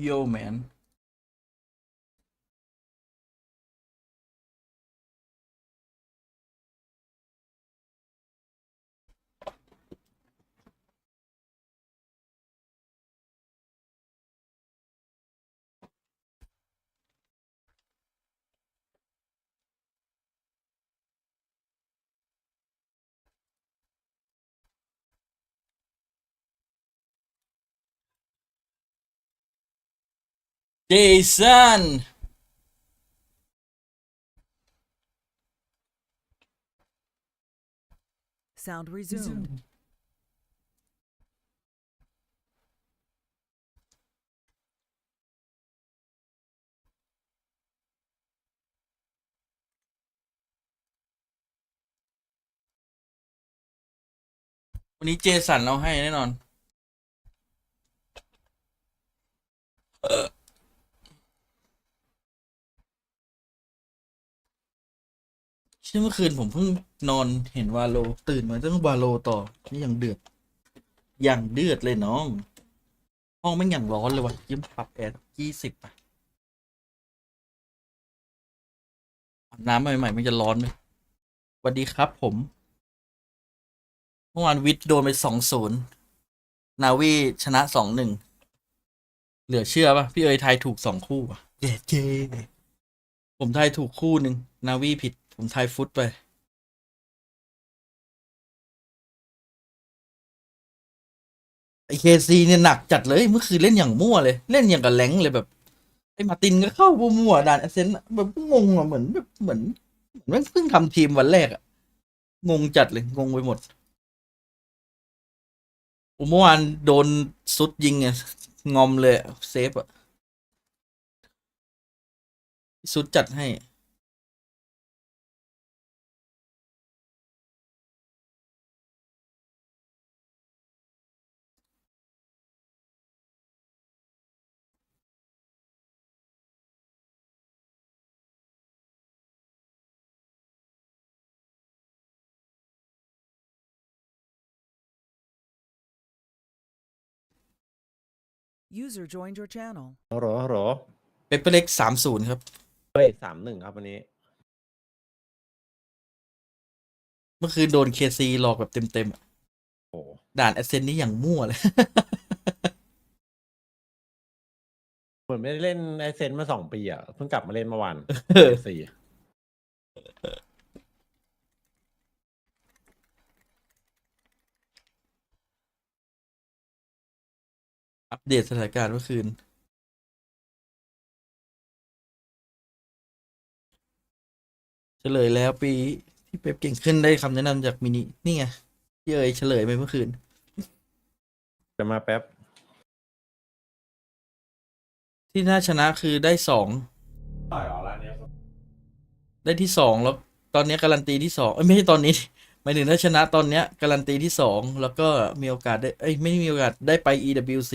โยแมนเจสัน Sound resumed. วันนี้เจสันเราให้แน่นอนเชื่อเมื่อคืนผมเพิ่งนอนเห็นวาโลตื่นมาต้องวาโลต่อนี่ยังเดือดอย่างเดือดเลยน้องห้องไม่งอย่างร้อนเลยวะยิ้มปรับแอร์20อ่ะอาบน้ำใหม่ๆมันจะร้อนไหมสวัสดีครับผมเมื่อวานวิทย์โดนไป2-0นาวีชนะ2-1เหลือเชื่อป่ะพี่เอ๋ยทายถูก2 คู่ป่ะเย้เจผมทายถูกคู่หนึ่งนาวีผิดผมทายฟุตไปไอเคซีเนี่ยหนักจัดเลยเมื่อคืนเล่นอย่างมั่วเลยเล่นอย่างกับแหลงเลยแบบไอมาตินก็เข้ามั่วๆด่านเอเซนแบบงงอ่ะเหมือนแบบเหมือนเพิ่งทำทีมวันแรกอ่ะงงจัดเลยงงไปหมดเมื่อวานโดนซุดยิงอ่ะงอมเลยเซฟอ่ะซุดจัดให้ User joined your channel. ฮัลโหลเปเปอร์เล็ก30ครับเฮ้ย31ครับวันนี้เมื่อคืนโดนเคซีหลอกแบบเต็มๆอะ โอ้ ด่านแอสเซนนี่อย่างมั่วเลย เหมือนไม่ได้เล่นไอเซนมา2 ปีอ่ะเพิ่งกลับมาเล่นเมื่อวาน เออ สี่อัปเดตสถานการณ์เมื่อคืน เฉลยแล้วปีที่เป๊ปเก่งขึ้นได้คำแนะนำจากมินินี่ไงพี่เอ๋ยเฉลยไปเมื่อคืน จะมาแป๊บ ที่น่าชนะคือได้ได้ที่2แล้วตอนนี้การันตีที่2ไม่ใช่ตอนนี้ หมายถึงถ้าชนะตอนเนี้ยการันตีที่2แล้วก็มีโอกาสได้ไม่มีโอกาสได้ไป EWC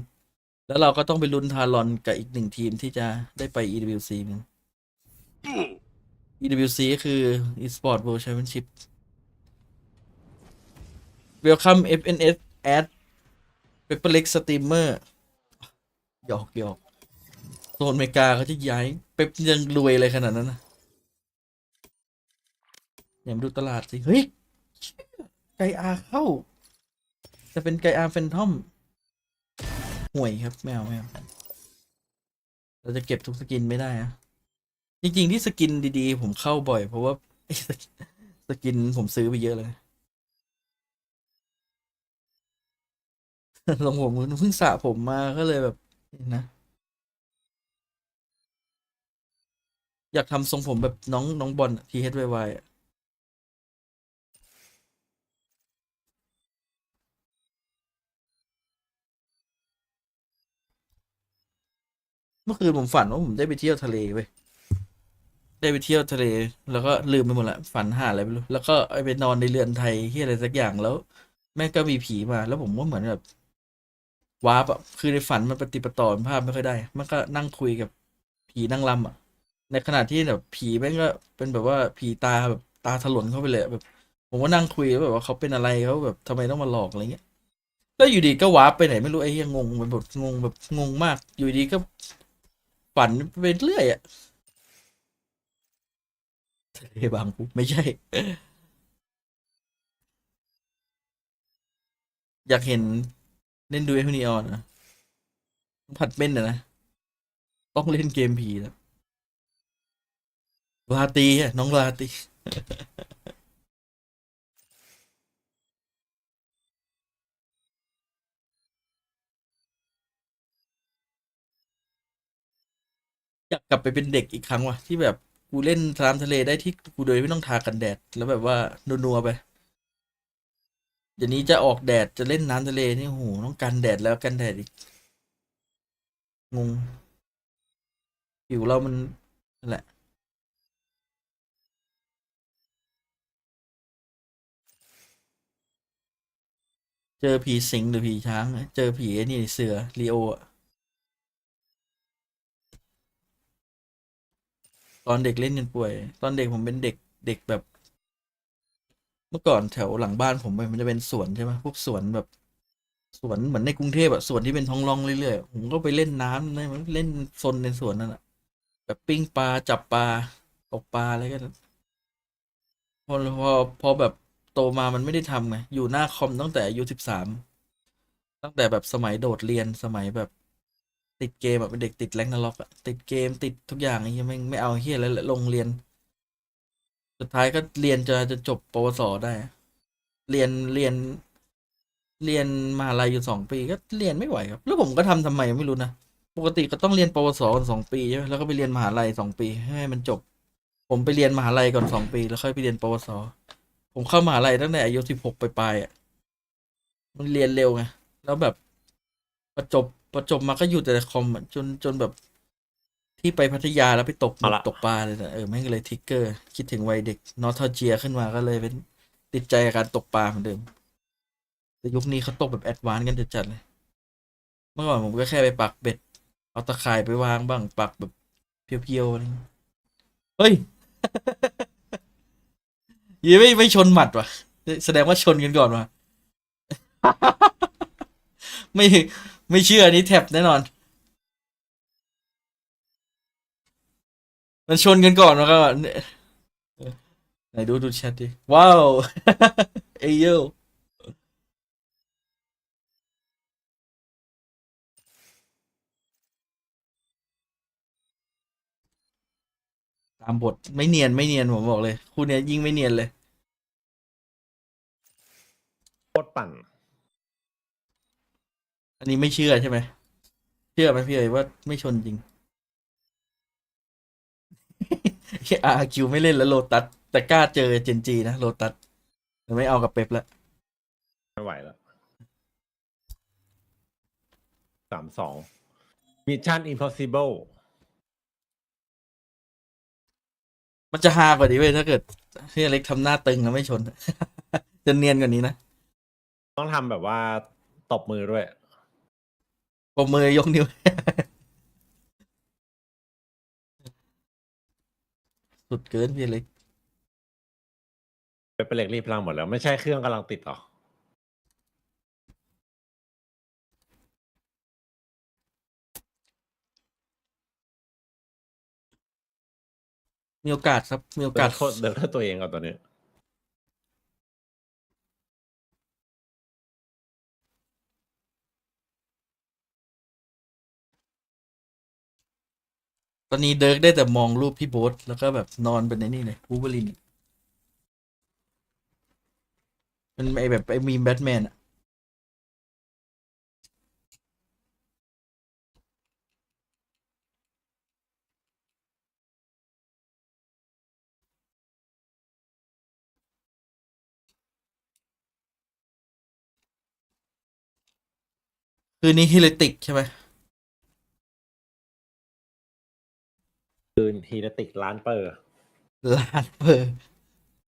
100%แล้วเราก็ต้องไปลุ้นทารอนกับอีก1 ทีมที่จะได้ไป EWC นึง EWC ก็คือ Esport World Championship Welcome FNS Add Paper Lex Streamer หยอกโซนอเมริกาเขาจะย้ายเป๊ปยังรวยเลยขนาดนั้นนะอย่ามาดูตลาดสิ เฮ้ย ไกอาเข้า จะเป็นไกอาแฟนทอมห่วยครับไม่เอาเราจะเก็บทุกสกินไม่ได้อะจริงๆที่สกินดีๆผมเข้าบ่อยเพราะว่าไอ้สกินผมซื้อไปเยอะเลยลงผมเพิ่งสระผมมาก็เลยแบบนะ อยากทำทรงผมแบบน้องบอลทีเฮดวายเมื่อคืนผมฝันว่าผมได้ไปเที่ยวทะเลเว้ยได้ไปเที่ยวทะเล แล้วก็ลืมไปหมดละฝันหาอะไรไม่รู้แล้วก็ไปนอนในเรือนไทยที่อะไรสักอย่างแล้วแม่งก็มีผีมาแล้วผมก็เหมือนแบบวาร์ปอะคือในฝันมันปฏิปต่อภาพไม่ค่อยได้มันก็นั่งคุยกับผีนั่งรำอะในขณะที่แบบผีแม่งก็เป็นแบบว่าผีตาแบบตาถลนเข้าไปเลยแบบผมก็นั่งคุยแล้วแบบว่าเขาเป็นอะไรเขาแบบทำไมต้องมาหลอกอะไรเงี้ย แล้วอยู่ดีก็วาร์ปไปไหนไม่รู้ไอ้เหี้ยังงงไปหมดงงแบบงงมากอยู่ดีก็ฝันไปเรื่อยอะทะเลบางปูไม่ใช่อยากเห็นเล่นดูเอฟนีออนนะผัดเป็นนะต้องเล่นเกมผีแล้วลาตีอะน้องลาตีอยากกลับไปเป็นเด็กอีกครั้งว่ะที่แบบกูเล่นตามทะเลได้ที่กูโดยไม่ต้องทากันแดดแล้วแบบว่านัวๆไปเดี๋ยวนี้จะออกแดดจะเล่นน้ำทะเลนี่โอ้โหต้องกันแดดแล้วกันแดดอีกงงผิวเรามันนั่นแหละเจอผีสิงหรือผีช้างเจอผีไอ้นี่เสือลีโออะตอนเด็กเล่นจนป่วยตอนเด็กผมเป็นเด็กแบบเมื่อก่อนแถวหลังบ้านผมมันจะเป็นสวนใช่ไหมพวกสวนแบบสวนเหมือนในกรุงเทพอะสวนที่เป็นท้องร่องเรื่อยๆผมก็ไปเล่นน้ำเล่นโซนในสวนนั่นแหละแบบปิ้งปลาจับปลาตกปลาอะไรกันพอแบบโตมามันไม่ได้ทำไงอยู่หน้าคอมตั้งแต่อายุ13ตั้งแต่แบบสมัยโดดเรียนสมัยแบบติดเกมแบบเป็นเด็กติดแรงนาล็อกอะติดเกมติดทุกอย่างไอ้เหี้ยังไม่เอาเฮียอะไรเลยลงเรียนสุดท้ายก็เรียนจะจบปวสได้เรียนเรียนมหาลัยอยู่2 ปีก็เรียนไม่ไหวครับแล้วผมก็ทำไมไม่รู้นะปกติก็ต้องเรียนปวสกัน2 ปีใช่ไหมแล้วก็ไปเรียนมหาลัย2 ปีให้มันจบผมไปเรียนมหาลัยก่อน2 ปีแล้วค่อยไปเรียนปวสผมเข้ามหาลัยตั้งแต่อายุ16ปลายๆอ่ะมันเรียนเร็วไงแล้วแบบประจบมาก็อยู่แต่คอมอะจนแบบที่ไปพัทยาแล้วไปตกหมึกเอาละตกปลาเลยนะแม่งก็เลยทริกเกอร์คิดถึงวัยเด็กนอสทาเจียขึ้นมาก็เลยเป็นติดใจกับการตกปลาเหมือนเดิมแต่ยุคนี้เขาตกแบบแอดวานซ์กันจัดๆเลย เมื่อก่อนผมก็แค่ไปปักเบ็ดเอาตะข่ายไปวางบ้างปักแบบเพียวๆอะไรอย่างงี้เฮ้ยยังไม่ชนหมัดว่ะแสดงว่าชนกันก่อนว่ะไม่ไม่เชื่ออันนี้แท็บแน่นอนมันชนกันก่อนแล้วก็ไหนดูแชทดิว้าวเอเยลตามบทไม่เนียนผมบอกเลยคู่เนี้ยยิ่งไม่เนียนเลยโคตรปั่นอันนี้ไม่เชื่อใช่ไหมเชื่อไหมพี่เอ๋ยว่าไม่ชนจริงRRQ ไม่เล่นแล้วโลตัสแต่กล้าเจอเจนจีนะโลตัสแต่ไม่เอากับเป๊ปละ ไม่ไหวแล้ว3-2 Mission Impossible มันจะฮากว่านี้เว้ยถ้าเกิดพี่อเล็กทำหน้าตึงแล้วไม่ชน จะเนียนกว่านี้นะต้องทำแบบว่าตบมือด้วย ปมมือยกนิ้ว สุดเกินพี่อเล็กเป็นเหล็กรีพลังหมดแล้วไม่ใช่เครื่องกำลังติดหรอมีโอกาสครับมีโอกาสเดินโทษตัวเองก่อนตอนนี้ ตอนนี้เดิร์กได้แต่มองรูปพี่โบ๊ทแล้วก็แบบนอนเป็นในนี่เลยวูล์ฟเวอรีนมันไอแบบไอมีมแบทแมนอะคือนี่ฮิเลติกใช่ไหมคืนฮีเนติกล้านเปอร์ล้านเปอร์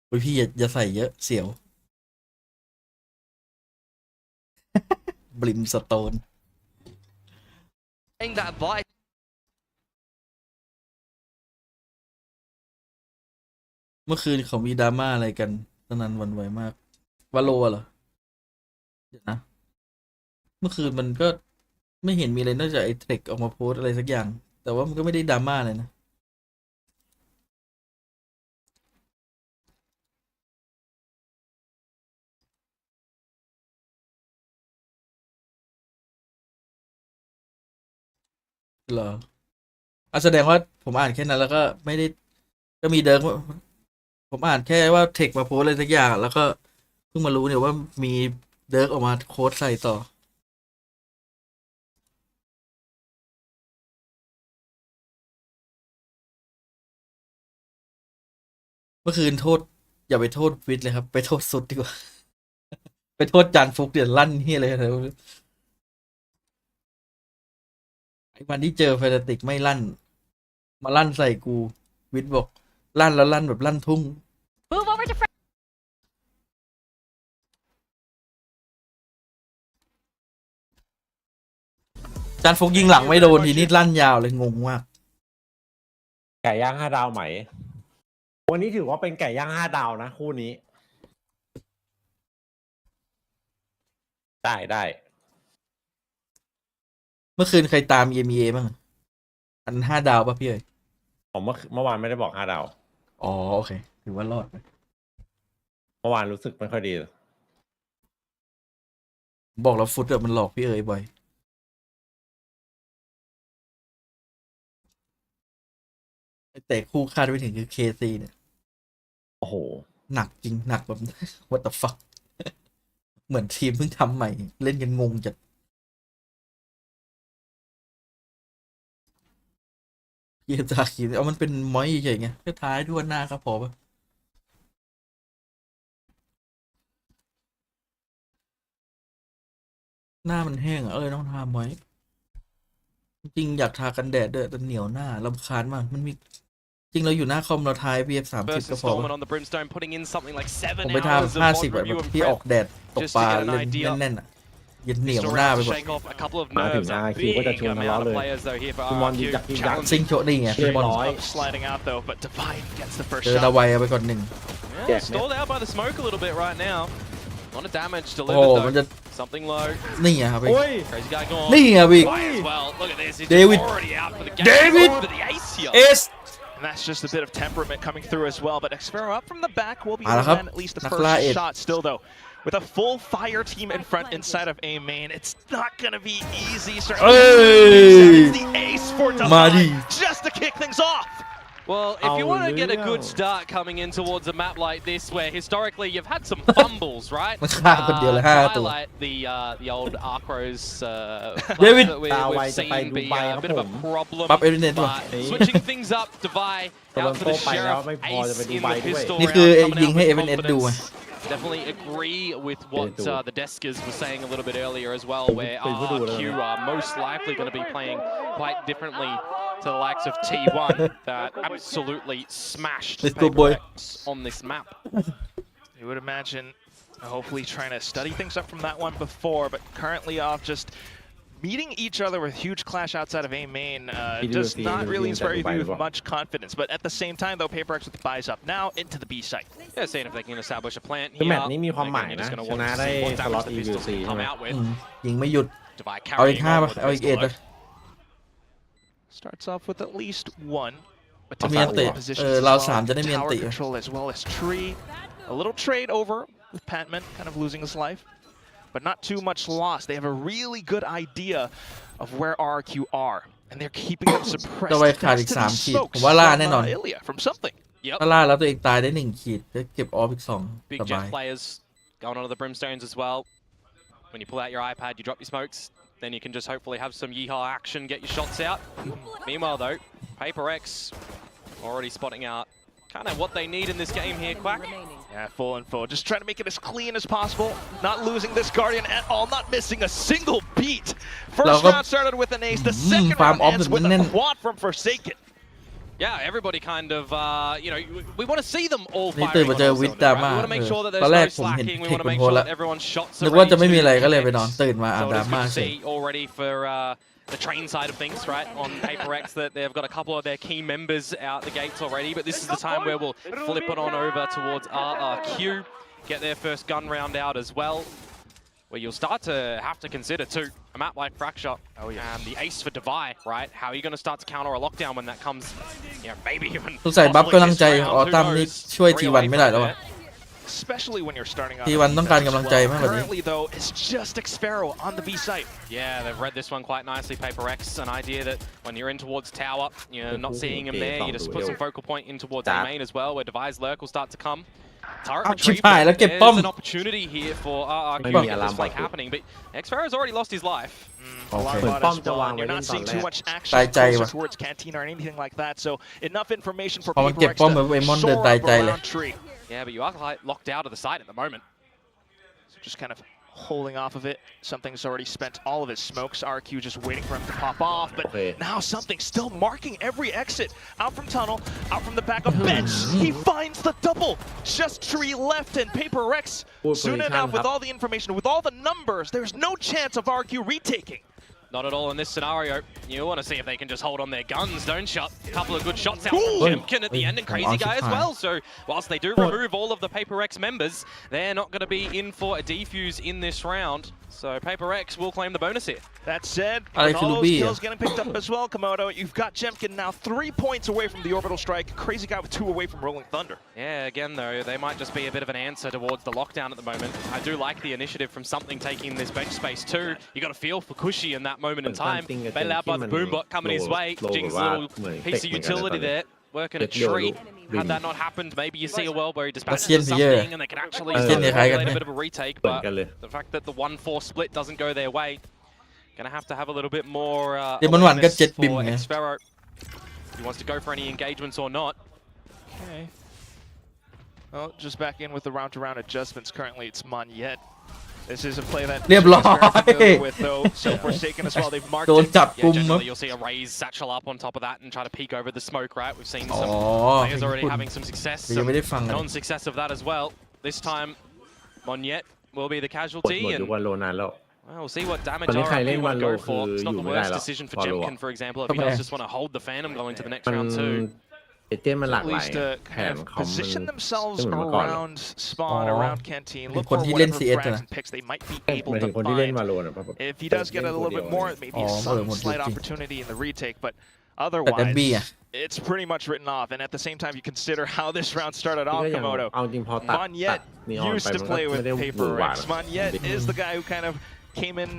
โอ้ยพี่อย่าใส่เยอะเสียวบลิมสโตน that bot เมื่อคืนเขามีดราม่าอะไรกันตอนนั้นหวันไหวมากวาโลเหรอเดี๋ยวนะ มื่อคืนมันก็ไม่เห็นมีอะไรนอกจากไอ้เทคออกมาโพสอะไรสักอย่าง แต่ว่ามันก็ไม่ได้ดราม่าเลยนะเหรอแสดงว่าผมอ่านแค่นั้นแล้วก็ไม่ได้ก็มีเดิร์กผมอ่านแค่ว่าเทคมาโพสอะไรสักอย่างแล้วก็เพิ่งมารู้เนี่ยว่ามีเดิร์กออกมาโค้ดใส่ต่อเมื่อคืนโทษอย่าไปโทษวิทย์เลยครับไปโทษสุดดีกว่า ไปโทษจานฟุกเดี๋ยวลั่นเฮียอะไรนะไอ้วันที่เจอแฟนตาติกไม่ลั่น มาลั่นใส่กูวิทย์บอกลั่นแล้วลั่นแบบลั่นทุ่ง Move over to front. จานฟุกยิงหลังไม่โดนทีนี้ลั่นยาวเลยงงมาก ไก่ย่าง5 ดาวไหมวันนี้ถือว่าเป็นไก่ย่าง5 ดาวนะคู่นี้ได้ เมื่อคืนใครตาม EMEA บ้างอัน5 ดาวป่ะพี่เอ๋ย ผมเมื่อวานไม่ได้บอก5 ดาว อ๋อโอเคถือว่ารอดไป เมื่อวานรู้สึกไม่ค่อยดี บอกแล้วฟุตอะมันหลอกพี่เอ๋ยบ่อยแต่คู่คาดไม่ถึงคือ KC เนี่ย โอ้โห หนักจริงหนักแบบ what the fuck เหมือนทีมเพิ่งทำใหม่ เล่นกันงงจัดเยจากขีเอามันเป็นมอยเฉยๆไงแค่ท้ายด้วยหน้าครับพอปะหน้ามันแห้งอ่ะต้องทามอยจริงๆอยากทากันแดดด้วยแต่เหนียวหน้ารำคาญมากมันมีจริงเราอยู่หน้าคอมเราทาย PF 30 First ก็พอ installment on the Brimstone, putting in something like ผม 7 ไป hours of ทำ watch 50แบบ review and ที่ออก prep. แดดตก Just ป to ลา get an เล่น idea. แน่นๆอ่ะเย็นเหนียว Still หน้า able ไป to หมด shake off a couple of มาถึง nerves. A RRQ ก็จะช big วนทะเลาะ amount เล of ย players though here for คุณมอนยิง RRQ. ยักยิงยัก Challenge ซิงโชนี่ไง เรียบร้อย of sliding out though, but Divine gets the first เจอดา shot. ไวเอาไปก่อนหนึ่ง Yeah, stalled out by the smoke a little bit right now. A lot of damage โอ้โห delivered มันจะ though. Something low. นี่อ่ะครับพี่ โอ้ย Crazy guy gone. นี่อ่ะพี่ Divine as well. Look at this. He's David. already out for the game. David. For the ace here. เอส And that's just a bit of temperament coming through as well. But Xpero up from the back will be เอา able ละ to ครับ land at least the นักล่า first เอ็ด shot still though. With a full fire team in front inside of A main, it's not gonna be easy. Certainly, it's the ace for มาดิ Divine just to kick things off. Well, if you want to get a good start coming in towards a map like this, where historically you've had some fumbles, right? มันฆ่าคนเดียวเลย5 ตัว highlight the old Arcros David. that ตาไว we've จะไป seen ดู be ไบ a ครับ bit of ผ a ม problem. ปรับ Evident ว่ะ But switching things up, Divine ตะวัน out for โต the ไปแล้ว sheriff. ไม่พอจะไป Ace ดู in ไบ the ด้วย pistol นี่คือ round, coming ยิง out ให้ with Evan Ed ดูไง confidence. Definitely agree with what the Deskers were saying a little bit earlier as well, where RRQ are most likely going to be playing quite differently to the likes of T1 that absolutely smashed Let's go, boy. PRX on this map. You would imagine hopefully trying to study things up from that one before, but currently off just meeting each other with huge clash outside of A main does not really inspire you with much confidence. But at the same time, though, PRX with the buys up now into the B site. Yeah, seeing if they can establish a plant คือ here. แมตช์นี้มีความหมาย Again, นะ you're just ช gonna นะ want to ได้ see what สล็อต damage the EVC pistol ใช่ come ไหม out with. ยิงไม่หยุด Divide เอาอีก carrying 5 on ป่ะ with the เอาอีก pistol 1 ป่ะ Starts off with at least one. But เอามีอันติ positions as เรา well. 3 จะได้มีอัน Tower ติ control as well as tree. A little trade over with Patman kind of losing his life, but not too much loss. They have a really good idea of where RRQ are, and they're keeping them suppressed. จะไว้ขาดอีก thanks to 3 these ขีด smokes ผมว่าล่าแน่นอน from Ilya, from something. Yep. ถ้าล่าแล้วตัวเองตายได้1 ขีดจะเก็บออฟอีก 2 Big สบา jet ย players going onto the Brimstones as well. When you pull out your iPad, you drop your smokes. Then you can just hopefully have some yeehaw action, get your shots out. Meanwhile though, PRX already spotting out kind of what they need in this game here, Quack. Yeah, full and full. Just trying to make it as clean as possible. Not losing this Guardian at all. Not missing a single beat. First round started with an ace. The second round ends with a quad from Forsaken. Yeah, everybody kind of, you know, we want to see them all นี่ firing ตื่น on มาเจอ all วิท cylinders, ดรา right? ม่า We want to make sure that ตอน there's แร no กผมเห็น slacking. We เทค want to มัน make โพส sure แล้ว that everyone's shots นึ are กว่า ready จะไม่มีอะไร to ก็เลยไป connect. นอนตื่นมาอาบ So it is น้ำมา good to เฉย see already for the train side of things, right, on PRX that they've got a couple of their key members out the gates already, but this is the time where we'll flip it on over towards RRQ, get their first gun round out as well. where you'll start to have to consider too a map like Fracture and the ace for Divide, right? How are you going to start to counter a lockdown when that comes? Maybe even สงสัยบัฟกำลังใจออตัมนี่ช่วยทีวันไม่ได้แล้ววะ Especially when you're starting out. T1 ต้องการกำลังใจมากกว่านี้ Currently though, it's just Xfero on the B site. Yeah, they've read this one quite nicely. Paper X, an idea that when you're in towards tower, you're not seeing him there. You just put some focal point in towards A main as well, where Device Lurk will start to come. Turret retrieve. There's an opportunity here for RRQ to get this fight happening, but Xfero's already lost his life. A lot of autos still on. You're not seeing too much action closer towards Canteen or anything like that, so enough information for Paper X to soar up around tree. Yeah, but you are locked out of the site at the moment. So just kind of holding off of it. Something's already spent all of his smokes. RQ just waiting for him to pop off, but now something's still marking every exit. Out from tunnel, out from the back of bench. He finds the double. Just tree left and Paper X. Soon enough, with all the information, with all the numbers, there's no chance of RQ retaking. Not at all in this scenario. You want to see if they can just hold on their guns, don't you? A couple of good shots out from Jemkin at the end and Crazy Guy as well. So whilst they do remove all of the Paper X members, they're not going to be in for a defuse in this round. So Paper X will claim the bonus here. That said, with all those kills getting picked up as well, Komodo, you've got Jemkin now 3 points away from the orbital strike. Crazy Guy with 2 away from Rolling Thunder. Yeah, again though, they might just be a bit of an answer towards the lockdown at the moment. I do like the initiative from something taking this bench space too. You got to feel for Cushy in that moment in time. Bailed out by the Boombot coming his way. Jing's little piece of utility there. Working a tree. Had that not happened, maybe you see a world where he dispatches something and they can actually simulate a bit of a retake, but the fact that the 1-4 split doesn't go their way, gonna have a little bit more awareness for Xfero. He wants to go for any engagements or not. Okay. Well, just back in with the round-to-round adjustments. Currently, it's Monyet. This is a play that เรียบร้อย with though. So Forsaken as well. They've marked โดน it. จับกุม Generally, you'll see a raise satchel up on top of that and try to peek over the smoke, right? We've seen some players already having some success, some non-success of that as well. This time, Monyet will be the casualty, and we'll see what damage RRQ want to go for. It's not the worst decision for Jemkin, for example, if he does just want to hold the Phantom going to the next round too. เจนมันหลาก At หลาย least แผ kind น of เขามัน position ไม่ themselves เหมือนเมื่อก่อนหรอก around spawn, around Canteen. Look คน for ที่เล่น whatever CS frags นะ and picks they might be ห able มายถึ to งคนที่เล่น find. วาโลนะแบบ If he does get a little bit more, maybe some slight opportunity in the retake, but otherwise, it's pretty much written off. And at the same time, you consider how this round started off, ก็ยัง Komodo. เอาจริงพอตัด Monyet นีออน used ไป to มันก็ play ไม่ with ได้หวือ Paper หวา X. Monyet is the guy who kind of came in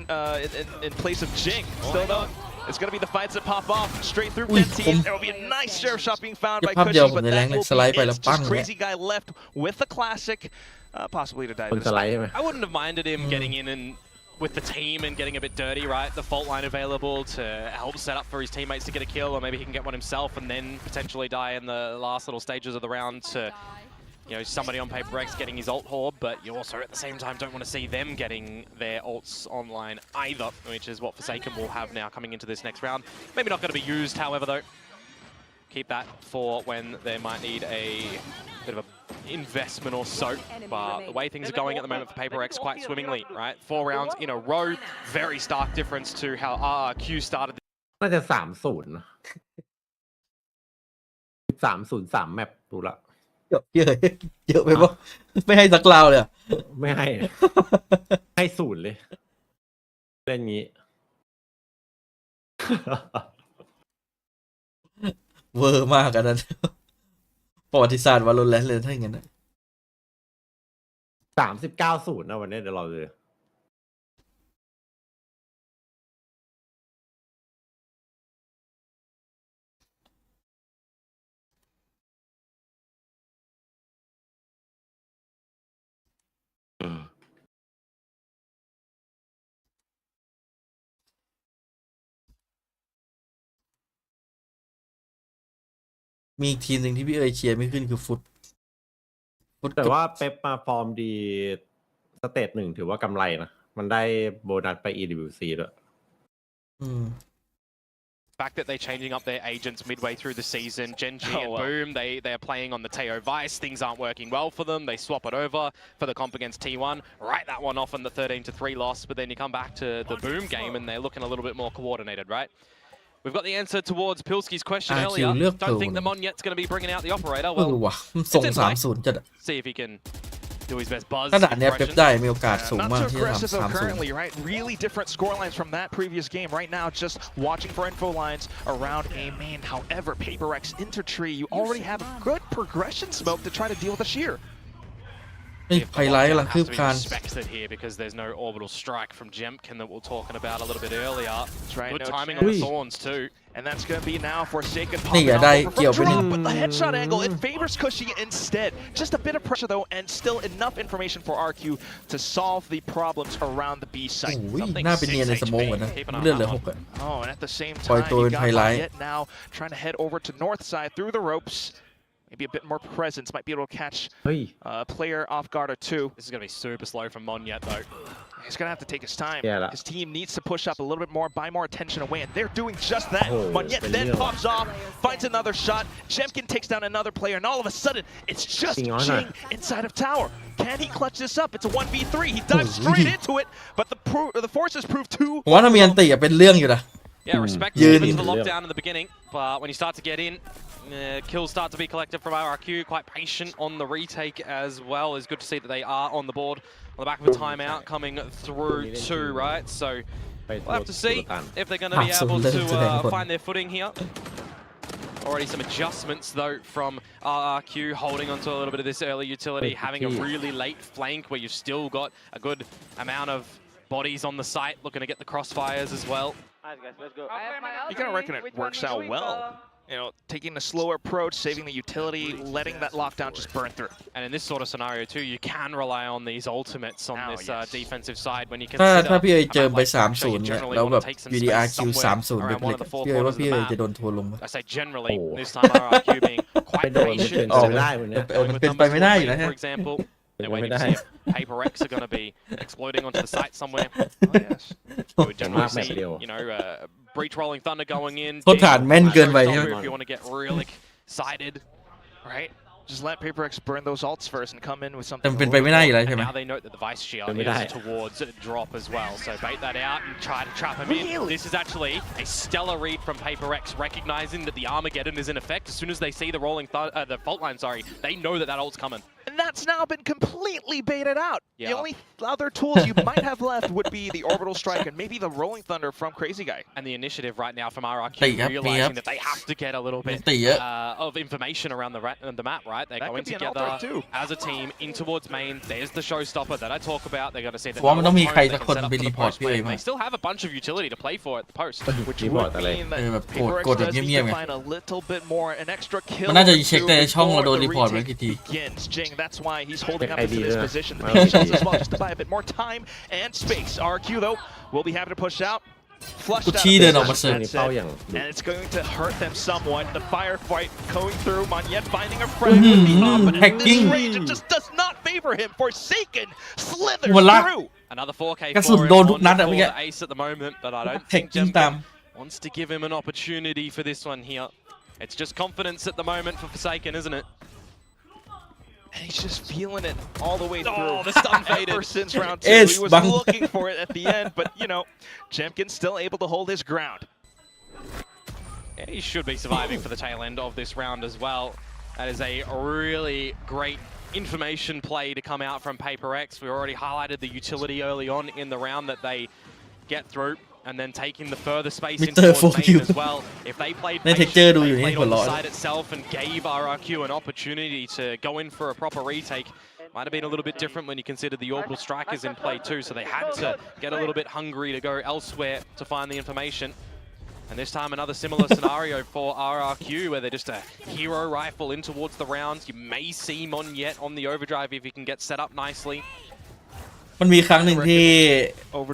place of Jing. Still though, it's going to be the fights that pop off straight through Canteen. There will be a nice share shot being found by Cushy, but that will be it. Just Crazy Guy left with the classic, possibly to die คน this สไล time. ด์ใช่ไหม I wouldn't have minded him getting in and with the team and getting a bit dirty, right? The fault line available to help set up for his teammates to get a kill, or maybe he can get one himself and then potentially die in the last little stages of the round to, you know, somebody on Paper X getting his ult horde, but you also at the same time don't want to see them getting their ults online either, which is what Forsaken will have now coming into this next round. Maybe not going to be used, however, though. Keep that for when they might need a bit of an investment or so. But the way things are going at the moment for Paper X quite swimmingly, right? 4 rounds in a row. Very stark difference to how RRQ started. น่าจะ3-0 3-0 3 แมปดูละ เยอะเยอะไปปะไม่ให้สักราวเลย ไม่ให้ ให้0เลยเล่นงี้ เวอร์มากอันนั้นประวัติศาสตร์วาโลแรนต์เลยถ้าอย่างนั้น 39-0 นะวันนี้เดี๋ยวเราเลยมีอีกทีมหนึ่งที่พี่เชียร์ไม่ขึ้นคือฟุต แต่ว่าเป๊ปมาฟอร์มดีสเตจ 1ถือว่ากำไรนะมันได้โบนัสไป EWC ด้วย The fact that they're changing up their agents midway through the season, Genji and Boom, they're playing on the Teo Vice. Things aren't working well for them. They swap it over for the comp against T1. Write that one off on the 13-3 loss, but then you come back to the Boom game and they're looking a little bit more coordinated, right? We've got the answer towards Pilski's question earlier. Don't think the Monyet's going to be bringing out the operator. เออ Well, ว่ะส่ง 3-0 จัด see if he can do his best buzz ถ้าด่านเนี้ยเป๊ป impression. ได้มีโอกาสสูง Not มาก so ที่จะ aggressive ทำ though 3-0 currently, right? Really different score lines from that previous game. Right now, just watching for info lines around A main. However, PRX Intertree, you already have a good progression smoke to try to deal with the shear. เฮ้ย If ไฮไลท์กำลัง has คืบ to be คลาน respected here because there's no orbital strike from Jemkin that we we're talking about a little bit earlier. That's right, Good no timing chance. on the thorns too. And that's going to be now Forsaken นี่ popping อย่า off ได้ over เกี่ยว from ไปนี่ drop with the headshot angle. It favors Cushy instead. Just a bit of pressure though, and still enough information for RQ to solve the problems around the B โอ้ site. ยน่าเป็นเนียนในสโมองกันนะเลือดเหลือ6 อ่ะ Oh, and at the same Boy, time, to you got highlight. Yet now trying to head over to north side through the ropes. Maybe a bit more presence, might be able to catch เฮ้ย a player off guard or two. This is going to be super slow from Monyet though. He's going to have to take his time. Yeah, His team needs to push up a little bit more, buy more attention away, and they're doing just that. Oh, Monyet then brilliant. pops off, finds another shot. Jemkin takes down another player, and all of a sudden, it's just Hang on, Jing inside of tower. Can he clutch this up? It's a 1v3. He dives straight into it, but the forces prove too. ผมว่าถ้ามีอันติอะเป็นเรื่องอยู่นะ Yeah, respect Yeah, to yeah. the lockdown in the beginning, but when you start to get in, kills start to be collected from RRQ. Quite patient on the retake as well. It's good to see that they are on the board on the back of a timeout coming through too, right? So ไป we'll have to see if they're going to be able to find their footing here. Already some adjustments though from RRQ holding onto a little bit of this early utility, having a really late flank where you've still got a good amount of bodies on the site looking to get the crossfires as well. Alright guys, let's go. You gotta reckon it works out well. You know, taking a slower approach, saving the utility, letting that lockdown just burn through. And in this sort of scenario too, you can rely on these ultimates on Oh, this yes. defensive side when you ถ้า consider ถ้าพี่เอ๋ย a เจอ map ไป like Fracture, you 3-0 เนี่ย generally แล้วแบ want บ to take some VDRQ space 3-0 somewhere เล็ก around one of ๆ the four พี่เอ๋ยว่า corners of พี่ the เอ๋ย map. จะโดนทัวร์ลงปะ I say generally, Oh. this time RRQ being ไป quite โดนไม่ patient. เป็นไปได้วันเนี้ย Going with เป็นไป numbers ไม่ได้ to อยู่ a นะ lane, ฮะ for example. They'reเป็นไป waiting ไม่ to ได้ see if PaperX are going to be exploding onto the site somewhere. Oh, yes. You would generally Map see, deal. you know, breach rolling thunder going in. โทษฐานแม่นเกินไป Showstopper if you want to get real excited. Right? Just let PaperX burn those ults first and come in with แต่ something. มันเป็นไปไม่ได้อยู่แล้ว And ใช่ไหม now they note that the Vice Shield Don't be that. is towards drop as well. So bait that out and try to trap him in. This is actually a stellar read from PaperX, recognizing that the Armageddon is in effect. As soon as they see the the fault line, they know that that ult's coming. And that's now been completely baited out. Yeah. The only other tools you might have left would be the orbital strike and maybe the rolling thunder from Crazy Guy. And the initiative right now from RRQ Yep, realizing yep. that they have to get a little bit Yep. of information around the map, right? They're That going could be an together alt too. as a team in towards main. There's the showstopper that I talk about. They're going to see that ว่ามันต้องมีใคร they สัก can คน set up ไป for the รีพอร์ต post พี่เอ๋ย play. มา They still have a bunch of utility to play for at the post. Which Report would อะไร mean that แบบกด PaperX กดแบบ does เงียบ need ๆ to ไง find a little bit more, an extra kill มันน่าจะเช็คในช่องเราโดน before the รีพอร์ตไว้ retake กี่ที begins. Jing, that's why he's holding up Check into ID thisด้วย position. The ว่า PH ID as well, just to buy a bit more time and space. RQ though will be happy to push out. Flushed กุ out ชี่ of เดิน this ออกมาเสิร์ฟ that นี่เป้า said, อย่างดุ and it's going to hurt them somewhat. The firefight going through. Monyet finding a friend with the op, but at this hacking. range it just does not favor him. Forsaken slithers Wala. through. Another 4K กระสุน for โด him นทุกนัด on อะ for เมื่อกี้ the ace at the moment, but I don't แท็ก think ยิงตาม Jemkin wants to give him an opportunity for this one here. It's just confidence at the moment for Forsaken, isn't it? And he's just feeling it all the way Oh, through. the stun faded. Ever since round 2, It's he was bang. looking for it at the end, but you know, Jemkin's still able to hold his ground. Yeah, he should be surviving for the tail end of this round as well. That is a really great information play to come out from PaperX. We already highlighted the utility early on in the round that they get through, and then taking the further space in Mr. towards Fuck main you. as well. If they played ใน patient, texture ดู they อยู่นี่ played หัว on เราะ the side itself and gave RRQ an opportunity to go in for a proper retake. Might have been a little bit different when you consider the orbital strike is in play too, so they had to get a little bit hungry to go elsewhere to find the information. And this time another similar scenario for RRQ where they're just a hero rifle in towards the rounds. You may see Monyet on the overdrive if he can get set up nicely. มันมีครั้งหนึ่งที่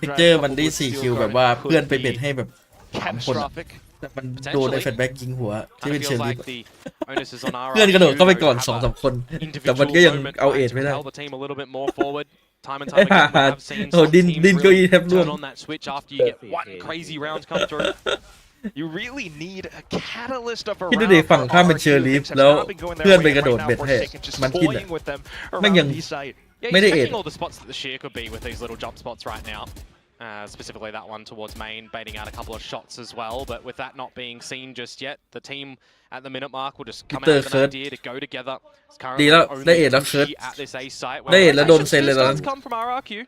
พิก Overdrive เจอร์มัน coupled ได้ with 4 Steel คิว Guard แบบว่า could เพื่อนไป be เบ็ดให้แบบ3 คนอะ catastrophic. แต่มันโดนในแฟลชแบ็กยิงหัวที่ Kind เป็ of นเชอ feels ร์ลีฟ like the onus is on RRQ. เพื่อนกระโดดเข้าไปก่อน to have a 2-3 คน แต่ individual มันก็ยัง moment, เอา right, เอท to ไม่ได้ propel the team a little bit more forward. Time and time again, we have seen โอ้ some ดิ้น teams ดิ้นเก้าอี้ really แทบร่วง turn on that switch after you get one crazy round come through. You really need a catalyst of a คิดดู round ดิฝั่ง for ข้ามเป็น RRQ. เชอร์ลีฟ Things have แล้ว not been going their เพื่อน way, ไป and กระโดด right now เบ็ดให้ Forsaken just มันกิน toying อะ with them แม่ง around ยัง B site. Yeah, Made he's it checking in. all the spots that the shear could be with these little jump spots right now. specifically that one towards main, baiting out a couple of shots as well. But with that not being seen just yet, the team at the minute mark will just come out with an idea to go together. It's currently only Gucci at this A site. Where shots come from RRQ.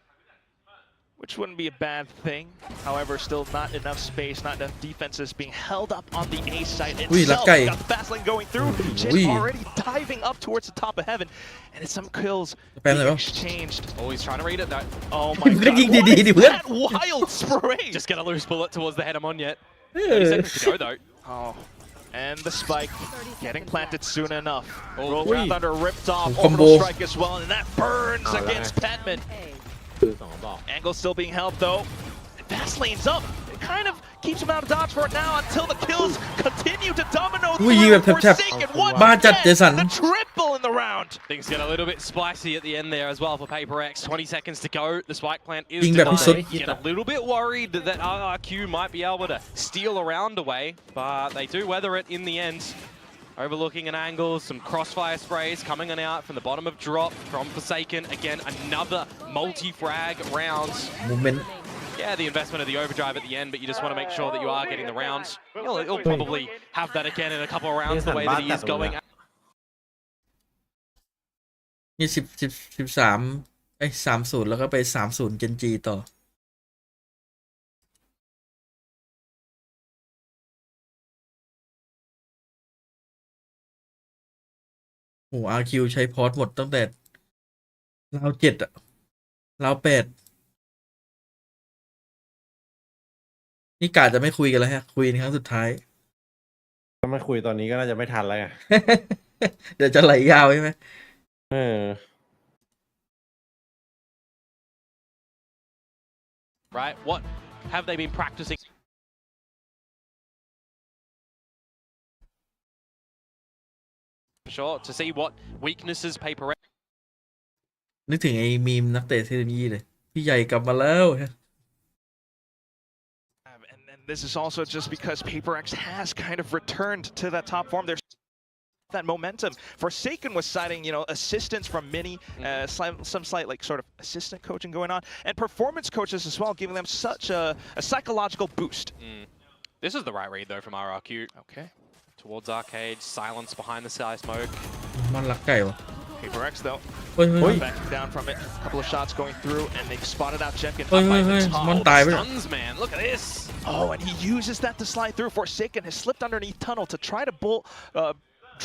Which wouldn't be a bad thing. However, still not enough space, not enough defenses being held up on the A site itself. Got the fast lane going through. Jin already diving up towards the top of heaven. And it's some kills being exchanged. Oh, he's trying to read it though. Oh my god, that wild spray! Just get a loose bullet towards the head of Monyet. 30 seconds to go though. Oh. And the spike getting planted soon enough. Oh, Rolling Thunder ripped off orbital strike as well, and that burns against Petman. คือ2ดอก Angle still being held though. Fast lane's up. It kind of keeps him out of dodge for it now until the kills continue to domino through. Forsaken once again. The triple in the round. Things get a little bit spicy at the end there as well for PRX. 20 seconds to go. The spike plant is Being denied. very Get a little bit worried that RRQ might be able to steal a round away, but they do weather it in the end. Overlooking an angle, some crossfire sprays coming on out from the bottom of drop from Forsaken. Again, another multi-frag round. Movement. Yeah, the investment of the overdrive at the end, but you just want to make sure that you are getting the rounds. He'll probably have that again in a couple of rounds the way that he is going. นี่30 แล้วก็ไป30 Genji ต่อโอ้ RQ ใช้พอร์ตหมดตั้งแต่ราว7อะราว8นี่กะจะไม่คุยกันแล้วฮะคุยในครั้งสุดท้าย ถ้าไม่คุยตอนนี้ก็น่าจะไม่ทันแล้วไง เดี๋ยวจะไหลยาวใช่ไหม Right, what have they been practicing? Sure, to see what weaknesses PRX. นึกถึงไอ้มีมนักเตะเทนยี่เลยพี่ใหญ่กลับมาแล้ว And this is also just because PRX has kind of returned to that top form. There's that momentum. Forsaken was citing, assistance from Mini, some slight like sort of assistant coaching going on, and performance coaches as well, giving them such a psychological boost. This is the right read though from RRQ. Okay. Towards Arcade, silence behind the sky smoke. มันรักไก่วะ PRX though, เฮ้ย backing down from it. A couple of shots going through, and they've spotted out Jemkin. เฮ้ยมันตายไป Stuns, man. Look at this. Oh, and he uses that to slide through. Forsaken has slipped underneath tunnel to try to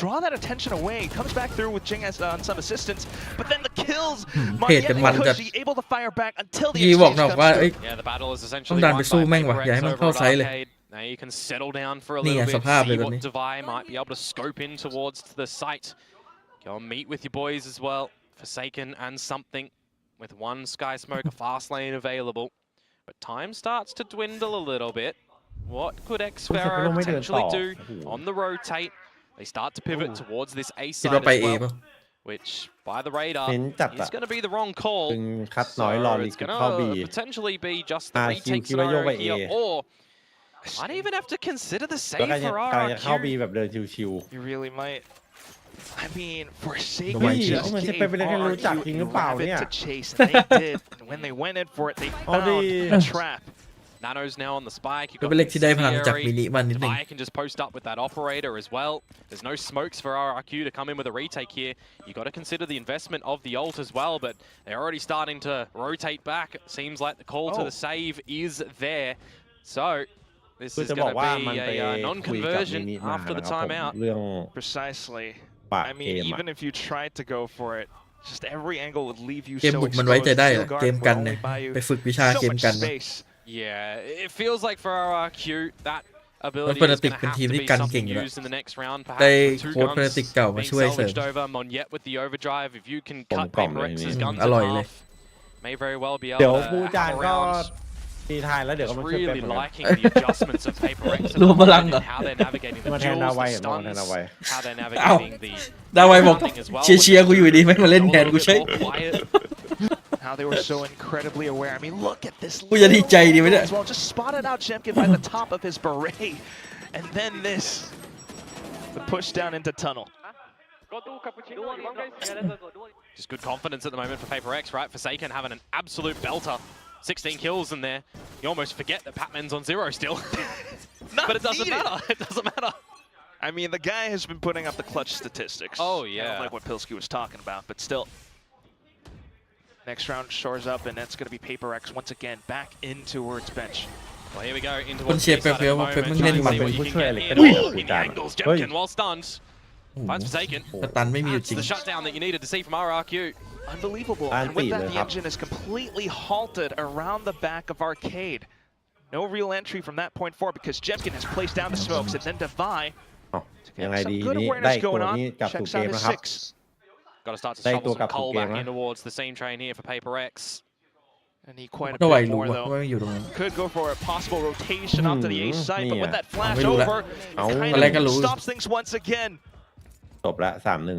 draw that attention away. Comes back through with Jing on some assistance, but then the kills. Monyet and Cushy able to fire back until the exchange comes through. Yeah, the battle is essentially won by PRX over at Arcade. Now you can settle down for a little bit, see what Devi might be able to scope in towards the site. Go and meet with your boys as well. Forsaken and something with one Sky Smoke, a fast lane available. But time starts to dwindle a little bit. What could Xferro potentially do on the rotate? They start to pivot towards this A side as well, which by the radar is going to be the wrong call. So it's going to potentially be just the retake scenario here, or might even have to consider the save for RRQ. You really might. I mean, Forsaken just gave RRQ a rabbit to chase, and they did. And when they went in for it, they found a trap. Nano's now on the spike. You've ก็ got เป็นเล็กที่ได้พลังจากมินิมันนิดนึง Devi can just post up with that operator as well. There's no smokes for RRQ to come in with a retake here. You got to consider the investment of the ult as well, but they're already starting to rotate back. It seems like the call to the save is there. So this is going to be a non-conversion after the timeout. Precisely. I mean, even if you tried to go for it, just every angle would leave you เกม so บุกมันไว้ใจ exposed. ได้ Steel อะ Guard เกม would กัน only เนี่ย buy you ไปฝึกวิชา so เกม much กันนะ space. Yeah, it feels like for RRQ that แล้ว ability เฟน is ติก going to เป็น have ทีม to ที่ be กันเก่ง something อยู่แล้ว used in the next round. ได้ Perhaps โค้ชเฟนติก guns เก่ามา being ช่วยเสริม salvaged over. Monyet with the overdrive. If you can cut กล่อมเลย PRX's guns อ in ร่อยเลย half, may very well be เดี๋ยว able ปู to จาน have a ก็ round. ตีทายแล้วเดี๋ยวก็ Just มาช่วยเป๊ป really เหมือนกัน liking the adjustments of PRX รวมพลังเหรอ and how they're navigating the มาแทน duels, ดาไว the เห็นไหมมาแทน stuns, ดาไว how they're navigating the ดาไวบอก grounding as well. เชียร์กูอยู่ดีไม่มาเล่นแทนกูใช่ A little bit more quiet. How they were so incredibly aware. I mean, look at this. กูจะดีใจดีไหมเนี่ย As well, just spotted out Jemkin by the top of his beret, and then this, the push down into tunnel. Just good confidence at the moment for PRX, right? Forsaken having an absolute belter 16 kills in there. You almost forget that Patman's on 0 still. But it doesn't needed. matter. It doesn't matter. I mean, the guy has been putting up the clutch statistics. Oh, Kind yeah. of like what Pilsky was talking about, but still. Next round shores up, and that's going to be PRX once again back in towards bench. Well, here we go into คน what's เชียร์ the start เฟี้ยว at ๆ the เฟี้ยว moment. มึงเล่น Trying to ดี see what you can get here. Ui. In the angles, Jemkin while stunned. Finds Forsaken. สตันไม่มีอยู่จริง The shutdown that you needed to see from RRQ. Unbelievable. And with that, the engine is completely halted around the back of Arcade. No real entry from that point forward because Jemkin has placed down the smokes and then Devi. ยังไงดี Some good นี่ awareness ได้ตัว going on. นี้กลับสู่ Checks เก out ม his นะครับ 6. Got to start to Đây, shovel tua some cặp coal của back game in á. towards the same train here for PRX. And need quite a ถ้าไหว bit รู้ more ว่า though. ว่ามันอยู่ตรงนั้น Could go for a possible rotation onto the A side, but with that flash Không biết over, Không. it kind Lại cái of lũ. stops things once again. จบละ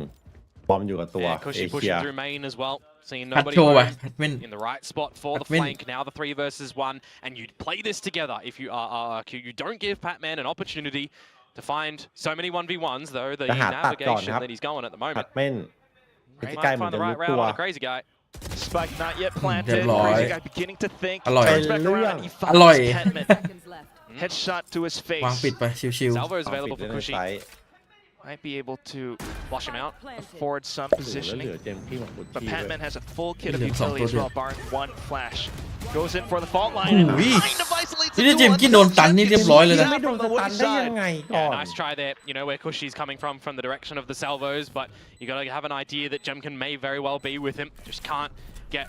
3-1 บอมอยู่กับตัว Yeah, เอ Cushy เชีย pushing through main as well. Seeing พัด nobody โชว์ไป home พัดเม่น in the right spot for the Admin. flank. Now the 3 versus 1, and you play this together. If you are RRQ, you don't give Patman an opportunity to find so many 1v1s, though the จะหาตัดก่อนค navigation รับ that he's going at the ผั moment. ดเม่น He ใกล้ might ๆมัน find จะ the รู้ right ตั route ว on the crazy guy. Spike not yet planted. Đẹp Crazy rồi. guy beginning to think. Aloy. Turns back around and he finds Aloy. Catman. Seconds left. Headshot to his วาง face. ปิดไปชิว Salvo is เอาปิ available ด for ใน Cushy. ไซส์ Might be able to Flush him out. afford some แล้วเหลื positioning. อเจมส์ที่มาขุด But ที่ด้วย Patman has a full kit of Bây giờ sọc utility as tôi well, barring one flash. Goes in for the fault line and Ui. kind of isolates นี่ the ถ้าเจม duel ส์กินโดน until ตันนี่ Jemkin เรียบร้อยเลยนะ shoots ไม่ out โดน from ส the ตัน wooden ได้ยั side. งไง Yeah, ก่อน nice try there. You know where Cushy's coming from the direction of the salvos, but you got to have an idea that Jemkin may very well be with him. Just can't get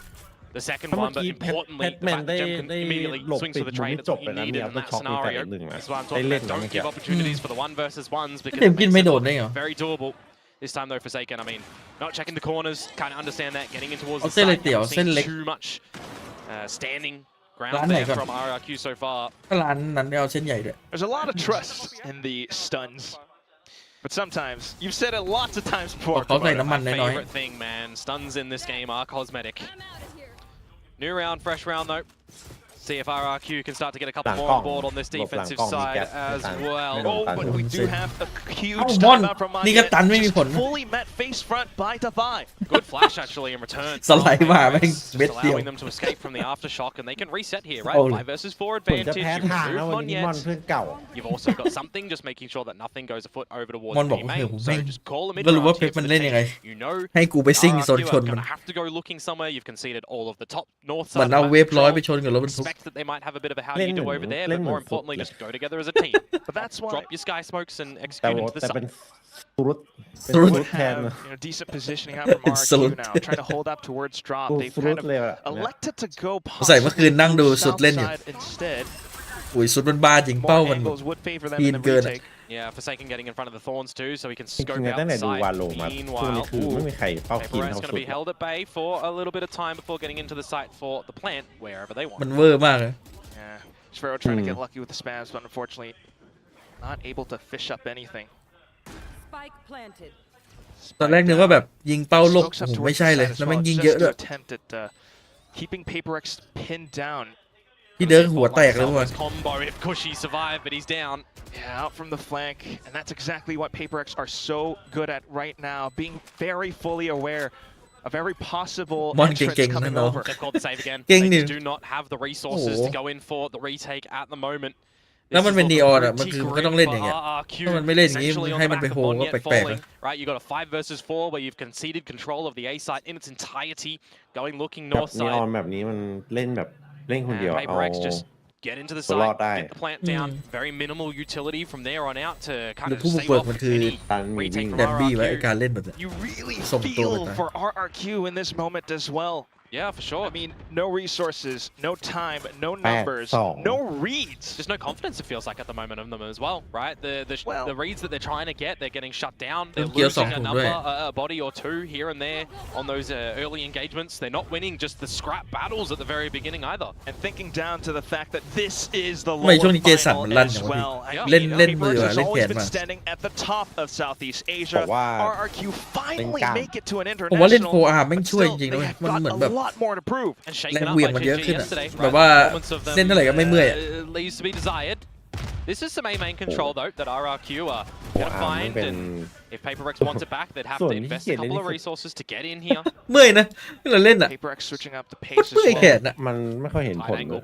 the second เพราะ one, เมื่อ but กี้ importantly, แพ the ทแมน fact ได้ that Jemkin ได้ immediately หลบ swings ปิด for the มุม trade. ที่ That's จบ what ไป you นะมี needed อั in พเปอ that ร์ช็อตในแต่ scenario. หนึ่งนะ That's why I'm ได้ talking เล่น about นะ don't เมื่อ give กี้ opportunities for the 1 versus 1s ๆ because เจ it มส์กิน makes ไม่ it โด look นได้เหรอ very doable. This time though, Forsaken, I mean, not checking the corners, kind of understand that, getting in towards the เอาเส้นเล็ก side. เตี๋ยว Haven't เส้น seen เล็ก too much standing ร้าน ground ไหน there ก่อน from RRQ so far. ก็ร้านนั้นเอาเส้นใหญ่ด้วย There's a lot of trust in the stuns. But sometimes, you've said it lots of times before. เขาใส่ Komodo. น้ำมัน My น้อย favorite thing, man. Stuns in this game are cosmetic. New round, fresh round though. See if RRQ can start to get a couple more on board on this defensive side as well. Oh, but we do have a huge Oh, Mon. timeout from นี่ก็ตันไม่มี Just ผล fully met face front by Devi. Good flash actually in return. สไลด์มาแม่ง Just เม็ดเดียว allowing them to escape from the aftershock, and they can reset here, right? Oh. 5 versus 4 ผมจะ advantage. แพ้ You ทาง can แล้ว move วันนี้มอน Monyet. เพื่อนเก่า You've also got something, just making sure that nothing goes afoot over towards มอนบอก the ว่า main. ผม So แม่ง just call them in ก็รู้ว่า round เพ here ชร for มัน the เล่นยังไง team. You know ให้กูไปซิ่ง RRQ โซนชน are มัน gonna have to go looking somewhere. You've conceded all of the top north เหมือ side น of เอา map เวฟร้อยไป control. ชนกับรถบรรทุก Expect that they might have a bit of a how do เล่น you เห do มือน over there, เล่ but นเหมือ more นฟุต importantly, เลย just go together as a team. But that's why Drop your sky smokes and แต่ execute ว่า into the แต่เป็น side. สุรุต สุรุต would แทน have นะ decent positioning out from Salute. RRQ now, trying to hold up towards drop. สุ They've รุต kind of เลยอะเนี่ย elected to go ใส่เมื่อคื possibly นนั่งดู move สุด south เล่นอยู่ side instead. อุ้ยสุดมันบ้าจริงเป้า More มัน angles would favor them in Being the good. retake. Yeah, Forsaken getting in front of the Thorns too, so he can จริ scope งๆ out ตั้งแต่ the ดูวา side. โลมาช่วงนี้ Meanwhile, คือไม่มีใครเป้ากิน PRX เท่า going สุ to ด be held at bay for a little bit of time before getting into the site for the plant, wherever they มัน want. เวอร์มากเลย Yeah, Sphero trying to get lucky with the spams, but unfortunately not able to fish up anything. Spike planted. ตอนแรกนึกว่าแบบยิงเป้าโลก Smokes โอ้ up โห towards ไม่ใช่ the เลย side as แล้ว well, มันยิง just เยอะ to ด้วย attempt at keeping PRX pinned down. พี่เดิร์กหัวแตกเลยว่ะ Salvo's combo if Cushy survived, but he's down. Yeah, out from the flank, and that's exactly what PRX are so good at right now, being very fully aware of every possible Mon entrance king coming no. over. They've called the save again. King They ni. just do not have the resources to Oh. go in for the retake at the moment. แล้วมันเป็น This is Neon looking อ่ะมัน pretty คือมัน grim ก็ต้องเล่น for อย่างเงี้ย RRQ, ถ้ามันไม่เล่นอย่างงี้ essentially on ให้ the มันไป back โฮ of ก็ Monyet แปลกๆ falling, นะ right? You got a 5 versus 4 where you've conceded control of the A site in its entirety, going looking แบบ north นีออน side. แบบนี้มันเล่นแบบเล่นคนเดียว And เอา PRX just get into the ตัวรอด side, ได้ get the plant down. Very minimal utility from there on out to ห kind รือ of ผู้บุก stave เบิก off มันคือ any ตันมีวิ่ง retake from แดนบี้ไว้ไอ้ RRQ. การเล่นแบบเนี้ย You really Some feelตัว for RRQ in this moment as well. Yeah, for sure. I mean, no resources, no time, no numbers, 8-2 no reads. Just no confidence, it feels like, at the moment of them as well, right? Well- The reads that they're trying to get, they're getting shut down. They're Gear losing a 2 number,ด้วย a body or two here and there on those early engagements. They're not winning just the scrap battles at the very beginning either. And thinking down to the fact that this is the ทำไม lower ช่วงนี้เจสัน final มันลั่น as อย่างวะ well. I Yeah. mean, เล่นเล่นมือ PRX อะ has เล่นแข always น been มา standing at the top of Southeast บ Asia. อกว่า RRQ finally เป็นกล้าม make it to an ผมว่าเล่น international. 4R แม่ง But ช่วยจ still, ริงๆนะ they เว้ย have มัน got เหมือน a แบบ lot more to prove. And แรง shaken up เหวี่ยง by มันเยอะ GG ขึ้นอะ yesterday. แบบว่า Performance of them, เล่นเท่าไหร่ก็ไม่เมื่อยอะ leaves to be desired. This is some main control though that RRQ are gonna find, and if PaperX wants it back, they'd have to invest a couple of resources to get in here. เมื่อยนะเราเล่นอ่ะ PaperX switching up the pace as เมื่อยแข well. นอ่ะ มันไม่ค่อยเห็นผล Tight เลย angle.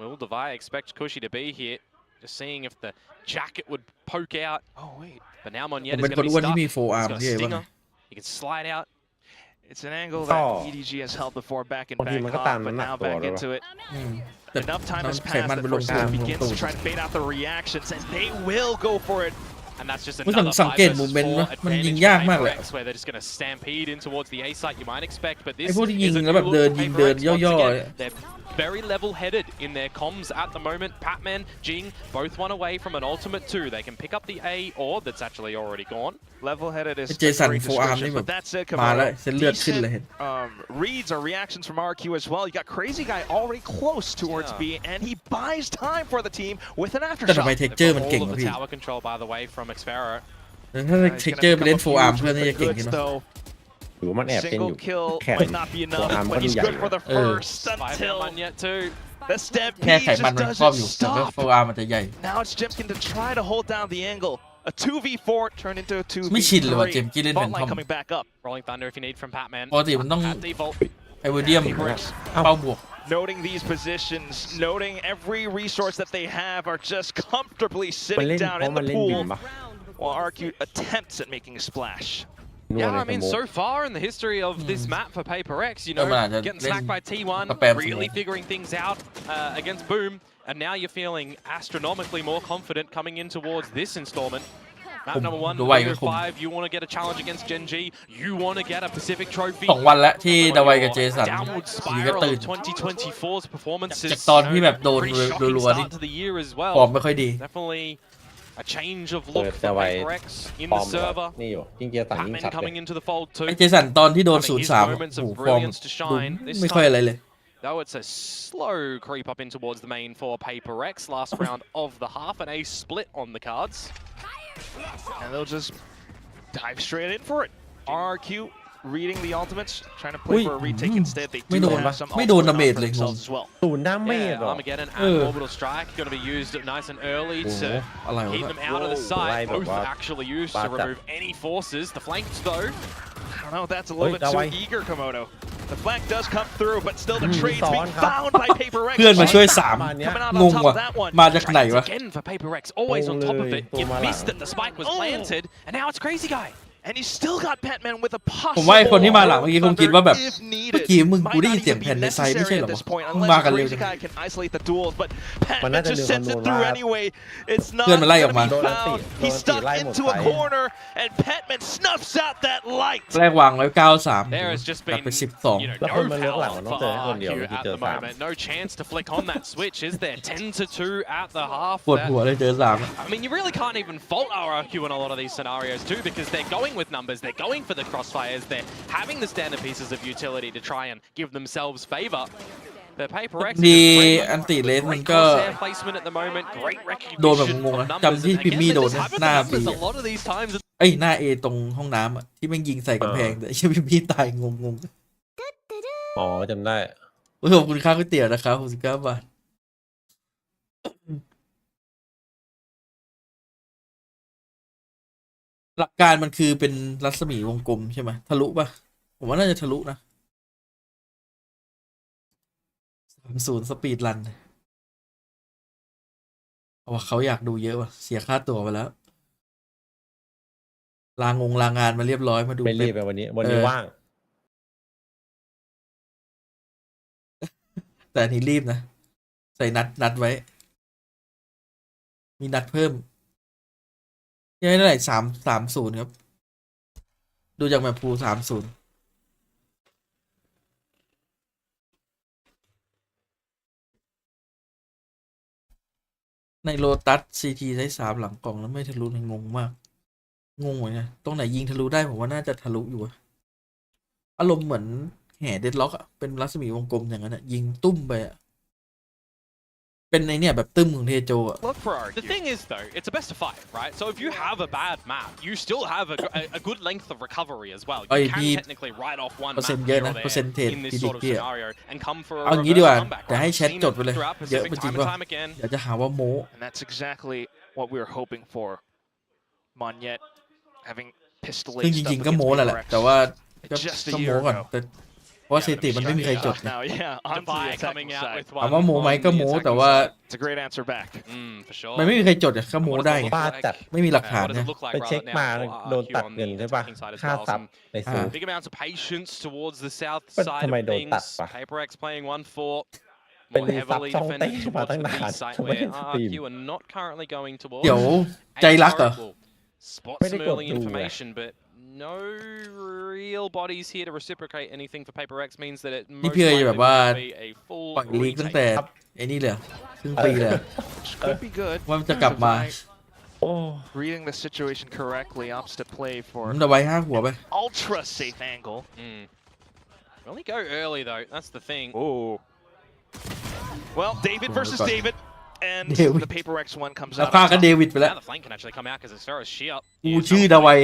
Will Devi expect Cushy to be here? Just seeing if the jacket would poke out. Oh wait, But now ผม Monyet is เป็น going คน to be อ้วนที่ stuck. มี 4 He's arm got a ที่ว่า stinger. He can slide out. it's an angle that Oh. EDG has held before back and บางที back มันก็ off, ตาม but น้ำหนัก now ตัว back ด้วย into it. แต่ Enough time has ไข passed มัน that มันลง first ตัว half ลง begins ตู to ด try to bait out the reactions, and they will go for it. And that's just ผม another สัง 5 เกต versus มูเมนต์ 4 นะมันยิง advantage ยาก for มากเลย PaperX, where they're just going to stampede in towards the A site you might expect. But ไอ้ this พวกที่ยิง is a แล้วแบบ new เดิน look ยิง for เดิน PaperX. Once ย่อ again, ๆ they're very level-headed in their comms at the moment. Patman, Jing, both one away from an ultimate too. They can pick up the A orb that's actually already gone. Level-headed is เจสัน great 4 arm description, นี่แบบ but that's it, มาแล้ว Komodo. เส้นเลือดขึ้นเลยเห็น Reads or reactions from RRQ as well. You got Crazy Guy already close towards Yeah. B, and he buys time for the team with an แต่ทำไม aftershock. เท็ก They've เจอร์ got มันเก่ง all of วะ the พี่ tower control, by the way, from Xpera. ถ้า He's เท็ก gonna เจอร์ pick ไปเล่น up 4 a อาร์ม huge เพื่อน with น่า the จะเก่ง goods, อยู่เนอะ though. หรือว่ามันแอบเป็นอยู่ Single kill แข็ง might not be enough, arm but he's ก็ดู good ใหญ่ for the เออ first Until until Monyet too. the แค่ stampede ไขมัน just มันครอบอยู่ doesn't แต่ก็ stop. 4 อาร์มมันจะใหญ่ Now it's Jimskin to try to hold down the angle. A 2v4 turned into a 2v3. ไม่ชินเลยว่ะเจมส์กี้เล่นแฟน Fault ทอ line ม coming back up. Rolling Thunder if you need from Patman. ปกติมันต้อง At default. ไอเวอร์เดียม PRX เป้าบวก noting these positions, noting every resource that they have are just comfortably มัน sitting เล่น down เพราะ in มัน the เล่นบิน pool ปะ while RRQ attempts at making a splash. นัว Yeah, ใน I ส mean, โมก so far in the history of this map for PaperX, you No, know, man, getting then- snacked by T1, Spam really smoke. figuring things out against Boom, and now you're feeling astronomically more confident coming in towards this installment. Map number 1, ดูไวก็ Blue คุม 5, you want to get a challenge against Gen G, you want to get a Pacific Trophy. 2 วันแล้วที่ดาวัยกับเจสัน Downward สีก็ spiral ตื่น of 2024's performances. จากตอนที่แบบโดน Pretty shocking รัวๆนี่ start to the year as ฟอร์ม well. ไม่ค่อยดี Definitely a change of เปิ look ด for แต่ไว PaperX in ฟอ the ร์มแบบ server. นี่อยู่ยิ่งเกียร์สั่งยิ่ง Patman ชัดเลย coming into the fold too. ไอเจสันตอนที่โดน Having his 0-3 moments โอ้ of โหฟอร์ม brilliance to shine. This ไม่ค่อย time, อะไรเลย though it's a slow creep up in towards the main for PaperX. Last round of the half, an A split on the cards. And they'll just dive straight in for it. RRQ reading the ultimates, trying to play Ui, for a retake instead. They ไม่ do โดน have ปะ some ไม่โดน ultimate ดาเมจ for เลยงง themselves as well. ศูนย์ดาเมจ Yeah, เหรอ Armageddon เอ and อ Orbital Strike going to be used nice and early โอ้โห to อะไรวะ keep เนี่ย them out of the Whoa, site. right, Both but actually used to but that- remove any forces. The flanks though. I don't know, that's a little Wait, bit too Dawai. eager, Komodo. The flank does come through, but still the Hmm, trade's saw being on, huh? found by PaperX. เพื่อนมาช่วย 3 ประมาณเนี้ย Coming out ง on ง top ว่ะ of that one. มาจากไหนวะ Again for PaperX, always on top of it. You Holy missed that the spike was Oh. planted, and now it's Crazy Guy. And you still got Batman with a ผมว่าไอ possible คนที่มาหลังเมื่อกี้คงคิดว่าแบบ if เมื่อ needed. กี้มึง Might กูได้ not ยินเสียง even แผ่น be ในไซด์ไม่ใช่ necessary เหร at อ this วะ point มึง unless มากันเร็ว Crazy จัง Guy can isolate the duels, but มัน Patman น่าจะ just ดึง sends คำน it วณ through ว่า anyway. It's not เพื่อนมันไล่ออก gonna มา be โดนอันติ found. โดน He's อันติ stuck ไล่หมด into ไฟ a corner, and Patman snuffs out that light. แรกวางไว้ 93 There has just กลับ been ไป you 12 know, แล้ว no คนมาเลือกหลัง power มันต้อง for เจอแค่คนเดียว RRQ ไม่คิด at เจอ the สาม moment. No chance to flick on that switch, is there? 10-2 at the half. ปวดหัวเลยเจอ 3 I mean, you really can't even fault RRQ in a lot of these scenarios too, because they're going with numbers, they're going for the crossfires, they're having the standard pieces of utility to try and give themselves favor. But PaperX ดี great อันติเลสมัน great ก็ crosshair placement at the moment, great โดนแบบ recognition งงๆ of นะ numbers. จำที่ And พิม again, มี่โดน this นะ happens หน้า to ปี numbers a lot of these times. เอ้ยหน้า A ตรงห้องน้ำอ่ะที่แม่งยิงใส่กำแพงแต่ไอ้เหี้ยพิมมี่ตายงง อ๋อจำได้ ๆขอบคุณค่าก๋วยเตี๋ยวนะครับ69 บาท หลักการมันคือเป็นรัศมีวงกลมใช่ไหมทะลุป่ะ ผมว่าน่าจะทะลุนะ 30 สปีดรันเอาว่าเขาอยากดูเยอะว่ะ เสียค่าตั๋วไปแล้ว ลางานมาเรียบร้อยมาดู ไม่รีบ เป๊ป ไปวันนี้ว่าง แต่อันนี้รีบนะ ใส่นัดไว้ มีนัดเพิ่มยังไงเท่าไหร่330 ครับ ดูจากแมปพู30 ในโลตัส CT ได้3 หลังกล่องแล้วไม่ทะลุเลยงงมาก งงเหมือนกันตรงไหนยิงทะลุได้ผมว่าน่าจะทะลุอยู่อะอารมณ์เหมือนแห่เดดล็อกอะเป็นรัศมีวงกลมอย่างนั้นอะยิงตุ้มไปอะ เป็นในเนี่ยแบบตึ้มของเทโจอ่ะ Look for RRQ. The thing is, though, it's a best of 5, right? So if you have a bad map, you still have a good length of recovery as well. You can technically write off one map here or there in this sort of scenario and come for a เอางี้ดีกว่า reverse comeback. แต่ให้แชทจดไปเลย Throughout เยอะ Pacific จริง time ว่า and time again. เดี๋ยวจะหาว่าโม้ And that's exactly what we were hoping for. Monyet having pistol ซึ่ง aced จริง up ๆก็ against โม้แหละ PRX. แต่ว่าก็ Just a ต้อง year โม้ก่อน ago. แต่เพราะว่าสถิติมันไม่มีใครจด Now, yeah, onto the Defy attacking coming out side. with ถาม one ว่าโม้ไหม on ก็ the โม้ attacking แต่ว่า side. It's a great answer back. For sure. มันไม่มีใครจดอะก็โม้ What ได้ does it ไง look บ้า like? จัด ไม่มีหลักฐาน What does นะ it look like ไป right เช็ค now มา for โดน RRQ ตัด on เงิน the ใช่ปะ attacking side as ค่า well? ซับ Some ไปซื้อ big amounts of patience towards the south But side ทำไม of โดนตัด things. ปะ PaperX playing 1-4. เป็น More รีซับ heavily ช่องเต้ defended มา towards ตั้ง the นาน B site ไม่ where ได้สตรีม RRQ are not currently going towards. เดี๋ยวใจรักเหรอ Spot ไม่ได้ some กด early ดูไง information, but no real bodies here to reciprocate anything for PaperX means that it นี่ most พี่เคย likely แบบว่า will be a full ปล่อยลีกตั้งแต่ retake. ไอ้นี่เลยครึ่งปีเลย Which could be good. ว่ามันจะกลับมา โอ้ Reading the situation correctly, opts to play ผ for มจะไว้5 หัวไป ultra safe angle. We only go early though. That's the thing. Oh. Well, David versus God. David, and David. the PaperX one comes แล้ว out ฆ่า on ก็ top, เดวิดไปแล้ว Now the flank can actually come out because as far as Sheop กูชื่อดาวัย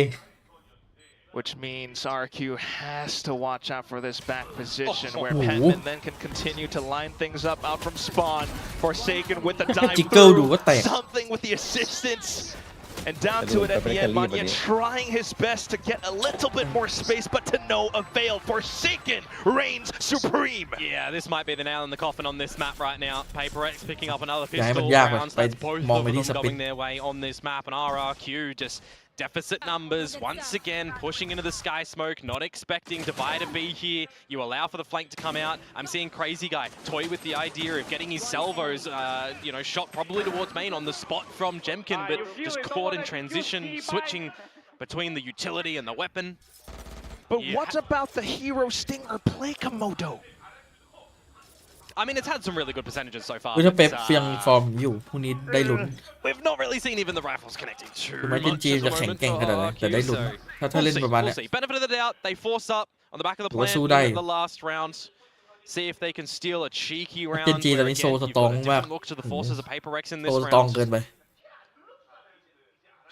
which means RRQ has to watch out for this back position where Oh. Petman then can continue to line things up out from spawn. Forsaken with the dive Jiggle through, ดูก็แตก something with the assistance. And down to it at the end, Manya trying his best to get a little bit more space, but to no avail. Forsaken reigns supreme. Yeah, this might be the nail in the coffin on this map right now. PaperX picking up another อย่าให้มัน pistol ยากไป rounds. ไป That's both มอง of ไปที่ them สปิน going their way on this map. And RRQ just deficit numbers once again, pushing into the sky smoke, not expecting Divide to be here. You allow for the flank to come out. I'm seeing Crazy Guy toy with the idea of getting his salvos, shot probably towards main on the spot from Jemkin, but just caught in transition, switching between the utility and the weapon. But Yeah. what about the hero Stinger play, Komodo? I mean, it's had some really good percentages so far. คือถ้า but, เป๊ปยังฟอร์มอยู่พรุ่งนี้ได้ลุ้น we've not really seen even the rifles connecting too คือแม้เจน much จี at จะ the แข็ง moment แกร่ง for ขนาดไหน RRQ, แต่ได้ลุ้น so ถ้าเล่นประมาณเนี้ย we'll see. Benefit of the doubt, they force up on the back of the ถือว่า plant สู้ได้ in the last round. See if they can steal a cheeky round. เจนจีตอน where นี้ again, โซ you've ส got ตรอง a มาก different look to the forces of PaperX in โซ this สตรอง round. เกินไป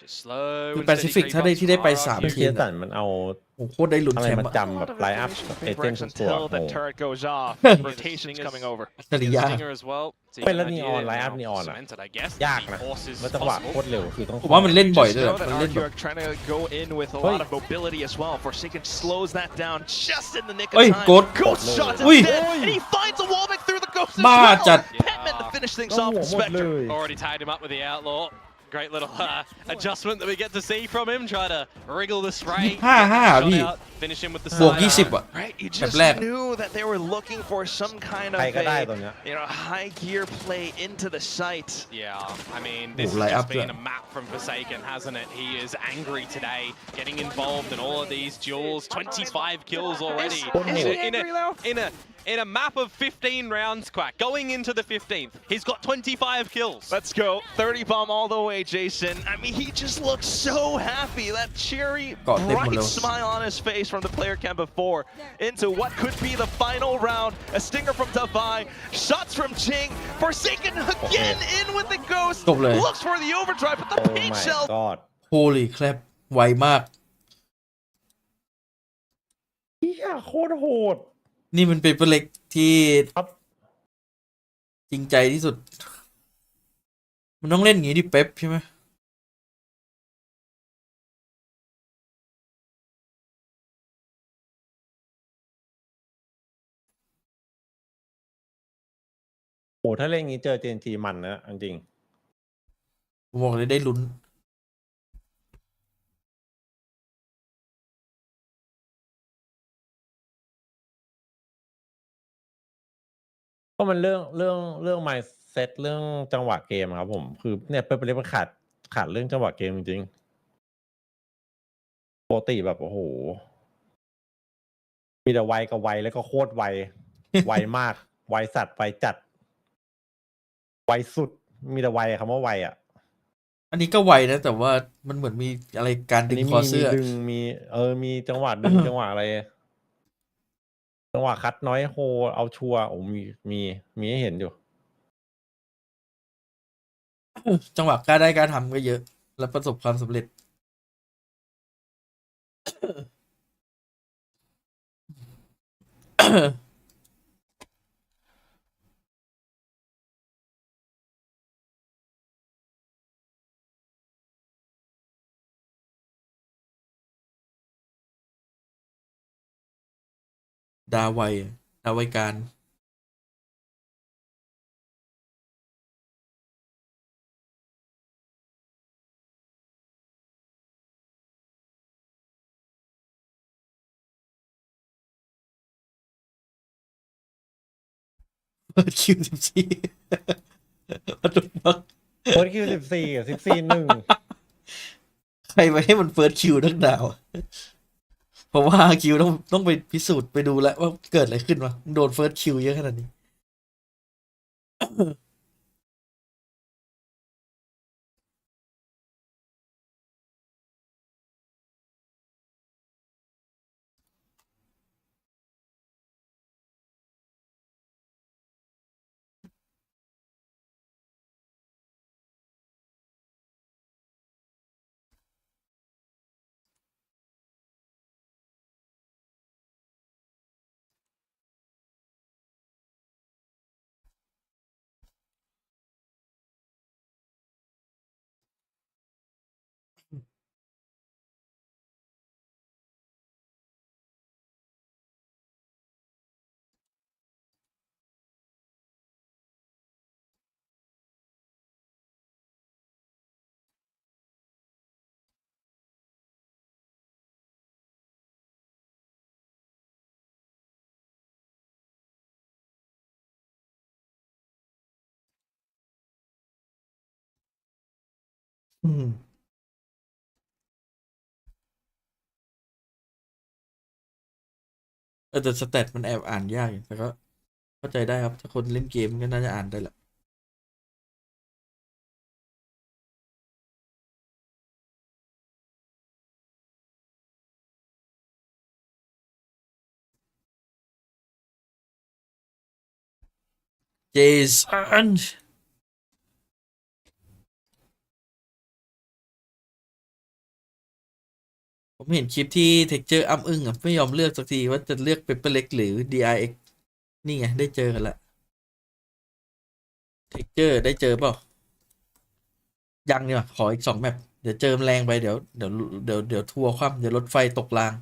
Just slow คือ and แป steady ซิฟิก creep ถ้าได้ ups ที่ได้ for ไป RRQ. 3 เชี ที ย ม ร์สันมันเอา ผมโคตรได้ลุ้น อะไร แชม มา ป์อะ จำแบบไลน์อัพ For เอเจน PaperX ทุกตัว until โอ้ the โห turret goes off. Rotation's coming over. อัจฉริยะ Stinger as well. So you Wait, can let me idea on, line up now me on อะ cemented, I guess. ยาก The นะ forces แล้วจังหวะ possible. โคตรเร็วคือต้อง ผมว่ามันเล่นบ่อย Just ด้วยแห know ละ that มันเล่น RRQ แบบ are trying to go in with a lot of mobility as well. Forsaken slows that down just in the nick of เฮ้ย time. โกด Ghost shots อุ้ย instead, and he finds a wallbang through the ghost as บ้า well. จัด Petman to finish things ต้อง off หัว with หมดเล Spectre. ย Already tied him up with the outlaw. Great little adjustment that we get to see from him. Try to wriggle the spray. 25 พี่ Finish him with the บวก side 20 อ่ะ Right, you แบบ just แรก knew that they were looking for some kind of ใครก็ได้ a, ตัวเนี้ย high gear play into the site. Yeah, I mean, this Oh, has lay just up been there. a map from Forsaken, hasn't it? He is angry today, getting involved in all of these duels. 25 kills already Is he angry though? in a map of 15 rounds, Quack. Going into the 15th, he's got 25 kills. Let's go. 30 bomb all the way, Jason. I mean, he just looks so happy. That cheery, God, they bright will. smile on his face from the player cam before into what could be the final round. A stinger from Davai. Shots from Ching. Forsaken again in with the ghost. จบเลย Looks for the overdrive, but the Oh paint my shell. god Holy crap ไวมาก เฮียโคตรโหด นี่มันเป็นเปเล็กที่ ครับ จริงใจที่สุด มันต้องเล่นอย่างนี้ดิเป๊ปใช่ไหม โอ้ถ้าเล่นอย่างนี้เจอเจนจีมันนะจริง ผมบอกเลยได้ลุ้น ก็มันเรื่อง mindset เรื่องจังหวะเกมครับผมคือเนี่ยเป็นเรื่องมันขาดเรื่องจังหวะเกมจริงๆปกติแบบโอ้โหมีแต่ไวกับไวแล้วก็โคตรไว ไวมากไวสัตว์ไวจัดไวสุดมีแต่ไวคำว่าไวอ่ะ อันนี้ก็ไวนะ แต่ว่ามันเหมือนมีอะไรการดึง นี่ คอเสื้อ ดึงมีจังหวะดึง จังหวะอะไรจังหวะคัดน้อยโฮเอาชัวร์โอ้มีให้เห็นอยู่ จังหวะกล้าได้กล้าทำก็เยอะ แล้วประสบความสำเร็จ ดาวัยดาวัยการ เปิดคิว14วัตถุฟัก เฟิร์สคิว14กับ14-1 ใครไปให้มันเฟิร์สคิวทั้งดาว เพราะว่าคิวต้องไปพิสูจน์ไปดูแล้วว่าเกิดอะไรขึ้นวะโดนเฟิร์สคิวเยอะขนาดนี้ อืมแต่สแตทมันแอบอ่านยากอยู่แต่ก็เข้าใจได้ครับ ถ้าคนเล่นเกมก็น่าจะอ่านได้แหละ เจสันผมเห็นคลิปที่เท็กเจอร์อ้ำอึ้งอ่ะ ไม่ยอมเลือกสักทีว่าจะเลือกเปเปอร์เล็กหรือ DRX นี่ไง ได้เจอกันละเท็กเจอร์ได้เจอเปล่า ยังเนี่ยขออีก2 แมปเดี๋ยวเจอแรงไปเดี๋ยวทัวร์คว่ำเดี๋ยวรถไฟตกราง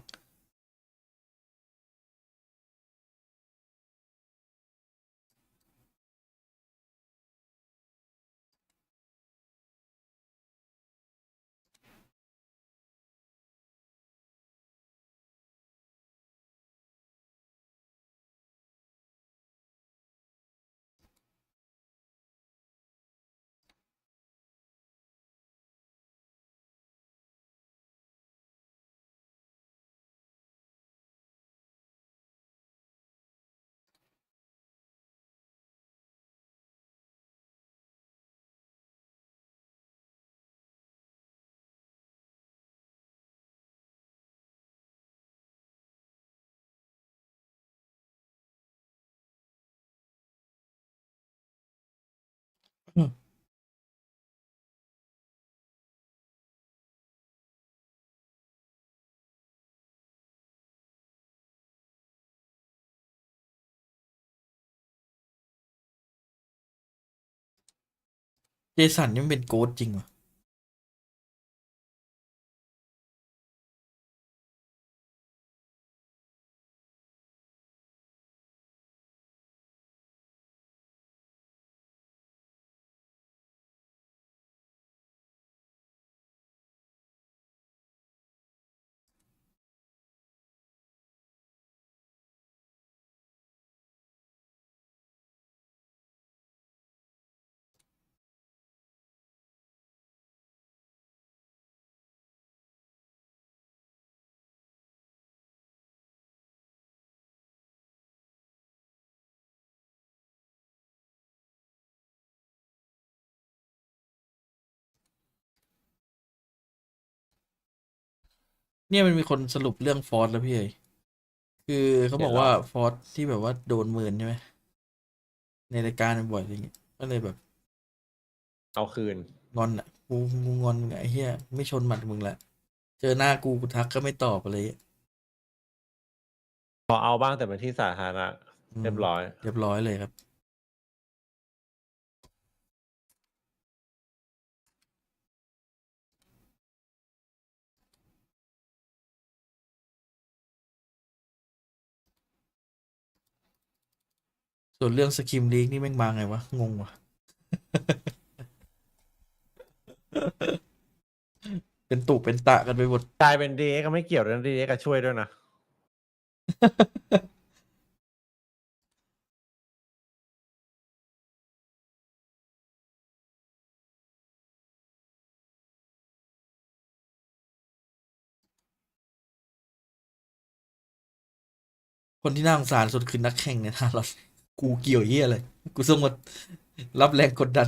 เจสันนี่มันเป็นโกดจริงวะเนี่ยมันมีคนสรุปเรื่องฟอร์สแล้วพี่เอ๋ยคือเขาบอกว่าฟอร์สที่แบบว่าโดนเมินใช่ไหมในรายการบ่อยอะไรเงี้ยก็เลยแบบ เอาคืน งอนอ่ะกูงอนมึงอะไอ้เหี้ยไม่ชนหมัดมึงละเจอหน้ากูทักก็ไม่ตอบอะไร พอเอาบ้างแต่เป็นที่สาธารณะเรียบร้อย เรียบร้อยเลยครับ ส่วนเรื่องสกิมลีกนี่แม่งมาไงวะ งงวะ เป็นตุเป็นตะกันไปหมด กลายเป็นดีก็ไม่เกี่ยวนะดีก็ช่วยด้วยนะ คนที่น่าสงสารสุดคือนักแข่งเนี่ยท่าเรากูเกี่ยวเหี้ยอะไร กูต้องมารับแรงกดดัน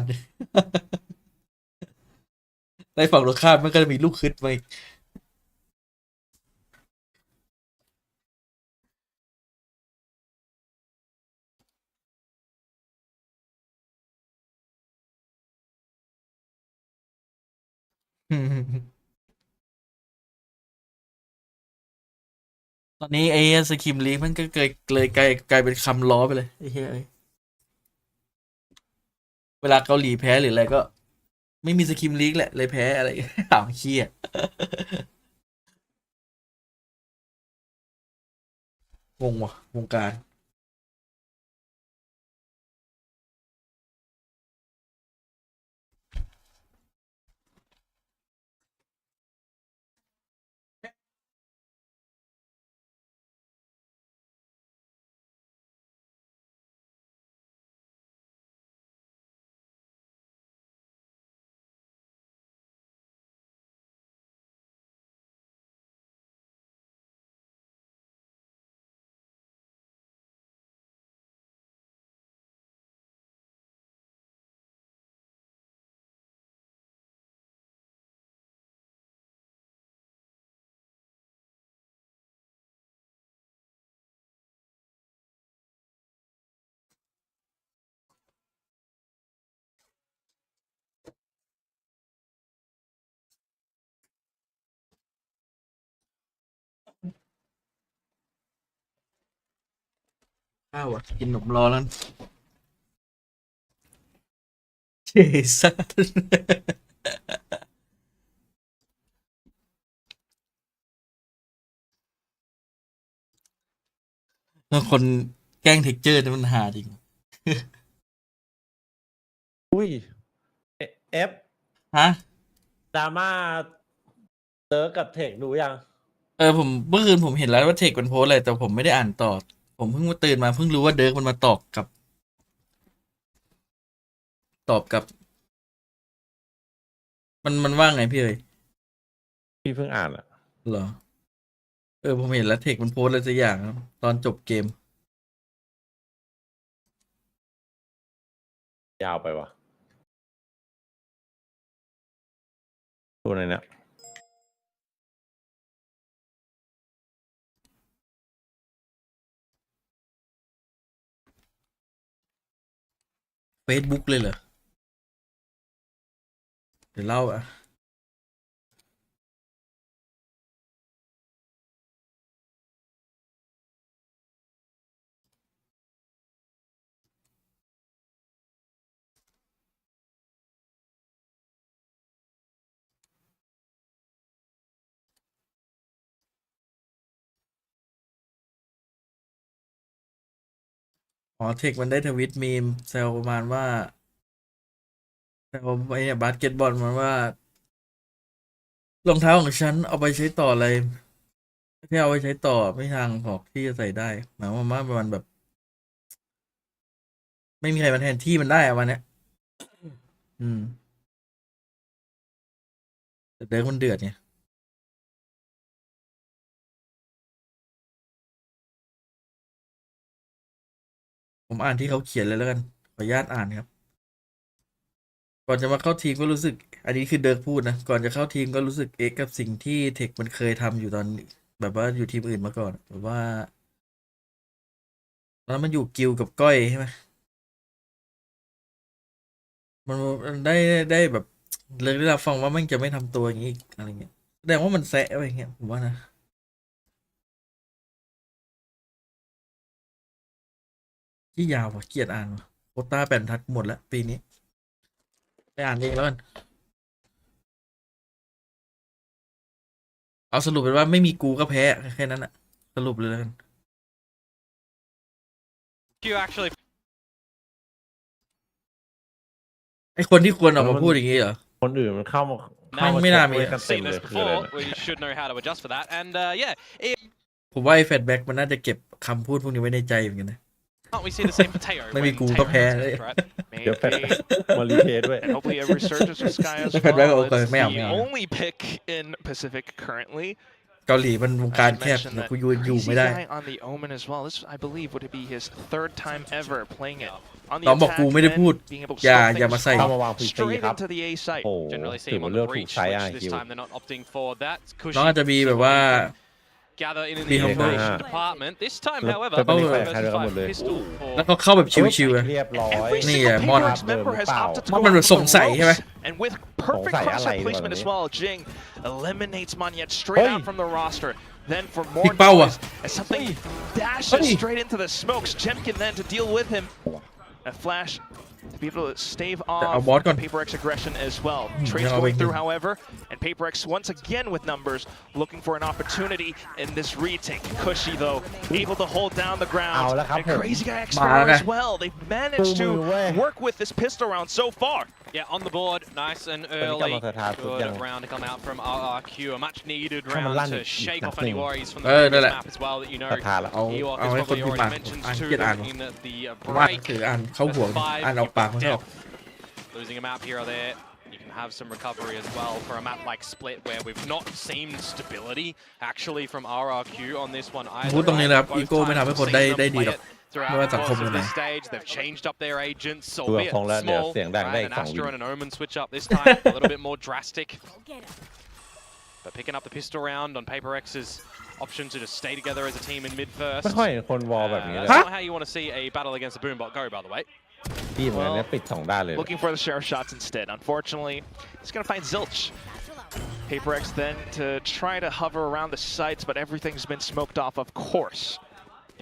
ในฝั่งตรงข้ามมันก็จะมีลูกคึดมาอีก ตอนนี้ไอ้สกิมลีกมันก็เลยกลายเป็นคำล้อไปเลยไอ้เหี้ยเอ้ยเวลาเกาหลีแพ้หรืออะไรก็ ไม่มีสกิมลีกแหละเลยแพ้อะไร ถามเคี้ยงงว่ะวงการข้าวอ่ะกินขนมรอแล้วเจสัน แล้วคนแกล้งเท็กเจอร์เนี่ยมันหาจริง อุ้ยเอฟ ฮะ ดราม่าเซิร์กกับเทคดูยัง ผมเมื่อคืนผมเห็นแล้วว่าเทคมันโพสต์อะไรแต่ผมไม่ได้อ่านต่อ ผมเพิ่งมาตื่นมาเพิ่งรู้ว่าเดิร์กมันมาตอบกับมันว่าไงพี่เอ๋ย พี่เพิ่งอ่านอะ เหรอ ผมเห็นแล้วเทคมันโพสต์อะไรสักอย่างครับตอนจบเกม ยาวไปวะตัวไหนเนี่ย Facebook เลยเหรอ เดี๋ยวเล่าอ่ะ อ๋อเทคมันได้ทวิตมีมแซวประมาณว่าแซวไอ้เนี่ยบาสเกตบอลมันว่ารองเท้าของฉันเอาไปใช้ต่ออะไรที่เอาไปใช้ต่อไม่ทางหอกที่จะใส่ได้หมายความว่ามันแบบ ไม่มีใครมาแทนที่มันได้อะวันเนี้ยอืมแต่เดิร์กมันเดือดเนี่ยผมอ่านที่เขาเขียนเลยแล้วกันขออนุญาตอ่านครับ ก่อนจะมาเข้าทีมก็รู้สึก อันนี้คือเดิร์กพูดนะ ก่อนจะเข้าทีมก็รู้สึกเอ๊ะกับสิ่งที่เทคมันเคยทำอยู่ตอนแบบว่าอยู่ทีมอื่นมาก่อนแบบว่าตอนนั้นมันอยู่กิลกับก้อยใช่ไหม มันได้แบบเลยได้รับฟังว่ามันจะไม่ทำตัวอย่างนี้อีกอะไรเงี้ยแสดงว่ามันแซะไปเงี้ยผมว่านะที่ยาวว่ะเกลียดอ่านว่ะโควต้าแปดทัดหมดแล้วปีนี้ไปอ่านเองแล้วกันเอาสรุปเป็นว่าไม่มีกูก็แพ้แค่นั้นอะสรุปเลยแล้วกัน You actually ไอคนที่ควรออกมาพูดอย่างนี้เหรอ คนอื่นมันเข้ามา ไม่น่ามี เช็คกันเต็ม seen เล this ยคืออะไร before. เนี่ย We should know how to adjust for that. And yeah, ผมว่าไอแฟดแบ็กมันน่าจะเก็บคำพูดพวกนี้ไว้ในใจเหมือนกันนะ can't we see the same potato? ไม่มี when กู Taylor ก็แพ้ has เลย it, right? เดี๋ยวแฟด Maybe. มารีเทสด้วย And hopefully a resurgence with Sky as Fed back well. okay, It's ไม่เอา the only pick in Pacific currently. เกาหลีมันวงการ I should แคบ mention นะ that กูอยู่ crazy ไม่ได้ guy on the Omen as well. This, I believe, would be his third time ever playing it. On the น้องบอก attack, กูไม่ได้ then พูด being able to อย่า slow อย่ามา things ใส่ เข้า down มาวางฟรี straight ครับ into the A site. โอ้ Generally see ถือ him ว่า on เลื the อกถูก breach, ใช้ which this คิว time they're not opting for that. น้องอาจจะมีแบบว่า Gather in Be the humble. information department. This time, Look, however, Pepper Nick versus Fire 5 หมดเลย pistol for แล้วก็เข้าแบบชิวๆอะ เรียบร้อย Every นี่ single มอน PRX member has opted to มอน go มันแบบ after สงสัย the ใช่ไหม ropes. And with perfect สงสัยอะไร crosshair placement วะ as well, Jing eliminates Monyet straight out from the roster. Then for more พี่เป้าอะ noise, as something dashes straight into the smokes, Jemkin then to deal with him. A flash to be able to stave แต่เอา off บอสก่อน PaperX aggression as well. Trades ยังเอาไป going through, อีก however, and PaperX once again with numbers, looking for an opportunity in this retake. Cushy though, able to hold down the ground. เอาแล้วครับ And ผม Crazy Guy X มาแล้วไง as well. They've managed to มือเว้ย work with this pistol round so far. Yeah, on the board, nice and ตอนนี้กำลั early. งสถานสุด Good ยัง round to come out from RRQ. A much needed Come on, round Lanny. to shake off Nothing. any worries from theนั่น previous แหละ map as well that you know. ศรัทธาละ เอา Ewok เอา has ให้คน probably ที่ already ปาก mentioned อ่าน to เกลียดอ่าน them in the ว่า break. ถืออ่านเข้าหัว Five, อ่านออกปากไม่ออก Losing a map here or there. You can have some recovery as well for a map like Split where we've not seen stability actually from RRQ on this one either. พูดตรงนี้แหละครับ Both อีโก้ไม่ทำให้ times คน we've ได้ seen them ได้ดี play หรอก it throughout ไม่ว่าสังคม the ไหน course of this stage. They've changed up their agents, ดู albeit ทรงแล้วเดี๋ยว small. เสียงดังได้ Right, อี an ก2 Astra วิ and an Omen switch up this time, a little bit more drastic. But picking up the pistol round on Paper X's option to just stay together as a team in mid first. ไม่ค่อยเห็นคนวอลแบบนี้เลย That's not how you want to see a battle against a boombot go, by the way. พี่เหมือนเนี้ยปิด2 ด้านเลย Looking for the share shots instead. Unfortunately, he's going to find Zilch. PaperX then to try to hover around the sites, but everything's been smoked off, of course.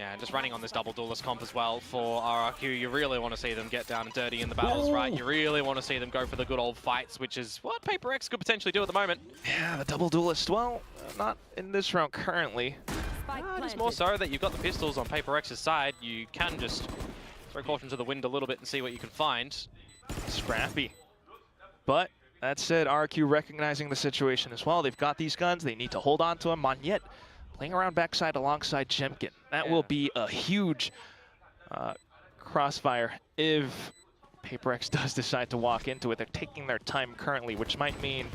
Yeah, and just running on this double duelist comp as well for RRQ. You really want to see them get down and dirty in the battles, right? You really want to see them go for the good old fights, which is what PaperX could potentially do at the moment. Yeah, the double duelist. Well, not in this round currently. Spike Just more planted. so that you've got the pistols on PaperX's side. You can just throw caution to the wind a little bit and see what you can find. Scrappy. But that said, RRQ recognizing the situation as well. They've got these guns. They need to hold on to them. Monyet playing around backside alongside Jemkin. That will be a huge crossfire if PaperX does decide to walk into it. They're taking their time currently, which might mean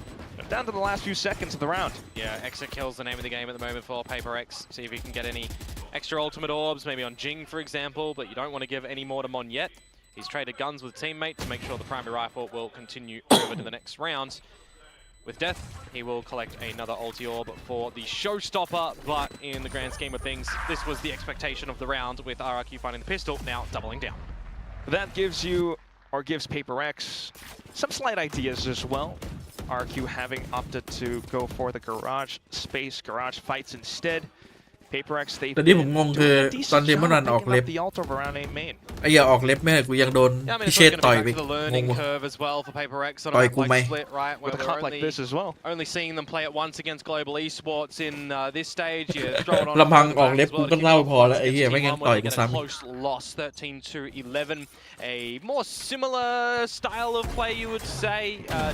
down to the last few seconds of the round. Yeah, exit kill's the name of the game at the moment for PaperX. See if he can get any extra ultimate orbs, maybe on Jing, for example, but you don't want to give any more to Mon yet. He's traded guns with teammate to make sure the primary rifle will continue over to the next round. With death, he will collect another ulti orb for the showstopper, but in the grand scheme of things, this was the expectation of the round with RRQ finding the pistol, now doubling down. That gives you, or gives PaperX, some slight ideas as well. RQ having opted to go for the garage space, garage fights instead. PaperX, they've แต่ที่ผมงงคือ doing a ตอน decent เดมอนรัน job ออก picking เล็บ up the altar around A main. ไอ้อย่าออกเล็บไม่ให้กูยังโดน Yeah, I mean, พิ it's เช really ษ going to ต่อย be ไป back to the ง learning งว่ะ curve as well for PaperX on aต่อย map กูไหม like Split, right? Where With a we're comp like this as well. only seeing them play it once against global esports in this stage. You throw it on ลำพัง the ออก back เล็บ as กู well ก็ to เล่า kick พอแล้ว off ไอ้เหี้ย against ไม่งั้น Team 1 ต่อย where กัน they get a ซ้ำ close loss, 13 to 11. A more similar style of play, you would say.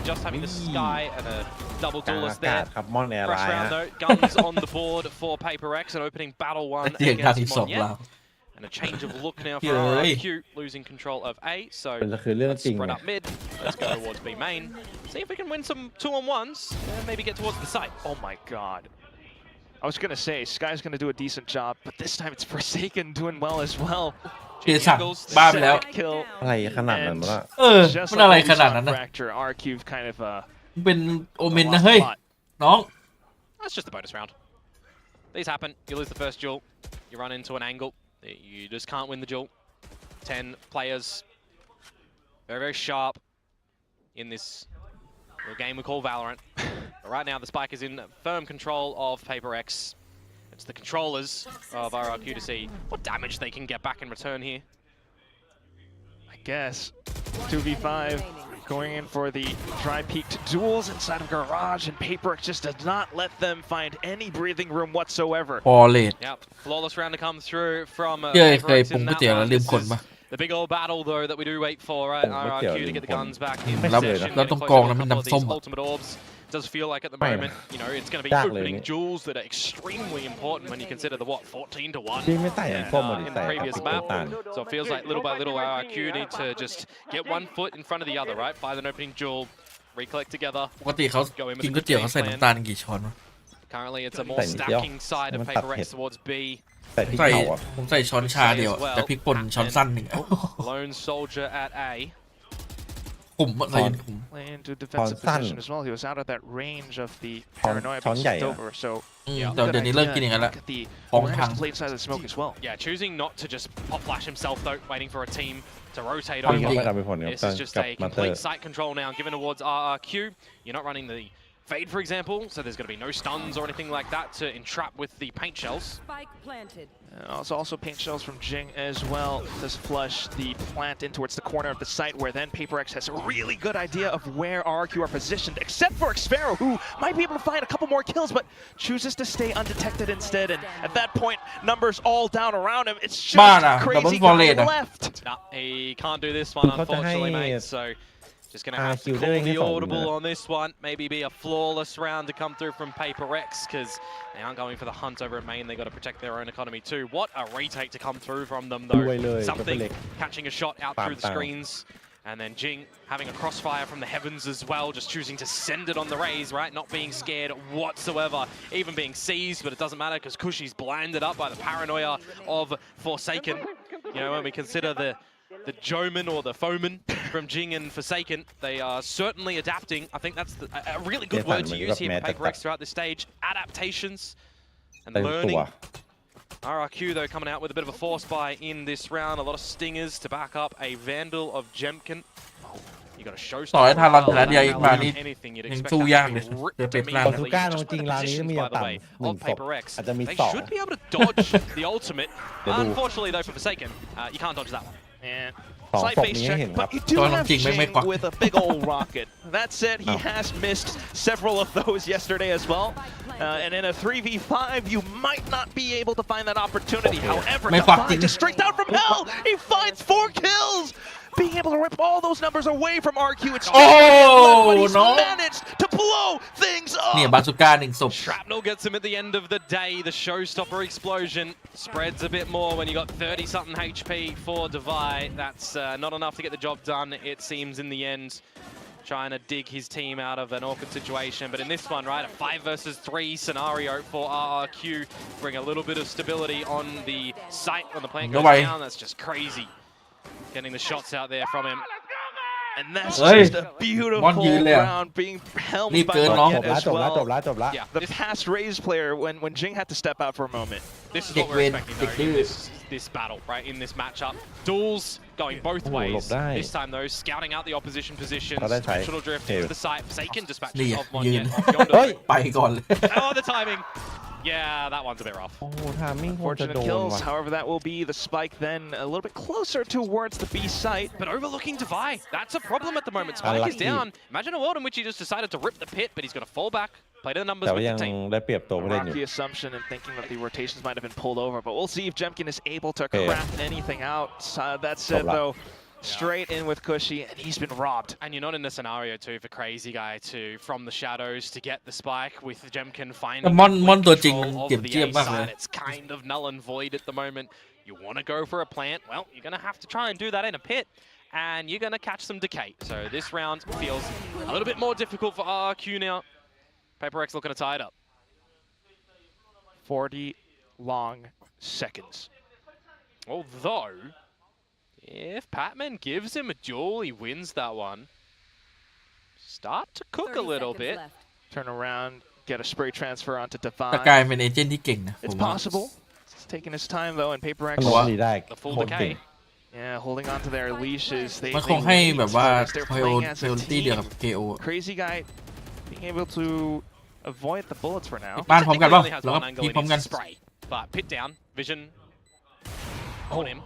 Just having the Sky and a double กลาง duelist อากาศ there. ครับมอนแอร์ไล Fresh น์ round ฮะ though, guns on the board for PaperX and opening battle one เสียงดัง against สอง Monyet. ลาว And a change of look now for Yeah. RRQ, losing control of A. So เป็นคือเรื่อง let's จริง spread ไง up mid. Let's go towards B main. See if we can win some 2-on-1s and maybe get towards the site. Oh my god. I was going to say, Sky's going to do a decent job, but this time it's Forsaken doing well as well. เกียร์สั่งบ้าไปแล้ว Second kill. อะไรขนาดนั้นวะ เออ Just มัน like อะไร what we ขนาด saw นั้น in นะ Fracture, RQ've kind of มันเป็นโอเมนนะ lost เฮ้ย plot. น้อง That's just the bonus round. These happen. You lose the first duel. You run into an angle. You just can't win the duel. 10 players. Very, very sharp. in this little game we call Valorant. But right now, the spike is in firm control of PRX. It's the controllers of RRQ to see what damage they can get back in return here. I guess 2v5 going in for the dry peaked duels inside of Garage, and PRX just does not let them find any breathing room whatsoever. พอเลท Yep, flawless round to come through from เย้เคย PRX ปรุง in ก๋วย that เตี๋ยวแล้ว one. ลืม This คนปะ is the big old battle though that we do wait for, right? ปรุงก๋วยเตี๋ยว RRQ to get the guns back in แล้ว possession, แล้ว getting ต้อง closer กรอง to แล้ว a มัน couple of น้ำส้ม these อะ ultimate orbs. Does feel like at the Right. moment, you know, it's going to be Dark opening lane. jewels that are extremely important when you consider the 14 to 1 จริงไม่ใส่อันส้มมาดิ in ใส่ the เอา previous พริก map. น้ำตาล So it feels like little by little RRQ need to just get one foot in front of the other, right? Find an opening jewel, recollect together. ปกติเขากินก๋วยเตี๋ยวเขาใส่น้ำตาลกี่ช้อนวะ Currently, it's a more ใส่นิดเดียว stacking side of มันตัด PRX เผ็ด towards B. ใส่พริก ใส่ เผาอ่ะ ผมใส่ช้อนชาเดียวอะแต่พริกป่นช้อนสั้นหนึ่งอะ Lone soldier at A. ผมอะใส่ผม Into defensive position as well. He was out of that range of the paranoia being sent over. So แต่เดี๋ยวนี้เลิกกินอย่างนั้นแล้ว look at the Bong awareness tang. to play inside the smoke as well. Yeah, choosing not to just pop flash himself though, waiting for a team to rotate จริง over. ไม่ทำเป็นผลครับ This is just กับ a มาเตอ complete ร์ sight control now given towards RRQ. You're not running the fade, for example, so there's going to be no stuns or anything like that to entrap with the paint shells. Spike planted. Also paint shells from Jing as well. Does flush the plant in towards the corner of the site, where then PRX has a really good idea of where RRQ are positioned, except for Xfero, who might be able to find a couple more kills, but chooses to stay undetected instead. And at that point, numbers all down around him. It's just Bana, crazy double guys volley. left. Nah, he can't do this one, Because unfortunately, hey, mate. So just going to have to RRQ call doing the his own, audible on this one. Maybe be a flawless round to come through from PRX, because they aren't going for the hunt over in main. They've got to protect their own economy too. What a retake to come through from them, though. ด้วยเลย Something ก็เป็นเหล็ก catching a shot out through the ปาม screens. And then Jing having a crossfire from the heavens as well, just choosing to send it on the raise, right? Not being scared whatsoever, even being seized, but it doesn't matter because Kushi's blinded up by the paranoia of Forsaken. You know, when we consider the Joman or the Foeman from Jing and Forsaken, they are certainly adapting. I think that's a really good word to use here for PRX throughout this stage. Adaptations and เต็ม learning. ตัว RRQ, though, coming out with a bit of a force buy in this round. A lot of stingers to back up a Vandal of Jemkin. You got a showstopper. ต่อให้ทารันชนะเดียอีกมานี่ Anything you'd ยัง expect สู้ that ยาก to เล be ย ripped เดี๋ยวเป็น immediately. ล่าง บาซูก้าจริงๆร้านนี้จะมี By the ต่ำ way, หนึ่ of งศพ PRX. อาจจะมี They สอง should be able to dodge the ultimate. เดี๋ยวดู Unfortunately, though, for Forsaken, you can't dodge that one. And สอง slight ศพ face นี้ให้ check, เห็นครับ but you do Tao have lang ting, may Jing kwak. with a big old rocket. That said, he has missed several of those yesterday as well. And in a 3v5, you might not be able to find that opportunity. Okay. However, May kwak Defy ting. just straight down from hell, he finds 4 kills. Being able to rip all those numbers away from RQ, it's Oh, but he's no. managed to blow things เนี่ย up. บาซูก้าหนึ่งศพ Shrapnel gets him at the end of the day. The showstopper explosion spreads a bit more when you got 30-something HP for Defy. That's not enough to get the job done, it seems, in the end. Trying to dig his team out of an awkward situation. But in this one, right, a 5 versus 3 scenario for RRQ. Bring a little bit of stability on the site when the plant goes Nobody. down. That's just crazy. Getting the shots out there from him. And that's Hey. just a beautiful One year left. round being helmed Leave by good, Bucket no? จบแล้ว as จบแล้ว well. จบแล้วจบแล้ว Yeah, The past Raze player, when Jing had to step out for a moment. this is Dick what we're win, expecting, dick though, in lose. this battle, right, in this matchup. Duels going both Oh, ways. look, nice. This time, though, scouting out the opposition positions. Oh, that's right. Dimensional drift Okay. to the site. Forsaken dispatches นี่ of ยืน Monyan. เฮ้ย ไปก่อนเลย Oh, the timing. Yeah, that one's a bit rough. โอ้ทามิ่งควรจะ Fortunate โดน kills, ว่ะ however, that will be the spike then a little bit closer towards the B site. But overlooking Defy, that's a problem at the moment. Spike is Unlucky. down. Imagine a world in which he just decided to rip the pit, but he's going to fall back, play to the numbers แต่ with ว่ายั the ง team. ได้เปรียบตัวผู้เล่นอยู่ Rocky assumption and thinking that the rotations might have been pulled over, but we'll see if Jemkin is able to Okay. craft anything out. That said, Dobra. though, straight in with Cushy, and he's been robbed. And you're not in the scenario, too, for Crazy Guy to, from the shadows, to get the spike with Jemkin finding แต่มอน complete ตัวจริง control เก็บ of the เจี๊ยบ A มากเลย side. It's kind of null and void at the moment. You want to go for a plant? Well, you're going to have to try and do that in a pit. And you're going to catch some decay. So this round feels a little bit more difficult for RRQ now. PRX looking to tie it up. 40 long seconds. Although, if Patman gives him a duel, he wins that one. Start to cook a 30 little seconds bit. left. Turn around, get a spray transfer onto แต่กลาย Defy. เป็นเอเจนต์ที่เก่งนะผ It's มว่า possible. It's taking his time, though, and PRX มันล้มดีได้ The full โคตรเก่ง decay. Yeah, holding on to their leashes. They มันคงให้ wait, แบบว่า but they're playing as a priority เดียวกับ team. KO Crazy guy being able to avoid the bullets for now. บ้านพร้อมกันป่ะ Only has แล้วก็ one angle พี in พร้อมกัน his spray, but pit down, vision on him.